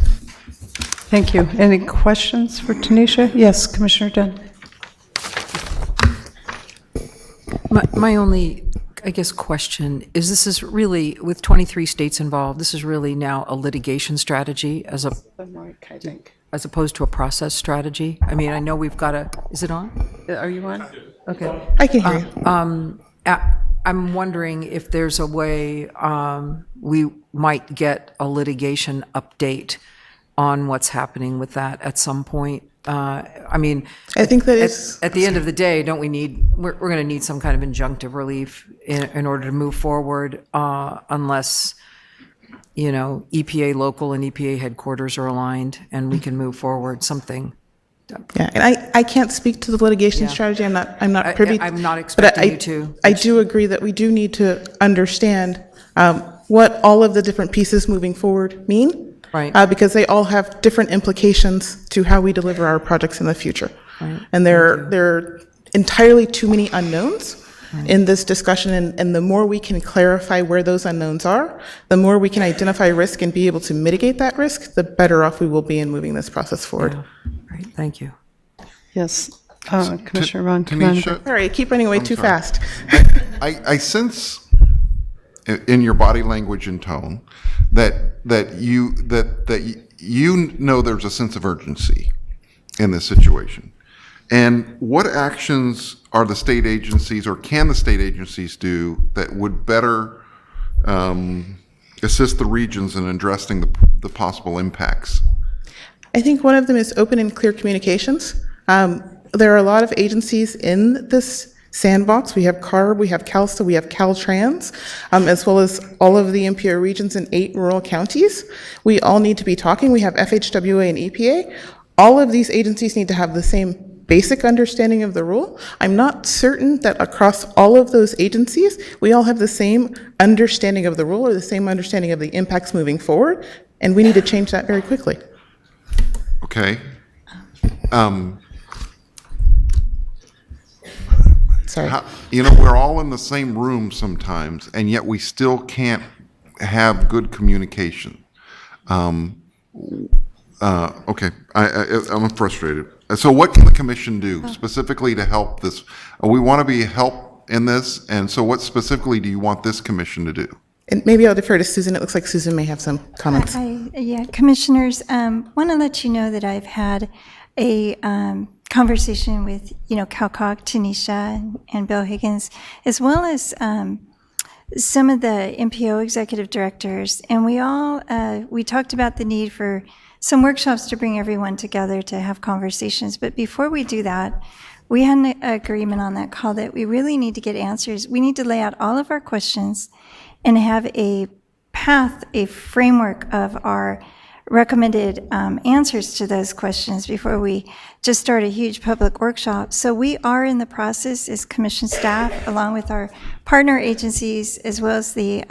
Thank you. Any questions for Tanisha? Yes, Commissioner Dunn. My only, I guess, question is this is really, with 23 states involved, this is really now a litigation strategy as opposed to a process strategy? I mean, I know we've got a, is it on? Are you on? Okay. I can hear you. I'm wondering if there's a way we might get a litigation update on what's happening with that at some point. I mean, I think that is at the end of the day, don't we need? We're going to need some kind of injunctive relief in order to move forward, unless EPA local and EPA headquarters are aligned and we can move forward. Something. Yeah, and I can't speak to the litigation strategy. I'm not privy. I'm not expecting you to. I do agree that we do need to understand what all of the different pieces moving forward mean. Right. Because they all have different implications to how we deliver our projects in the future. Right. And they're entirely too many unknowns in this discussion, and the more we can clarify where those unknowns are, the more we can identify risk and be able to mitigate that risk, the better off we will be in moving this process forward. Great, thank you. Yes, Commissioner Ron. Tanisha? Sorry, I keep running away too fast. I sense in your body language and tone that you know there's a sense of urgency in this situation. And what actions are the state agencies, or can the state agencies do, that would better assist the regions in addressing the possible impacts? I think one of them is open and clear communications. There are a lot of agencies in this sandbox. We have CARB, we have CALSTA, we have Caltrans, as well as all of the MPO regions in 8 rural counties. We all need to be talking. We have FHWA and EPA. All of these agencies need to have the same basic understanding of the rule. I'm not certain that across all of those agencies, we all have the same understanding of the rule or the same understanding of the impacts moving forward, and we need to change that very quickly. Okay. Sorry. We're all in the same room sometimes, and yet we still can't have good communication. Okay, I'm frustrated. So what can the commission do specifically to help this? We want to be help in this, and so what specifically do you want this commission to do? And maybe I'll defer to Susan. It looks like Susan may have some comments. Yeah, commissioners, want to let you know that I've had a conversation with, CalCog, Tanisha, and Bill Higgins, as well as some of the MPO executive directors, and we talked about the need for some workshops to bring everyone together to have conversations. But before we do that, we had an agreement on that call that we really need to get answers. We need to lay out all of our questions and have a path, a framework of our recommended answers to those questions before we just start a huge public workshop. So we are in the process as commission staff, along with our partner agencies, as well as the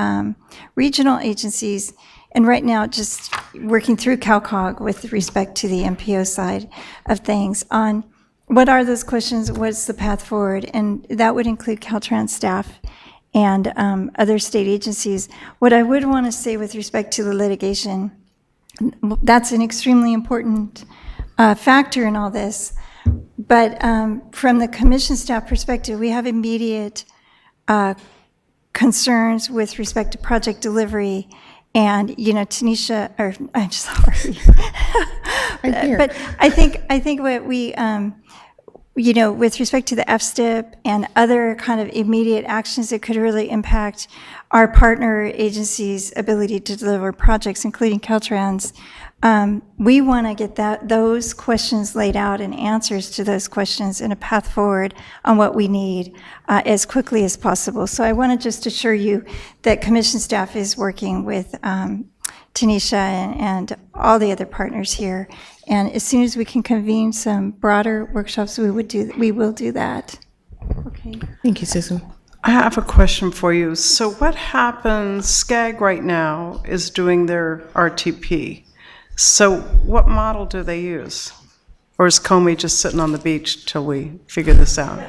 regional agencies, and right now just working through CalCog with respect to the MPO side of things on what are those questions, what's the path forward, and that would include Caltrans staff and other state agencies. What I would want to say with respect to the litigation, that's an extremely important factor in all this. But from the commission staff perspective, we have immediate concerns with respect to project delivery. And, Tanisha, or I'm sorry. But I think what we, with respect to the FSTIP and other kind of immediate actions that could really impact our partner agencies' ability to deliver projects, including Caltrans, we want to get those questions laid out and answers to those questions and a path forward on what we need as quickly as possible. So I want to just assure you that commission staff is working with Tanisha and all the other partners here. And as soon as we can convene some broader workshops, we will do that. Okay. Thank you, Susan. I have a question for you. So what happens, SCAG right now is doing their RTP. So what model do they use? Or is Comey just sitting on the beach till we figure this out?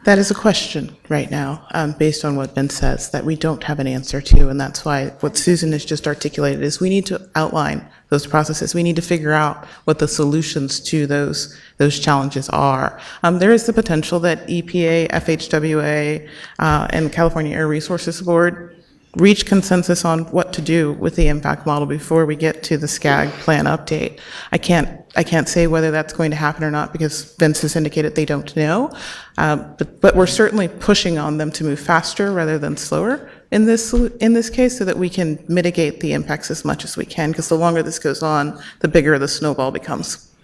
That is a question right now, based on what Ben says, that we don't have an answer to, and that's why what Susan has just articulated is we need to outline those processes. We need to figure out what the solutions to those challenges are. There is the potential that EPA, FHWA, and California Air Resources Board reach consensus on what to do with the impact model before we get to the SCAG plan update. I can't say whether that's going to happen or not because Vince has indicated they don't know, but we're certainly pushing on them to move faster rather than slower in this case so that we can mitigate the impacts as much as we can, because the longer this goes on, the bigger the snowball becomes.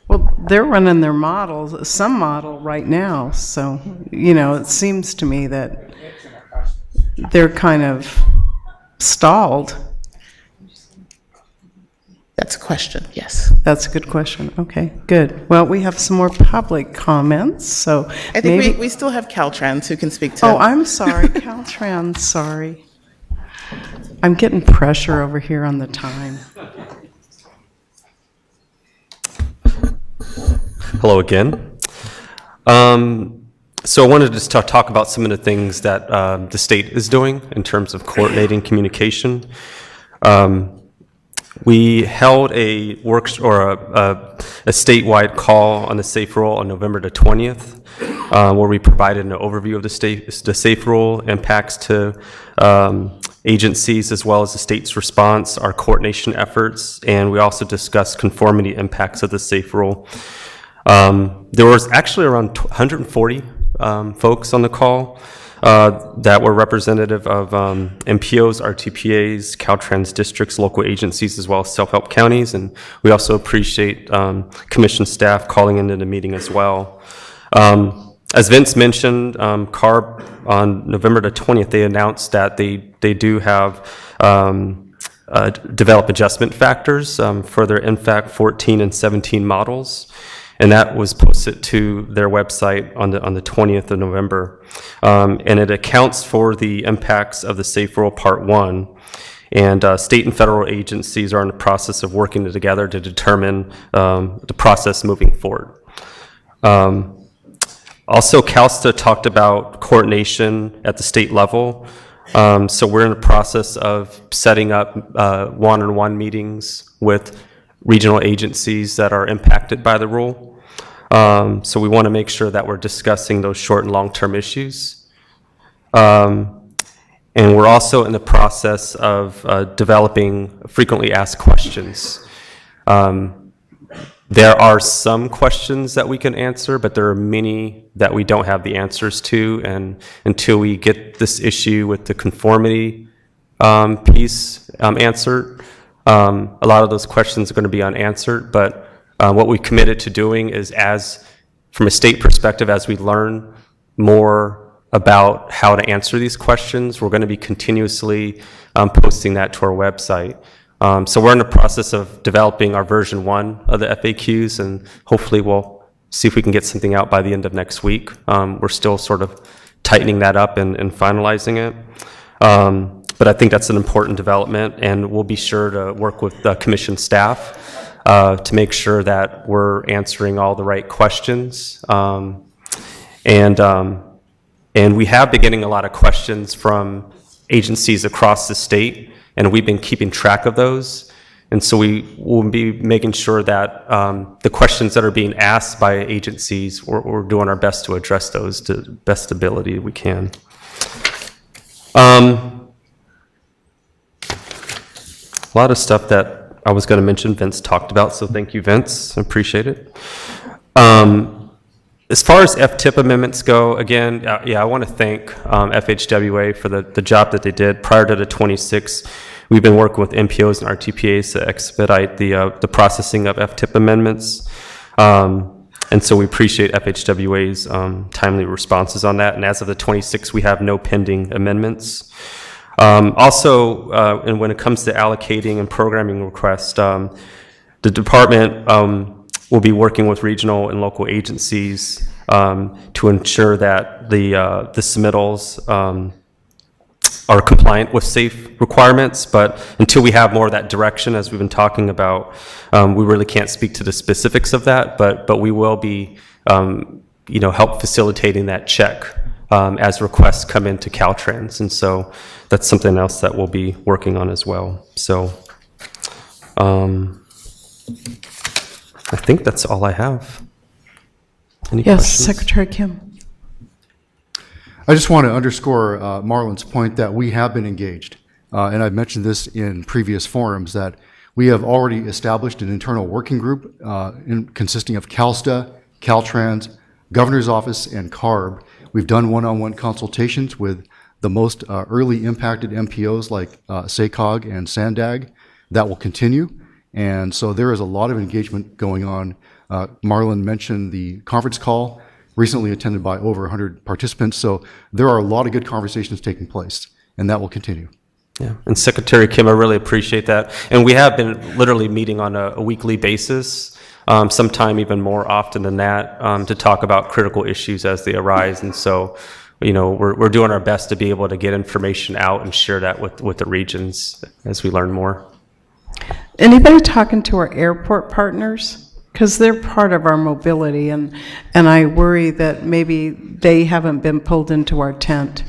Well, they're running their models, some model right now, so, it seems to me that they're kind of stalled. That's a question, yes. That's a good question. Okay, good. Well, we have some more public comments, so I think we still have Caltrans who can speak to. Oh, I'm sorry, Caltrans, sorry. I'm getting pressure over here on the time. Hello again. So I wanted to just talk about some of the things that the state is doing in terms of coordinating communication. We held a statewide call on the SAFE rule on November the 20th, where we provided an overview of the SAFE rule impacts to agencies as well as the state's response, our coordination efforts, and we also discussed conformity impacts of the SAFE rule. There was actually around 140 folks on the call that were representative of MPOs, RTPAs, Caltrans districts, local agencies, as well as self-help counties, and we also appreciate commission staff calling into the meeting as well. As Vince mentioned, CARB on November the 20th, they announced that they do have develop adjustment factors for their NFAC 14 and 17 models. And that was posted to their website on the 20th of November. And it accounts for the impacts of the SAFE Rule Part 1. And state and federal agencies are in the process of working together to determine the process moving forward. Also, CalSTA talked about coordination at the state level. So we're in the process of setting up one-on-one meetings with regional agencies that are impacted by the rule. So we want to make sure that we're discussing those short and long-term issues. And we're also in the process of developing frequently asked questions. There are some questions that we can answer, but there are many that we don't have the answers to. And until we get this issue with the conformity piece answered, a lot of those questions are going to be unanswered. But what we committed to doing is, from a state perspective, as we learn more about how to answer these questions, we're going to be continuously posting that to our website. So we're in the process of developing our version 1 of the FAQs, and hopefully we'll see if we can get something out by the end of next week. We're still sort of tightening that up and finalizing it. But I think that's an important development, and we'll be sure to work with the commission staff to make sure that we're answering all the right questions. And we have been getting a lot of questions from agencies across the state, and we've been keeping track of those. And so we will be making sure that the questions that are being asked by agencies, we're doing our best to address those to the best ability we can. A lot of stuff that I was going to mention, Vince talked about, so thank you, Vince. I appreciate it. As far as FTIP amendments go, again, I want to thank FHWA for the job that they did. Prior to the 26th, we've been working with MPOs and RTPAs to expedite the processing of FTIP amendments. And so we appreciate FHWA's timely responses on that. And as of the 26th, we have no pending amendments. Also, and when it comes to allocating and programming requests, the department will be working with regional and local agencies to ensure that the submittals are compliant with SAFE requirements. But until we have more of that direction, as we've been talking about, we really can't speak to the specifics of that. But we will be, help facilitating that check as requests come into Caltrans. And so that's something else that we'll be working on as well. So I think that's all I have. Any questions? Secretary Kim. I just want to underscore Marlon's point that we have been engaged. And I've mentioned this in previous forums, that we have already established an internal working group consisting of CalSTA, Caltrans, Governor's Office, and CARB. We've done one-on-one consultations with the most early impacted MPOs like SACOG and SANDAG. That will continue. And so there is a lot of engagement going on. Marlon mentioned the conference call, recently attended by over 100 participants. So there are a lot of good conversations taking place, and that will continue. Yeah, and Secretary Kim, I really appreciate that. And we have been literally meeting on a weekly basis, sometime even more often than that, to talk about critical issues as they arise. And so, we're doing our best to be able to get information out and share that with the regions as we learn more. Anybody talking to our airport partners? Because they're part of our mobility, and I worry that maybe they haven't been pulled into our tent.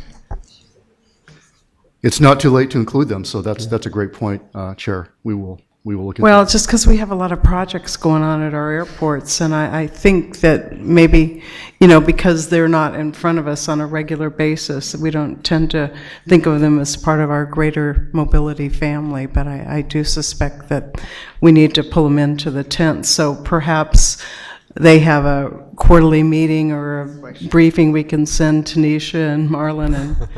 It's not too late to include them, so that's a great point, Chair. We will look into Well, it. just because we have a lot of projects going on at our airports, and I think that maybe, because they're not in front of us on a regular basis, we don't tend to think of them as part of our greater mobility family, but I do suspect that we need to pull them into the tent. So perhaps they have a quarterly meeting or a briefing we can send Tanisha and Marlon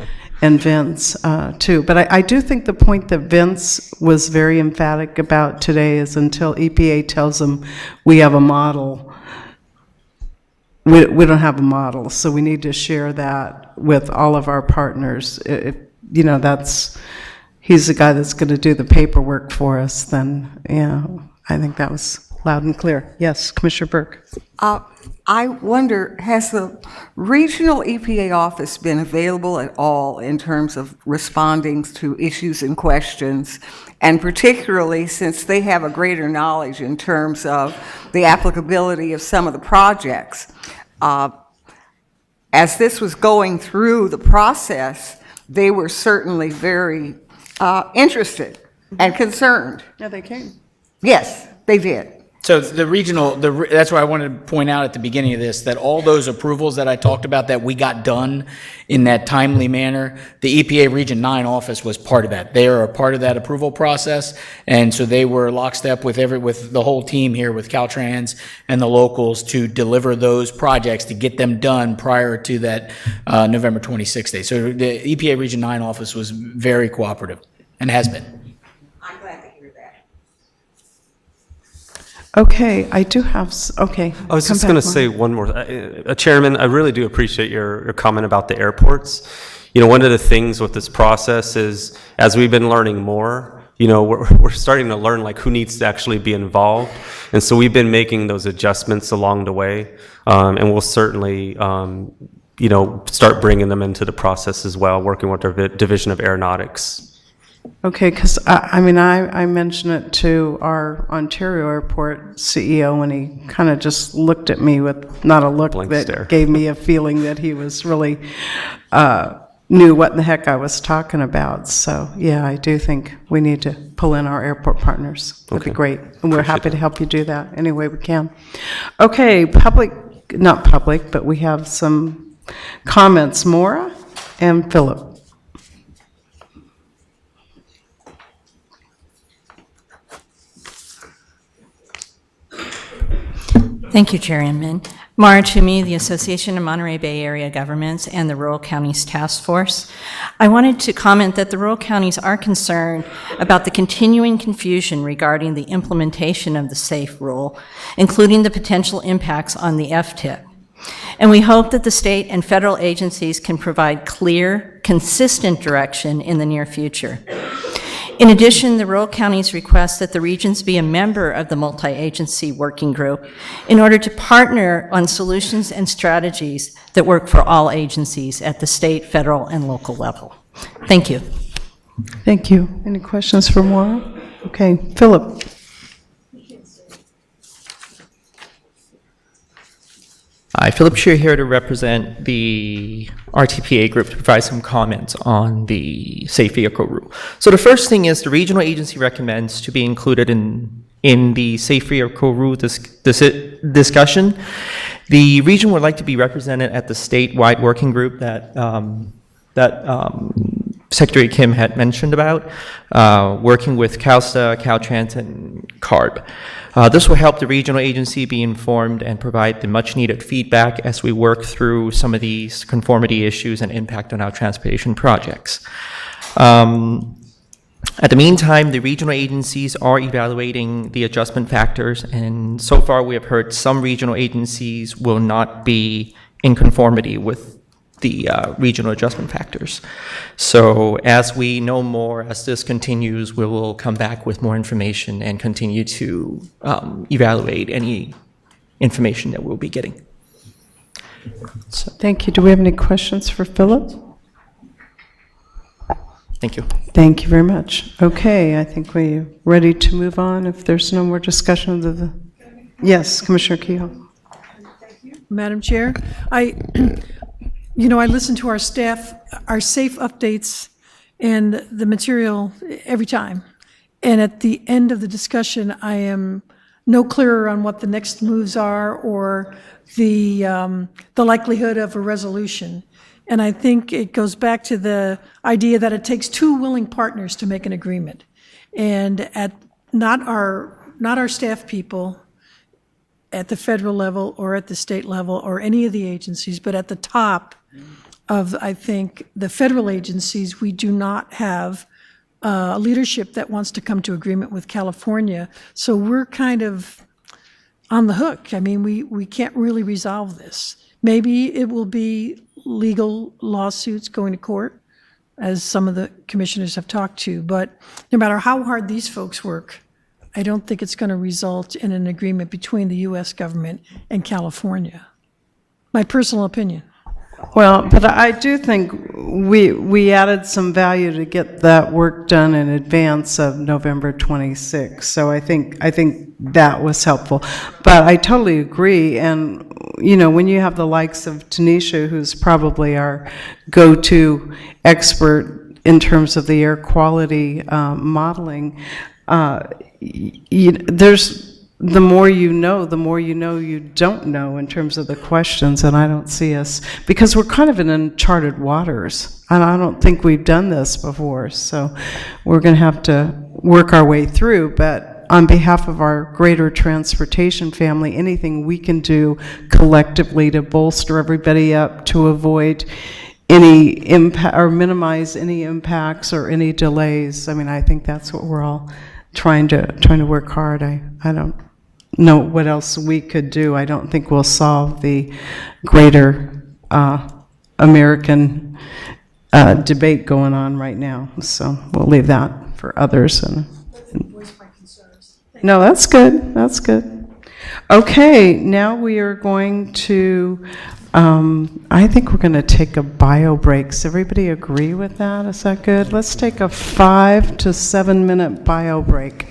and Vince, too. But I do think the point that Vince was very emphatic about today is until EPA tells them we have a model, we don't have a model. So we need to share that with all of our partners. If, he's the guy that's going to do the paperwork for us, then, I think that was loud and clear. Yes, Commissioner Burke. I wonder, has the regional EPA office been available at all in terms of responding to issues and questions, and particularly since they have a greater knowledge in terms of the applicability of some of the projects? As this was going through the process, they were certainly very interested and concerned. Yeah, they came. Yes, they did. So the regional, that's why I wanted to point out at the beginning of this, that all those approvals that I talked about that we got done in that timely manner, the EPA Region 9 office was part of that. They are a part of that approval process, and so they were lockstep with the whole team here with Caltrans and the locals to deliver those projects, to get them done prior to that November 26th day. So the EPA Region 9 office was very cooperative and has been. I'm glad to hear that. Okay, I do have, okay. I was just going to say one more. Chairman, I really do appreciate your comment about the airports. One of the things with this process is, as we've been learning more, we're starting to learn who needs to actually be involved. And so we've been making those adjustments along the way. And we'll certainly, start bringing them into the process as well, working with our Division of Aeronautics. Okay, because I mentioned it to our Ontario Airport CEO, and he kind of just looked at me with not a look Blank that stare. gave me a feeling that he was really knew what in the heck I was talking about. So yeah, I do think we need to pull in our airport partners. That'd be great, and we're happy to help you do that any way we can. Okay, not public, but we have some comments. Maura and Philip. Thank you, Chair Inman. Mara Toomey, the Association of Monterey Bay Area Governments and the Rural Counties Task Force. I wanted to comment that the rural counties are concerned about the continuing confusion regarding the implementation of the SAFE rule, including the potential impacts on the FTIP. And we hope that the state and federal agencies can provide clear, consistent direction in the near future. In addition, the rural counties request that the regions be a member of the multi-agency working group in order to partner on solutions and strategies that work for all agencies at the state, federal, and local level. Thank you. Thank you. Any questions for Maura? Okay, Philip. Hi, Philip Shear here to represent the RTPA group to provide some comments on the safe vehicle rule. So the first thing is the regional agency recommends to be included in the safe vehicle rule discussion. The region would like to be represented at the statewide working group that Secretary Kim had mentioned about, working with CalSTA, Caltrans, and CARB. This will help the regional agency be informed and provide the much-needed feedback as we work through some of these conformity issues and impact on our transportation projects. At the meantime, the regional agencies are evaluating the adjustment factors, and so far we have heard some regional agencies will not be in conformity with the regional adjustment factors. So as we know more, as this continues, we will come back with more information and continue to evaluate any information that we'll be getting. So. Thank you. Do we have any questions for Philip? Thank you. Thank you very much. Okay, I think we're ready to move on if there's no more discussion of the... Yes, Commissioner Kehoe. Madam Chair, I listen to our staff, our safe updates and the material every time. And at the end of the discussion, I am no clearer on what the next moves are or the likelihood of a resolution. And I think it goes back to the idea that it takes two willing partners to make an agreement. And at not our staff people at the federal level or at the state level or any of the agencies, but at the top of, I think, the federal agencies, we do not have a leadership that wants to come to agreement with California. So we're kind of on the hook. I mean, we can't really resolve this. Maybe it will be legal lawsuits going to court, as some of the commissioners have talked to, but no matter how hard these folks work, I don't think it's going to result in an agreement between the U.S. government and California. My personal opinion. Well, but I do think we added some value to get that work done in advance of November 26th. So I think that was helpful. But I totally agree. And, when you have the likes of Tanisha, who's probably our go-to expert in terms of the air quality modeling, there's the more you know you don't know in terms of the questions, and I don't see us, because we're kind of in uncharted waters, and I don't think we've done this before, so we're going to have to work our way through. But on behalf of our greater transportation family, anything we can do collectively to bolster everybody up to avoid any impact or minimize any impacts or any delays, I mean, I think that's what we're all trying to work hard. I don't know what else we could do. I don't think we'll solve the greater American debate going on right now. So we'll leave that for others. No, that's good. That's good. Okay, now we are going to, I think we're going to take a bio break. Does everybody agree with that? Is that good? Let's take a 5 to 7 minute bio break.